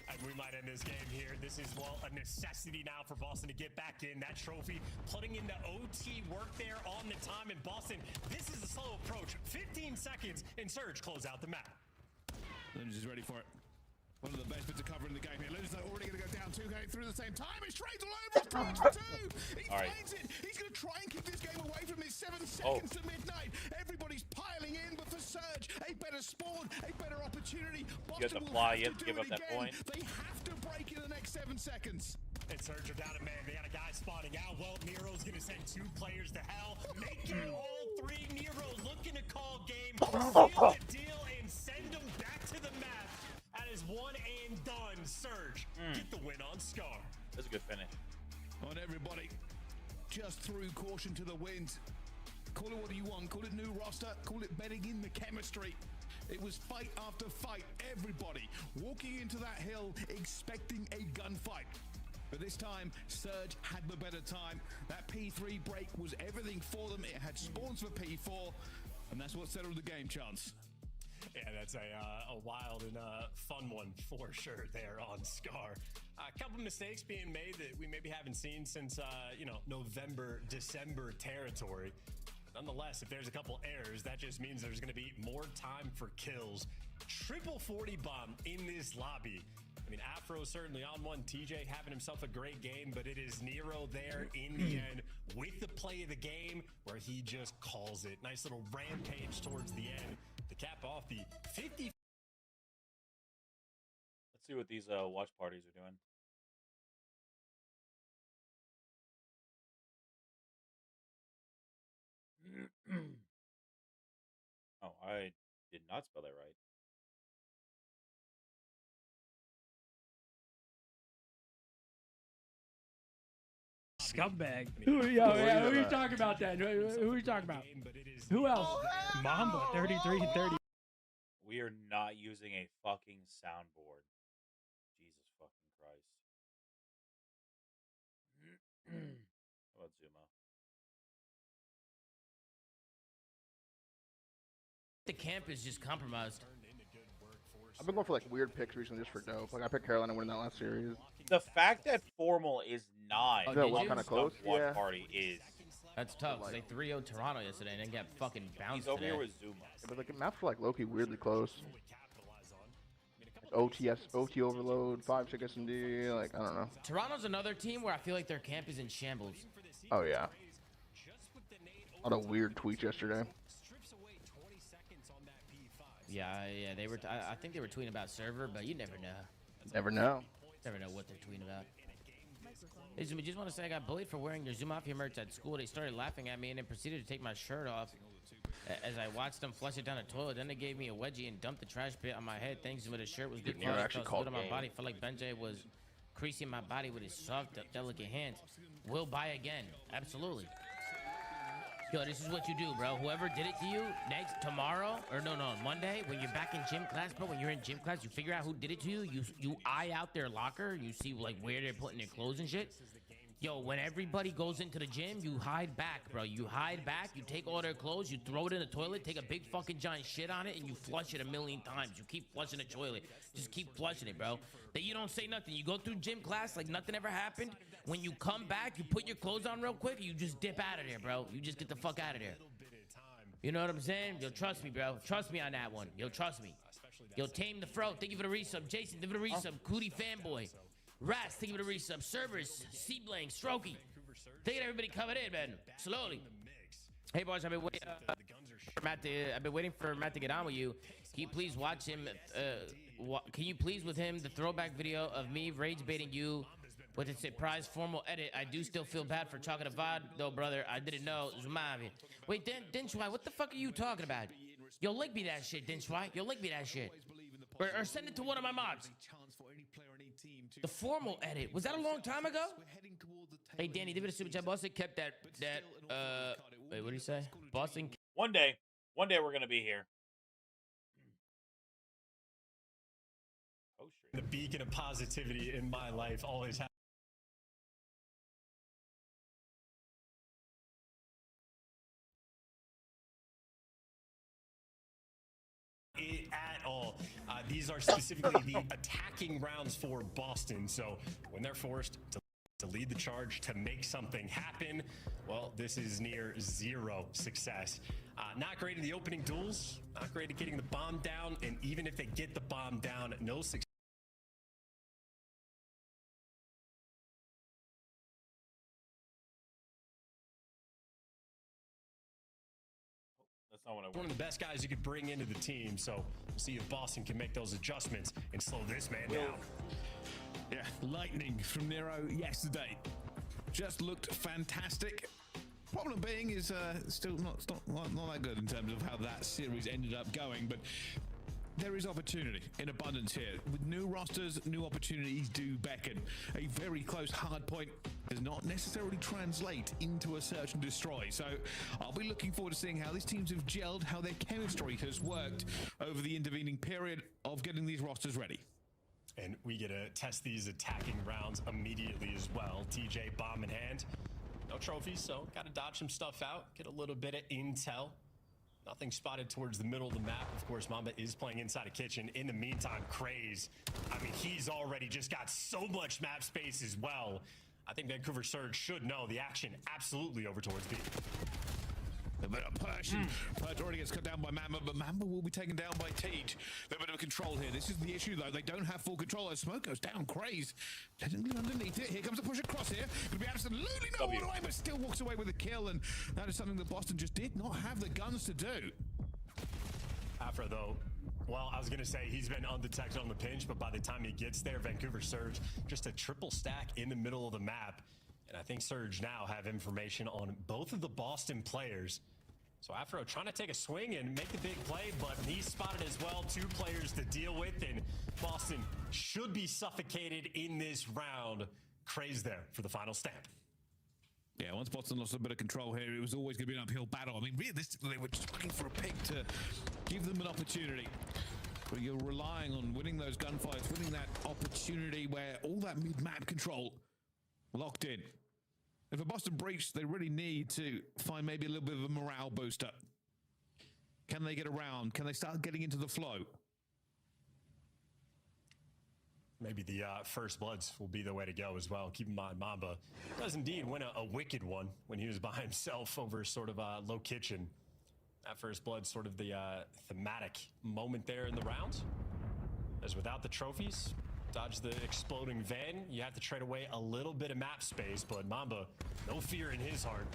Speaker 2: And we might end this game here. This is, well, a necessity now for Boston to get back in. That trophy, putting into OT work there on the time in Boston. This is a slow approach. 15 seconds, and Surge close out the map.
Speaker 1: Lunas is ready for it. One of the best bits of cover in the game here. Lunas are already going to go down two going through the same time. It's trades all over. It's 3 for 2. He finds it. He's going to try and keep this game away from his 7 seconds to midnight. Everybody's piling in, but for Surge, a better spawn, a better opportunity. Boston will have to do it again. They have to break in the next 7 seconds.
Speaker 2: And Surge without a man. They got a guy spawning out. Well, Nero's going to send 2 players to hell. Making it all 3. Nero looking to call game. Seal the deal and send them back to the map. That is one and done. Surge, get the win on Scar.
Speaker 5: That's a good finish.
Speaker 1: On everybody, just threw caution to the wind. Call it what you want. Call it new roster. Call it betting in the chemistry. It was fight after fight. Everybody walking into that hill expecting a gunfight. But this time, Surge had the better time. That P3 break was everything for them. It had spawns for P4, and that's what settled the game, Chance.
Speaker 2: Yeah, that's a wild and fun one for sure there on Scar. A couple mistakes being made that we maybe haven't seen since, November, December territory. Nonetheless, if there's a couple errors, that just means there's going to be more time for kills. Triple 40 bomb in this lobby. I mean, Afro certainly on one. TJ having himself a great game, but it is Nero there in the end with the play of the game where he just calls it. Nice little rampage towards the end to cap off the 50.
Speaker 5: Let's see what these watch parties are doing. Oh, I did not spell that right.
Speaker 11: Scumbag. Who are you talking about then? Who are you talking about? Who else? Mamba, 33 and 30.
Speaker 5: We are not using a fucking soundboard. Jesus fucking Christ. How about Zuma?
Speaker 20: The camp is just compromised.
Speaker 6: I've been going for like weird picks recently just for dope. Like I picked Carolina winning that last series.
Speaker 5: The fact that Formal is not
Speaker 6: Is that one kind of close?
Speaker 5: yeah. Party is.
Speaker 20: That's tough. Cause they 3-0 Toronto yesterday and then got fucking bounced
Speaker 5: He's over
Speaker 20: today.
Speaker 5: here with Zuma.
Speaker 6: Yeah, but like maps were like low-key weirdly close. OT overload, 5-6 SMD, like I don't know.
Speaker 20: Toronto's another team where I feel like their camp is in shambles.
Speaker 6: Oh yeah. A lot of weird tweets yesterday.
Speaker 20: Yeah, they were. I think they were tweeting about server, but you never know.
Speaker 6: Never know.
Speaker 20: Never know what they're tweeting about. Hey, Zoom, I just want to say I got bullied for wearing your Zoom Mafia merch at school. They started laughing at me and then proceeded to take my shirt off as I watched them flush it down the toilet. Then they gave me a wedgie and dumped the trash pit on my head. Thanks, but the shirt was good. Felt good on my body. Felt like Benjay was creasing my body with his soft, delicate hands. Will buy again. Absolutely. Yo, this is what you do, bro. Whoever did it to you tomorrow, or no, Monday, when you're back in gym class, bro, when you're in gym class, you figure out who did it to you. You eye out their locker. You see, like, where they're putting their clothes and shit. Yo, when everybody goes into the gym, you hide back, bro. You hide back. You take all their clothes. You throw it in the toilet. Take a big fucking giant shit on it, and you flush it 1,000,000 times. You keep flushing the toilet. Just keep flushing it, bro. Then you don't say nothing. You go through gym class like nothing ever happened. When you come back, you put your clothes on real quick. You just dip out of there, bro. You just get the fuck out of there. You know what I'm saying? Yo, trust me, bro. Trust me on that one. Yo, trust me. Yo, Tame the Fro. Thank you for the resub. Jason, thank you for the resub. Cootie Fanboy. Ras, thank you for the resub. Servers, C-Blank, Strokey. Thank you to everybody coming in, man. Slowly. Hey, boys, I've been waiting for Matt to get on with you. Can you please watch him? Can you please with him the throwback video of me rage baiting you with a surprise formal edit? I do still feel bad for talking to VOD, though, brother. I didn't know. Zumavi. Wait, Dinchwai, what the fuck are you talking about? Yo, link me that shit, Dinchwai. Yo, link me that shit. Or send it to one of my mods. The formal edit. Was that a long time ago? Hey, Danny, give it a super chat. Boston kept that, wait, what did he say? Boston.
Speaker 5: One day we're going to be here.
Speaker 2: The beacon of positivity in my life always has. At all. These are specifically the attacking rounds for Boston. So when they're forced to lead the charge, to make something happen, well, this is near zero success. Not great in the opening duels, not great at getting the bomb down, and even if they get the bomb down, no success. One of the best guys you could bring into the team, so we'll see if Boston can make those adjustments and slow this man down.
Speaker 1: Yeah, lightning from Nero yesterday just looked fantastic. Problem being is still not that good in terms of how that series ended up going, but there is opportunity in abundance here. With new rosters, new opportunities do beckon. A very close hard point does not necessarily translate into a search and destroy. So I'll be looking forward to seeing how these teams have gelled, how their chemistry has worked over the intervening period of getting these rosters ready.
Speaker 2: And we get to test these attacking rounds immediately as well. TJ, bomb in hand. No trophies, so got to dodge some stuff out, get a little bit of intel. Nothing spotted towards the middle of the map. Of course, Mamba is playing inside a kitchen. In the meantime, Craze, I mean, he's already just got so much map space as well. I think Vancouver Surge should know the action absolutely over towards B.
Speaker 1: A bit of Persian. Purge already gets cut down by Mamba, but Mamba will be taken down by Tej. A bit of control here. This is the issue, though. They don't have full control. As smoke goes down, Craze technically underneath it. Here comes a push across here. Could be absolutely no one away, but still walks away with a kill. And that is something that Boston just did not have the guns to do.
Speaker 2: Afra, though, well, I was going to say he's been undetected on the pinch, but by the time he gets there, Vancouver Surge just a triple stack in the middle of the map. And I think Surge now have information on both of the Boston players. So Afro trying to take a swing and make a big play, but he's spotted as well. 2 players to deal with, and Boston should be suffocated in this round. Craze there for the final stamp.
Speaker 1: Yeah, once Boston lost a bit of control here, it was always going to be an uphill battle. I mean, realistically, they were just looking for a pick to give them an opportunity. But you're relying on winning those gunfights, winning that opportunity where all that mid-map control locked in. If a Boston breach, they really need to find maybe a little bit of a morale booster. Can they get around? Can they start getting into the flow?
Speaker 2: Maybe the first bloods will be the way to go as well. Keep in mind, Mamba does indeed win a wicked one when he was by himself over sort of low kitchen. That first blood, sort of the thematic moment there in the round. As without the trophies, dodge the exploding van, you have to trade away a little bit of map space, but Mamba, no fear in his heart.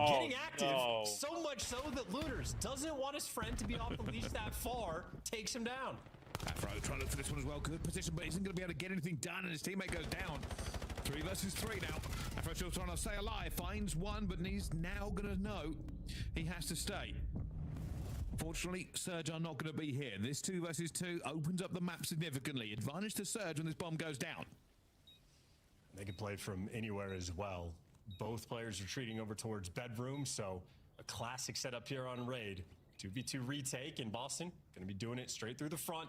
Speaker 2: Getting active, so much so that Lunars doesn't want his friend to be off the leash that far, takes him down.
Speaker 1: Afro trying to look for this one as well. Good position, but isn't going to be able to get anything done, and his teammate goes down. 3 versus 3 now. Afro still trying to stay alive. Finds one, but he's now going to know he has to stay. Fortunately, Surge are not going to be here. This 2 versus 2 opens up the map significantly. Advantage to Surge when this bomb goes down.
Speaker 2: They can play from anywhere as well. Both players retreating over towards bedroom, so a classic setup here on Raid. 2v2 retake in Boston. Going to be doing it straight through the front.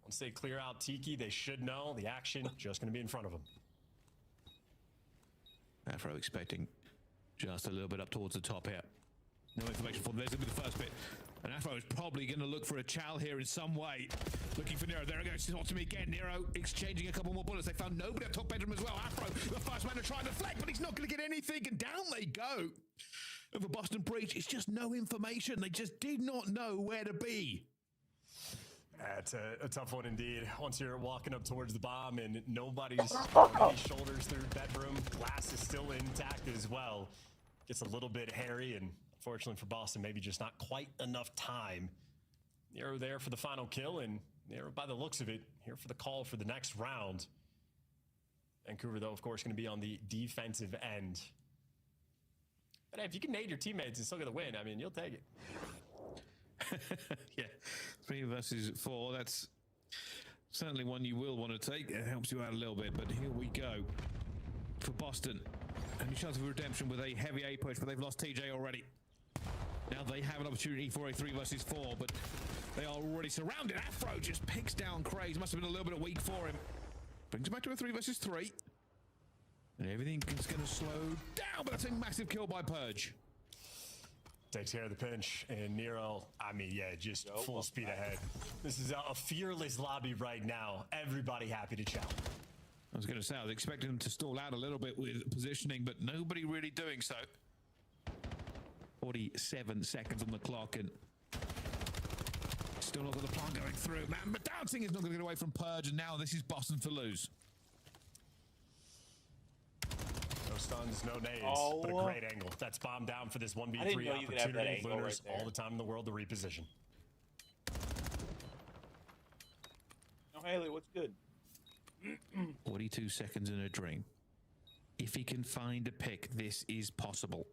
Speaker 2: Once they clear out Tiki, they should know the action just going to be in front of them.
Speaker 1: Afro expecting just a little bit up towards the top here. No information for them. There's going to be the first bit. And Afro is probably going to look for a chow here in some way. Looking for Nero. There it goes. It's to me again. Nero exchanging a couple more bullets. They found nobody at top bedroom as well. Afro, the first man to try and deflect, but he's not going to get anything. And down they go. Over Boston Breach, it's just no information. They just did not know where to be.
Speaker 2: That's a tough one indeed. Once you're walking up towards the bomb and nobody's on any shoulders through bedroom, glass is still intact as well. Gets a little bit hairy, and unfortunately for Boston, maybe just not quite enough time. Nero there for the final kill, and Nero, by the looks of it, here for the call for the next round. Vancouver, though, of course, going to be on the defensive end. But hey, if you can nade your teammates and still get the win, I mean, you'll take it.
Speaker 1: Yeah, 3 versus 4. That's certainly one you will want to take. It helps you out a little bit, but here we go for Boston. Only chance of redemption with a heavy A push, but they've lost TJ already. Now they have an opportunity for a 3 versus 4, but they are already surrounded. Afro just picks down Craze. Must have been a little bit weak for him. Brings him back to a 3 versus 3. And everything is going to slow down, but that's a massive kill by Purge.
Speaker 2: Takes care of the pinch, and Nero, I mean, yeah, just full speed ahead. This is a fearless lobby right now. Everybody happy to chow.
Speaker 1: I was going to say, I was expecting them to stall out a little bit with positioning, but nobody really doing so. 47 seconds on the clock, and still not got the plan going through. Man, but Dancing is not going to get away from Purge, and now this is Boston to lose.
Speaker 2: No stuns, no nades, but a great angle. That's bomb down for this 1v3 opportunity. Lunars all the time in the world to reposition.
Speaker 5: No, Haley, what's good?
Speaker 1: 42 seconds in a dream. If he can find a pick, this is possible.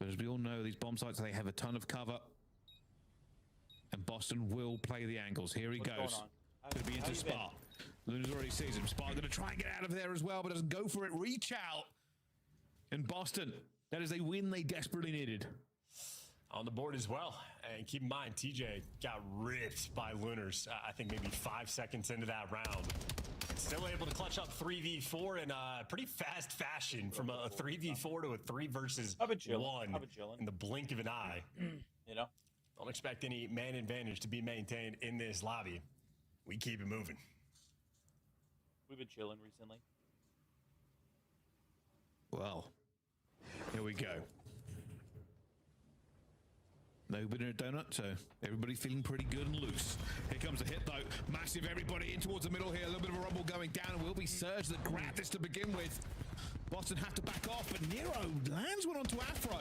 Speaker 1: But as we all know, these bomb sites, they have a ton of cover. And Boston will play the angles. Here he goes. Could be into Spa. Lunars already sees him. Spa going to try and get out of there as well, but doesn't go for it. Reach out. And Boston, that is a win they desperately needed.
Speaker 2: On the board as well. And keep in mind, TJ got ripped by Lunars, I think maybe 5 seconds into that round. Still able to clutch up 3v4 in a pretty fast fashion from a 3v4 to a 3 versus 1 in the blink of an eye.
Speaker 5: You know?
Speaker 2: Don't expect any man advantage to be maintained in this lobby. We keep it moving.
Speaker 5: We've been chilling recently.
Speaker 1: Well, here we go. No banana donut, so everybody feeling pretty good and loose. Here comes a hit though. Massive everybody in towards the middle here. A little bit of a rumble going down, and will be Surge that grabbed this to begin with. Boston have to back off, but Nero lands one onto Afro.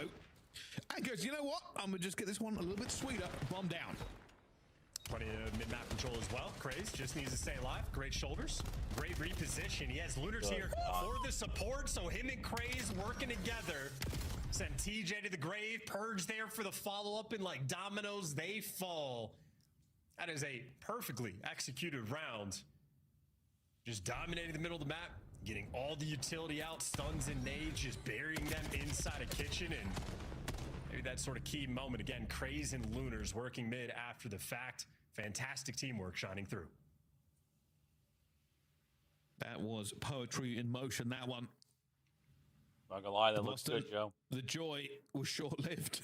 Speaker 1: And goes, you know what? I'm going to just get this one a little bit sweeter. Bomb down.
Speaker 2: Plenty of mid-map control as well. Craze just needs to stay alive. Great shoulders. Great reposition. He has Lunars here for the support, so him and Craze working together. Send TJ to the grave. Purge there for the follow-up, and like dominoes, they fall. That is a perfectly executed round. Just dominating the middle of the map, getting all the utility out, stuns and nades, just burying them inside a kitchen, and maybe that sort of key moment. Again, Craze and Lunars working mid after the fact. Fantastic teamwork shining through.
Speaker 1: That was poetry in motion, that one.
Speaker 5: Not gonna lie, that looks good, Joe.
Speaker 1: The joy was short-lived.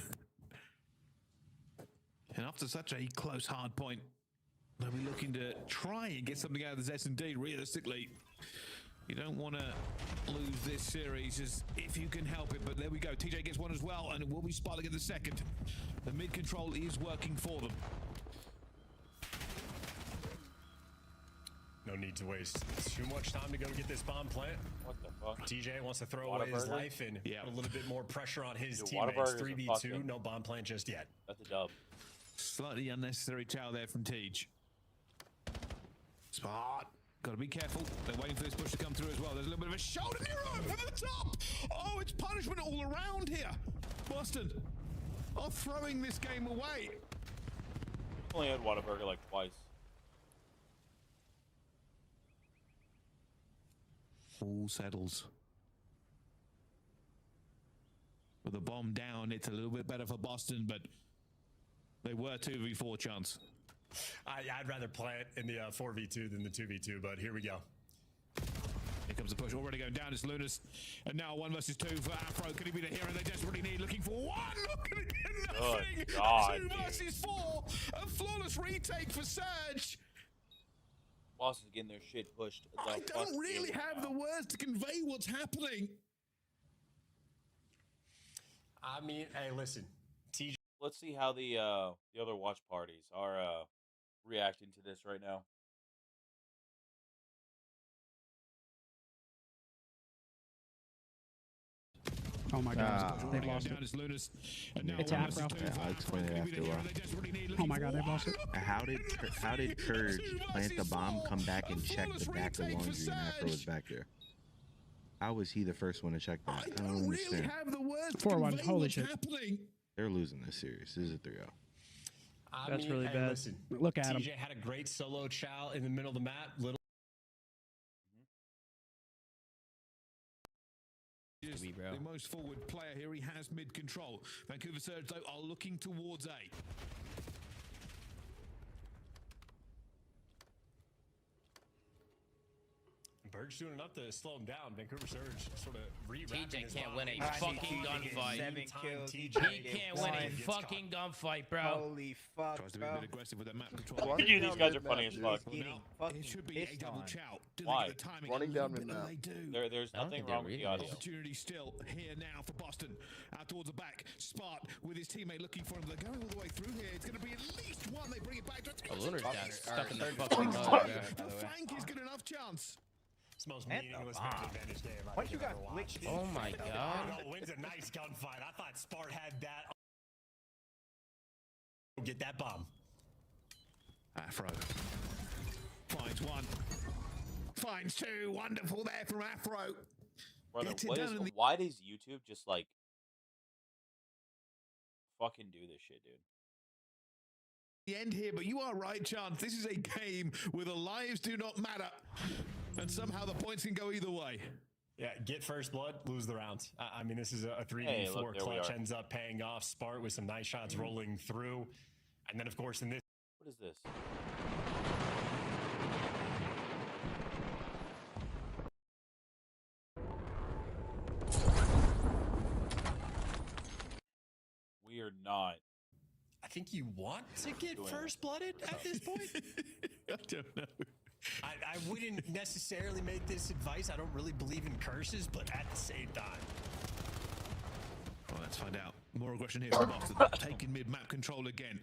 Speaker 1: And after such a close hard point, they'll be looking to try and get something out of this S&D. Realistically, you don't want to lose this series as if you can help it. But there we go. TJ gets one as well, and it will be Sparta get the second. The mid control is working for them.
Speaker 2: No need to waste too much time to go get this bomb plant.
Speaker 5: What the fuck?
Speaker 2: TJ wants to throw away his life and put a little bit more pressure on his teammates. 3v2, no bomb plant just yet.
Speaker 5: That's a dub.
Speaker 1: Slightly unnecessary chow there from Tej. Spot. Got to be careful. They're waiting for this push to come through as well. There's a little bit of a shoulder near over the top. Oh, it's punishment all around here. Boston are throwing this game away.
Speaker 5: Only had Whataburger like twice.
Speaker 1: All settles. With the bomb down, it's a little bit better for Boston, but they were 2v4 chance.
Speaker 2: I'd rather play it in the 4v2 than the 2v2, but here we go.
Speaker 1: Here comes the push, already going down. It's Lunas, and now 1 versus 2 for Afro. Can he be the hero they desperately need? Looking for one, not gonna get nothing.
Speaker 5: God,
Speaker 1: 2 versus 4, a flawless retake for Surge.
Speaker 5: Boston's getting their shit pushed.
Speaker 1: I don't really have the words to convey what's happening.
Speaker 2: I mean, hey, listen, TJ.
Speaker 5: Let's see how the other watch parties are reacting to this right now.
Speaker 10: Oh my God, they've lost it.
Speaker 1: It's
Speaker 10: Afro.
Speaker 13: Yeah, I'll explain it after a while.
Speaker 10: Oh my God, they've lost it.
Speaker 13: How did Courage plant the bomb, come back and check the back of laundry, and Afro was back there? How was he the first one to check that? I don't understand.
Speaker 10: 4-1. Holy shit.
Speaker 13: They're losing this series. This is a 3-0.
Speaker 10: That's really bad.
Speaker 2: Listen,
Speaker 10: Look at him.
Speaker 2: TJ had a great solo chow in the middle of the map.
Speaker 1: Is the most forward player here. He has mid control. Vancouver Surge, though, are looking towards A.
Speaker 2: Berg's doing enough to slow him down. Vancouver Surge sort of re-wrapping his
Speaker 20: can't
Speaker 2: line.
Speaker 20: win a fucking gunfight.
Speaker 12: 7 kills.
Speaker 20: He can't win a fucking gunfight, bro.
Speaker 12: Holy fuck,
Speaker 1: Tries to be a
Speaker 12: bro.
Speaker 1: bit aggressive with that map control.
Speaker 5: These guys are funny as fuck.
Speaker 1: It should be a double chow. Do they
Speaker 5: Why?
Speaker 1: get the timing?
Speaker 5: Running down
Speaker 1: the
Speaker 5: the map.
Speaker 1: They do.
Speaker 5: There's nothing wrong with the audio.
Speaker 1: Opportunity still here now for Boston. Out towards the back. Spart with his teammate looking for him. They're going all the way through here. It's going to be at least one. They bring it back to
Speaker 20: Lunar's down stuck in the fucking mud, bro.
Speaker 1: The flank is good enough chance.
Speaker 2: It's the most meaningless match advantage game I've
Speaker 12: Once you got
Speaker 2: ever watched.
Speaker 12: glitched.
Speaker 20: Oh my God.
Speaker 2: Wins a nice gunfight. I thought Spart had that. Get that bomb.
Speaker 1: Afro finds one. Finds two. Wonderful there from Afro.
Speaker 5: Brother,
Speaker 1: Gets it
Speaker 5: what
Speaker 1: done
Speaker 5: is,
Speaker 1: in the
Speaker 5: why does YouTube just like fucking do this shit, dude?
Speaker 1: the end here, but you are right, Chance. This is a game where the lives do not matter, and somehow the points can go either way.
Speaker 2: Yeah, get first blood, lose the rounds. I mean, this is a 3v4
Speaker 5: Hey, look, there we
Speaker 2: clutch,
Speaker 5: are.
Speaker 2: ends up paying off. Spart with some nice shots rolling through. And then, of course, in this.
Speaker 5: What is this? We are not.
Speaker 2: I think you want to get first blooded at this point.
Speaker 1: I don't know.
Speaker 2: I wouldn't necessarily make this advice. I don't really believe in curses, but at the same time.
Speaker 1: Well, let's find out. More aggression here from Boston. Taking mid-map control again.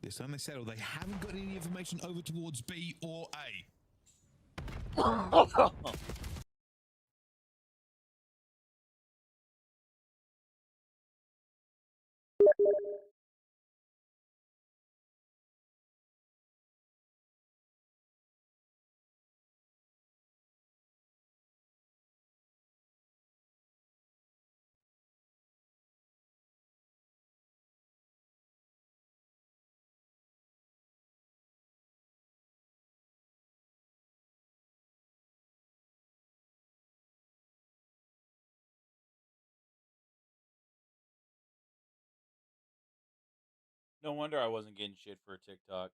Speaker 1: This time they settle. They haven't got any information over towards B or A.
Speaker 5: No wonder I wasn't getting shit for a TikTok.